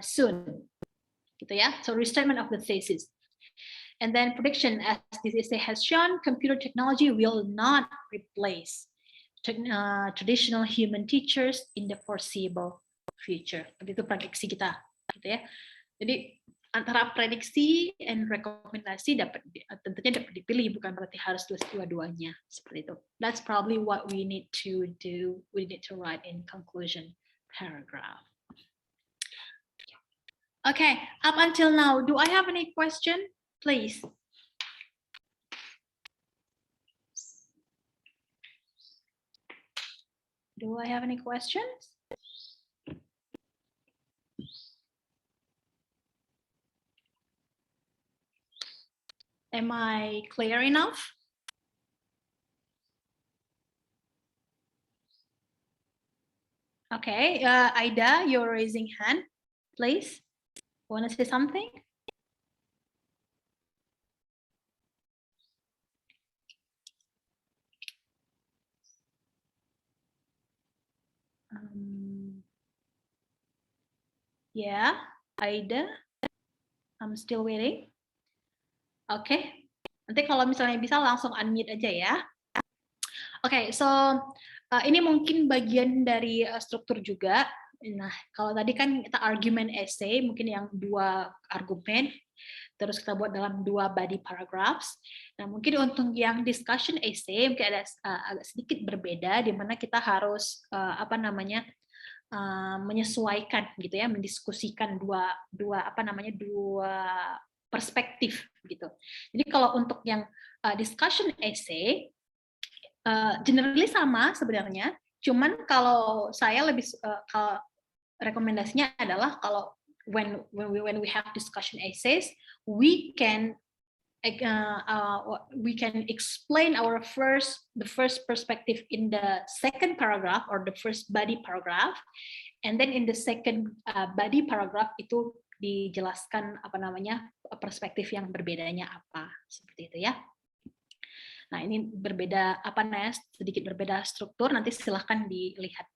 soon. Gitu ya. So restatement of the thesis. And then prediction, as this essay has shown, computer technology will not replace traditional human teachers in the foreseeable future. Itu prediksi kita, gitu ya. Jadi antara prediksi dan rekomendasi tentunya dapat dipilih, bukan berarti harus dua-duanya seperti itu. That's probably what we need to do. We need to write in conclusion paragraph. Okay, up until now, do I have any question, please? Do I have any questions? Am I clear enough? Okay, Aida, you're raising hand, please. Want to say something? Yeah, Aida, I'm still waiting. Oke, nanti kalau misalnya bisa langsung unmute aja ya. Oke, so ini mungkin bagian dari struktur juga. Nah, kalau tadi kan kita argument essay, mungkin yang 2 argumen, terus kita buat dalam 2 body paragraphs. Nah, mungkin untuk yang discussion essay mungkin ada agak sedikit berbeda, di mana kita harus menyesuaikan gitu ya, mendiskusikan dua perspektif gitu. Jadi kalau untuk yang discussion essay generally sama sebenarnya, cuman kalau saya lebih kalau rekomendasinya adalah kalau when we have discussion essays, we can explain the first perspective in the second paragraph or the first body paragraph, and then in the second body paragraph itu dijelaskan perspektif yang berbedanya apa, seperti itu ya. Nah, ini berbeda sedikit berbeda struktur, nanti silahkan dilihat.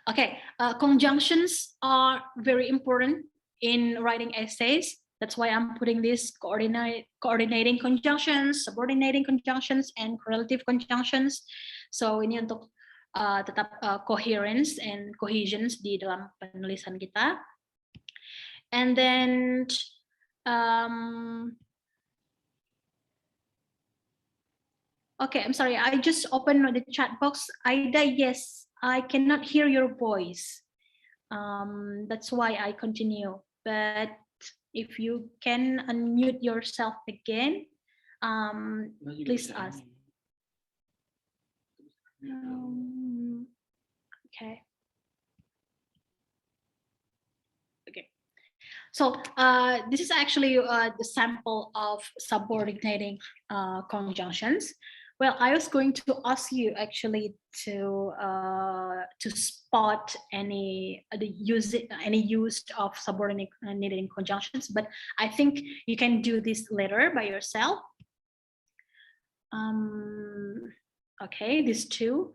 Okay, conjunctions are very important in writing essays. That's why I'm putting this coordinating conjunctions, subordinating conjunctions, and correlative conjunctions. So ini untuk tetap coherence and cohesions di dalam penulisan kita. And then Okay, I'm sorry. I just opened the chat box. Aida, yes, I cannot hear your voice. That's why I continue. But if you can unmute yourself again, please ask. Okay. Okay. So this is actually the sample of subordinating conjunctions. Well, I was going to ask you actually to spot any use of subordinating conjunctions, but I think you can do this later by yourself. Okay, these two.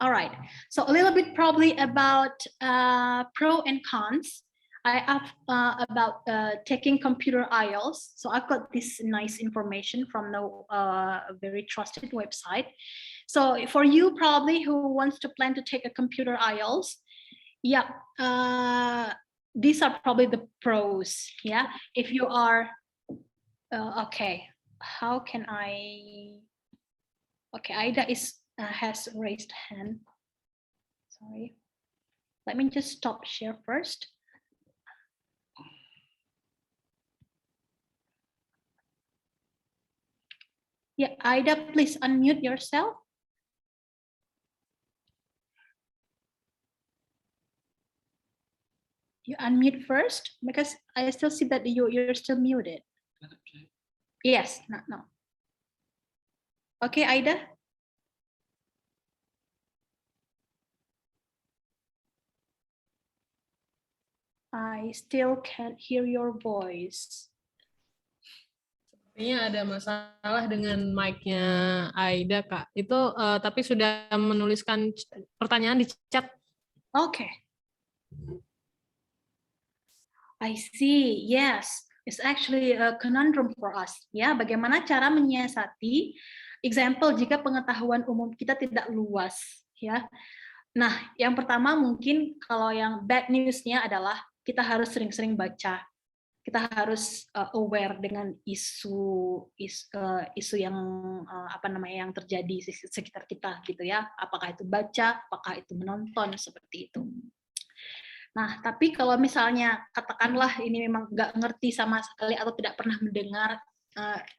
All right, so a little bit probably about pro and cons. I have about taking computer IELTS. So I've got this nice information from a very trusted website. So for you probably who wants to plan to take a computer IELTS, yeah, these are probably the pros. Yeah, if you are okay, how can I? Okay, Aida has raised hand. Sorry. Let me just stop share first. Yeah, Aida, please unmute yourself. You unmute first because I still see that you're still muted. Yes, no. Okay, Aida. I still can't hear your voice. Sepertinya ada masalah dengan mic-nya Aida, Kak. Itu tapi sudah menuliskan pertanyaan di chat. Okay. I see. Yes, it's actually a conundrum for us. Ya, bagaimana cara menyiasati example jika pengetahuan umum kita tidak luas, ya. Nah, yang pertama mungkin kalau yang bad news-nya adalah kita harus sering-sering baca. Kita harus aware dengan isu yang yang terjadi di sekitar kita gitu ya. Apakah itu baca, apakah itu menonton seperti itu. Nah, tapi kalau misalnya katakanlah ini memang nggak ngerti sama sekali atau tidak pernah mendengar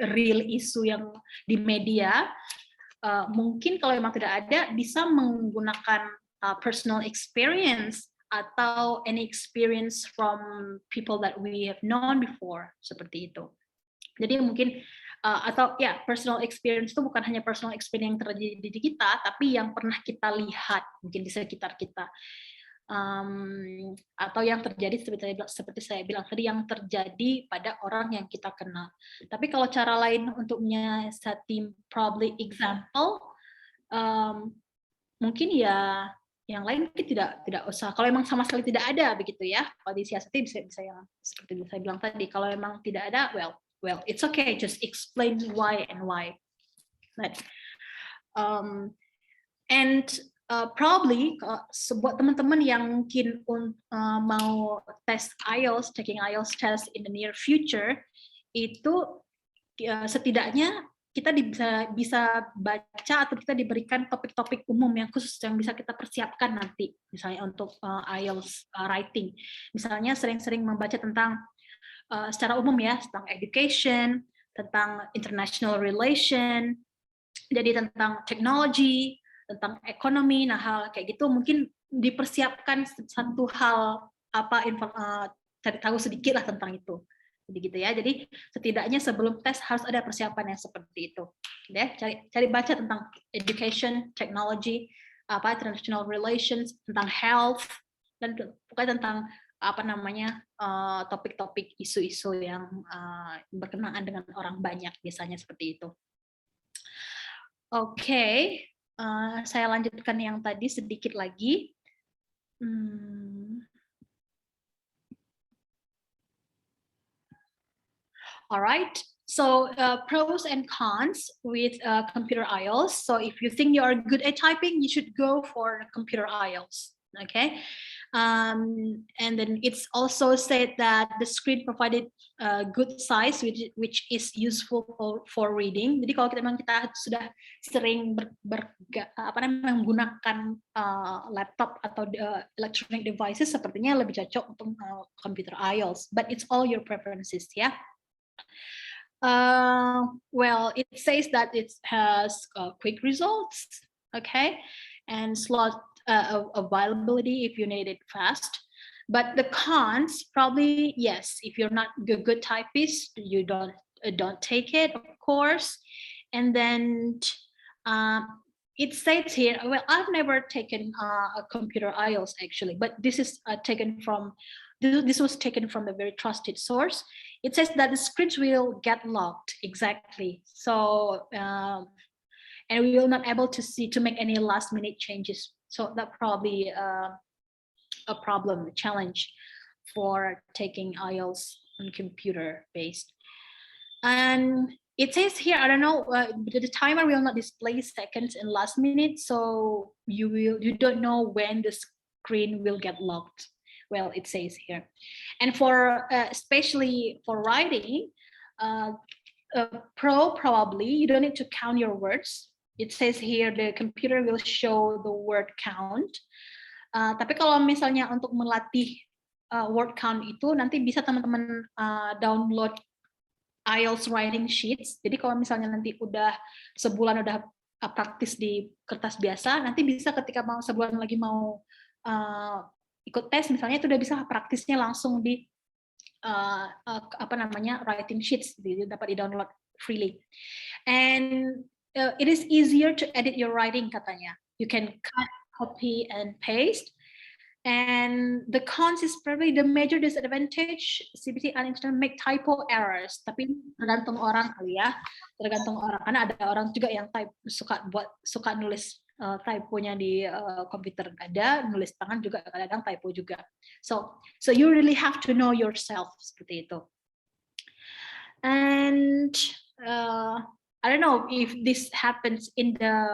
real isu yang di media, mungkin kalau memang tidak ada bisa menggunakan personal experience atau any experience from people that we have known before, seperti itu. Jadi mungkin atau ya personal experience itu bukan hanya personal experience yang terjadi di kita, tapi yang pernah kita lihat mungkin di sekitar kita. Atau yang terjadi seperti saya bilang tadi, yang terjadi pada orang yang kita kenal. Tapi kalau cara lain untuk menyiasati probably example, mungkin ya yang lain mungkin tidak usah. Kalau memang sama sekali tidak ada begitu ya, kalau disiasati bisa yang seperti saya bilang tadi. Kalau memang tidak ada, well it's okay, just explain why and why. But, probably buat teman-teman yang mungkin mau tes IELTS, taking IELTS test in the near future, itu setidaknya kita bisa baca atau kita diberikan topik-topik umum yang khusus yang bisa kita persiapkan nanti, misalnya untuk IELTS writing. Misalnya sering-sering membaca tentang secara umum ya, tentang education, tentang international relation, jadi tentang technology, tentang ekonomi. Nah, hal kayak gitu mungkin dipersiapkan satu hal cari tahu sedikit lah tentang itu. Jadi gitu ya. Jadi setidaknya sebelum tes harus ada persiapan yang seperti itu. Ya, cari baca tentang education, technology, international relations, tentang health, dan pokoknya tentang topik-topik isu-isu yang berkenaan dengan orang banyak, biasanya seperti itu. Oke. Saya lanjutkan yang tadi sedikit lagi. Alright, so pros and cons with computer IELTS. So if you think you are good at typing, you should go for computer IELTS. Okay, And then it's also said that the screen provided good size, which is useful for reading. Jadi kalau memang kita sudah sering menggunakan laptop atau electronic devices, sepertinya lebih cocok untuk computer IELTS. But it's all your preferences, ya. Well, it says that it has quick results, okay, and slot availability if you need it fast. But the cons, probably, yes, if you're not a good typist, you don't take it, of course. And then it says here, well, I've never taken a computer IELTS actually, but this is this was taken from a very trusted source. It says that the screens will get locked, exactly. So, and we will not able to make any last minute changes. So that probably a problem, a challenge for taking IELTS on computer based. And it says here, I don't know, the timer will not display seconds and last minute, so you don't know when the screen will get locked. Well, it says here. And for especially for writing, Pro, probably you don't need to count your words. It says here the computer will show the word count. Tapi kalau misalnya untuk melatih word count itu, nanti bisa teman-teman download IELTS writing sheets. Jadi kalau misalnya nanti udah sebulan udah praktis di kertas biasa, nanti bisa ketika mau sebulan lagi mau ikut tes, misalnya itu udah bisa praktisnya langsung di writing sheets, dapat di download freely. And it is easier to edit your writing, katanya. You can cut, copy, and paste. And the cons is probably the major disadvantage. CBT unintentional make typo errors. Tapi tergantung orang kali ya. Tergantung orang. Karena ada orang juga yang suka nulis typonya di komputer, ada nulis tangan juga kadang typo juga. So you really have to know yourself, seperti itu. And I don't know if this happens in the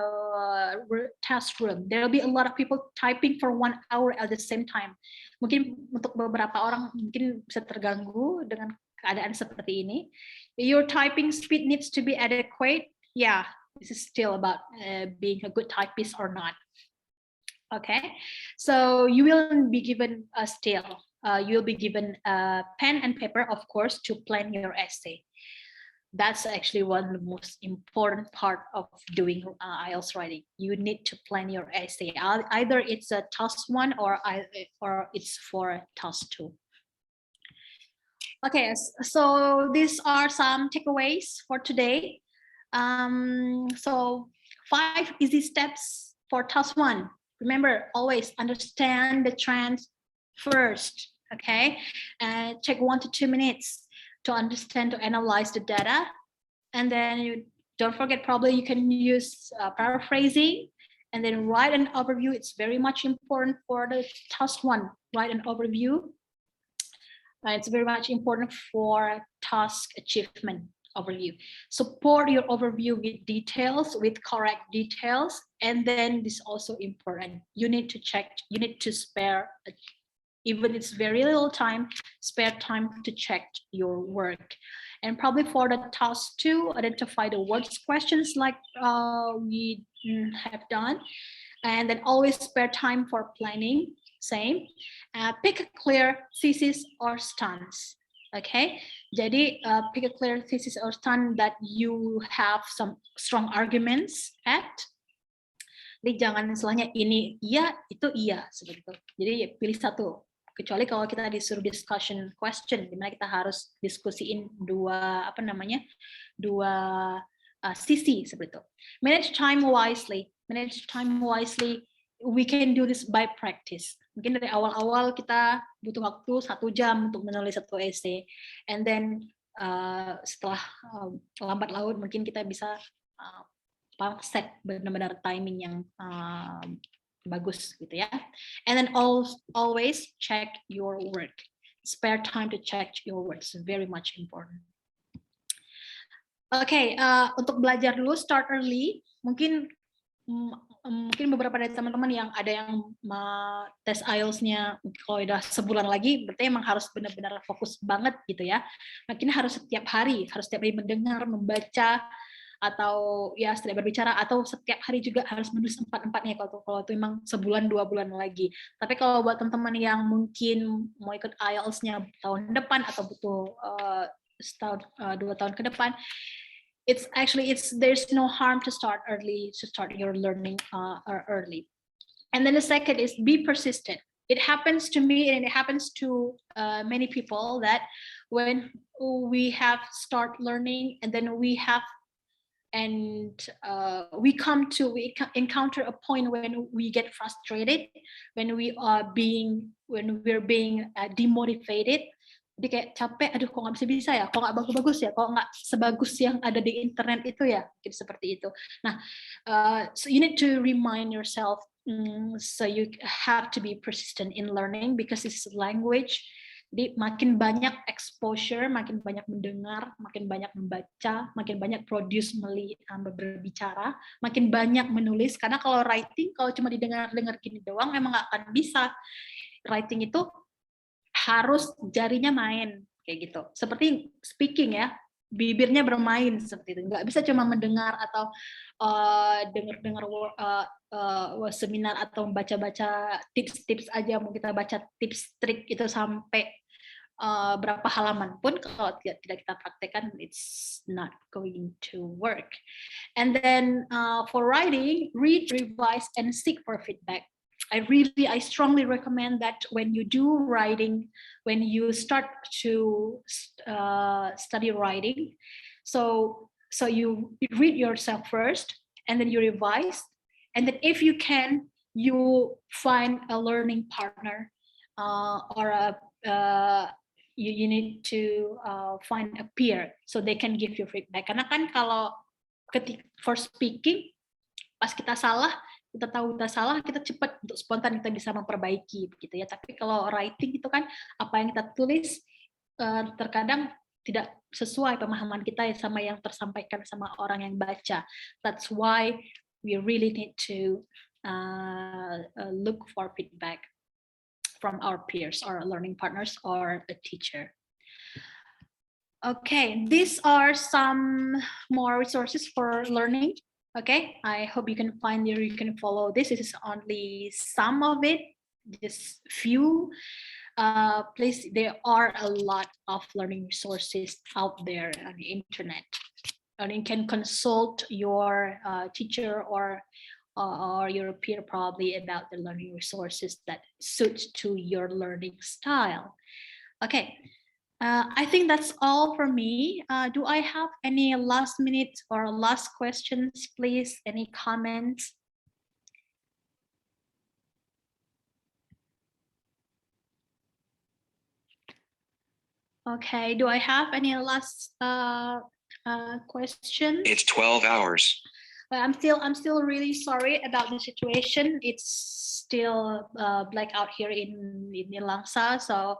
test room. There will be a lot of people typing for 1 hour at the same time. Mungkin untuk beberapa orang mungkin bisa terganggu dengan keadaan seperti ini. Your typing speed needs to be adequate. Yeah, this is still about being a good typist or not. Okay, so you will be given a you'll be given a pen and paper, of course, to plan your essay. That's actually one of the most important part of doing IELTS writing. You need to plan your essay. Either it's a task 1 or it's for task 2. Okay, so these are some takeaways for today. So 5 easy steps for task 1. Remember, always understand the trends first. Okay, take 1 to 2 minutes to understand, to analyze the data. And then you don't forget, probably you can use paraphrasing, and then write an overview. It's very much important for the task 1. Write an overview. It's very much important for task achievement overview. Support your overview with details, with correct details. And then this is also important. You need to check, you need to spare, even it's very little time, spare time to check your work. And probably for the task 2, identify the words questions like we have done. And then always spare time for planning, same. Pick a clear thesis or stance. Okay, jadi pick a clear thesis or stance that you have some strong arguments at. Jadi jangan misalnya ini iya, itu iya, seperti itu. Jadi pilih satu. Kecuali kalau kita disuruh discussion question, di mana kita harus diskusiin dua sisi seperti itu. Manage time wisely. Manage time wisely. We can do this by practice. Mungkin dari awal-awal kita butuh waktu 1 jam untuk menulis satu essay, and then setelah lambat laun mungkin kita bisa set benar-benar timing yang bagus gitu ya. And then always check your work. Spare time to check your work is very much important. Okay, untuk belajar dulu, start early. Mungkin mungkin beberapa dari teman-teman yang ada yang tes IELTS-nya kalau udah sebulan lagi, berarti emang harus benar-benar fokus banget gitu ya. Makin harus setiap hari mendengar, membaca, atau ya setiap berbicara, atau setiap hari juga harus menulis 4-4-nya kalau itu emang sebulan 2 bulan lagi. Tapi kalau buat teman-teman yang mungkin mau ikut IELTS-nya tahun depan atau butuh setahun 2 tahun ke depan, there's no harm to start your learning early. And then the second is be persistent. It happens to me and it happens to many people that when we have start learning and then we encounter a point when we get frustrated, when we're being demotivated. Jadi kayak capek, aduh kok nggak bisa ya, kok nggak bagus-bagus ya, kok nggak sebagus yang ada di internet itu ya, gitu, seperti itu. Nah, so you need to remind yourself, so you have to be persistent in learning because it's a language. Jadi makin banyak exposure, makin banyak mendengar, makin banyak membaca, makin banyak berbicara, makin banyak menulis. Karena kalau writing, kalau cuma didengar-dengar gini doang, emang nggak akan bisa. Writing itu harus jarinya main kayak gitu, seperti speaking ya, bibirnya bermain seperti itu, nggak bisa cuma mendengar atau dengar seminar atau baca-baca tips-tips aja. Mau kita baca tips trik itu sampai berapa halaman pun kalau tidak kita praktekkan, it's not going to work. And then for writing, read, revise, and seek for feedback. I strongly recommend that when you do writing, when you start to study writing, so you read yourself first, and then you revise, and then if you can, you find a learning partner, or you need to find a peer so they can give you feedback. Karena kan kalau for speaking, pas kita salah, kita tahu kita salah, kita cepat untuk spontan kita bisa memperbaiki begitu ya. Tapi kalau writing itu kan apa yang kita tulis terkadang tidak sesuai pemahaman kita ya sama yang tersampaikan sama orang yang baca. That's why we really need to look for feedback from our peers or learning partners or a teacher. Okay, these are some more resources for learning. Okay, I hope you can follow this. This is only some of it, just few. Please, there are a lot of learning resources out there on the internet, and you can consult your teacher or your peer probably about the learning resources that suits to your learning style. Okay. I think that's all for me. Do I have any last minute or last questions, please? Any comments? Okay, do I have any last questions? It's 12 hours. I'm still really sorry about the situation. It's still blackout here in Langsa, so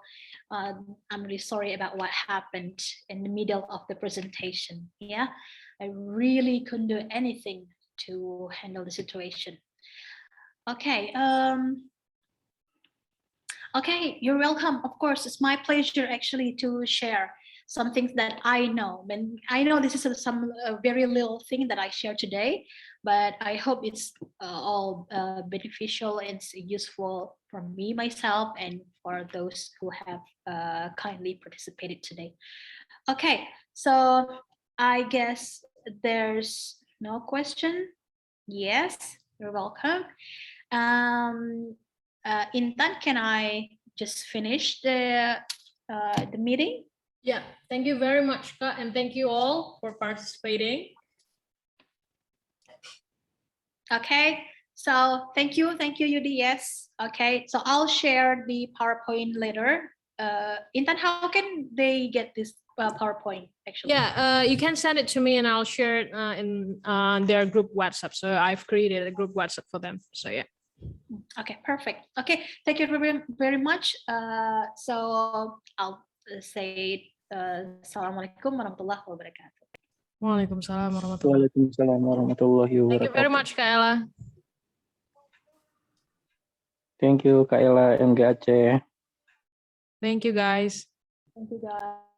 I'm really sorry about what happened in the middle of the presentation. Yeah, I really couldn't do anything to handle the situation. Okay. Okay, you're welcome. Of course, it's my pleasure actually to share some things that I know. And I know this is some very little thing that I share today, but I hope it's all beneficial and useful for me, myself, and for those who have kindly participated today. Okay, so I guess there's no question. Yes, you're welcome. Intan, can I just finish the meeting? Yeah, thank you very much, Kak, and thank you all for participating. Okay, so thank you, Yudi. Yes, okay, so I'll share the PowerPoint later. Intan, how can they get this PowerPoint actually? Yeah, you can send it to me and I'll share it in their group WhatsApp. So I've created a group WhatsApp for them. So yeah. Okay, perfect. Okay, thank you very much. So I'll say Assalamualaikum warahmatullahi wabarakatuh. Waalaikumsalam warahmatullahi. Waalaikumsalam warahmatullahi Thank you very wabarakatuh. much, Kak Ella. Thank you, Kak Ella, MG Aceh. Thank you, guys. Thank you guys.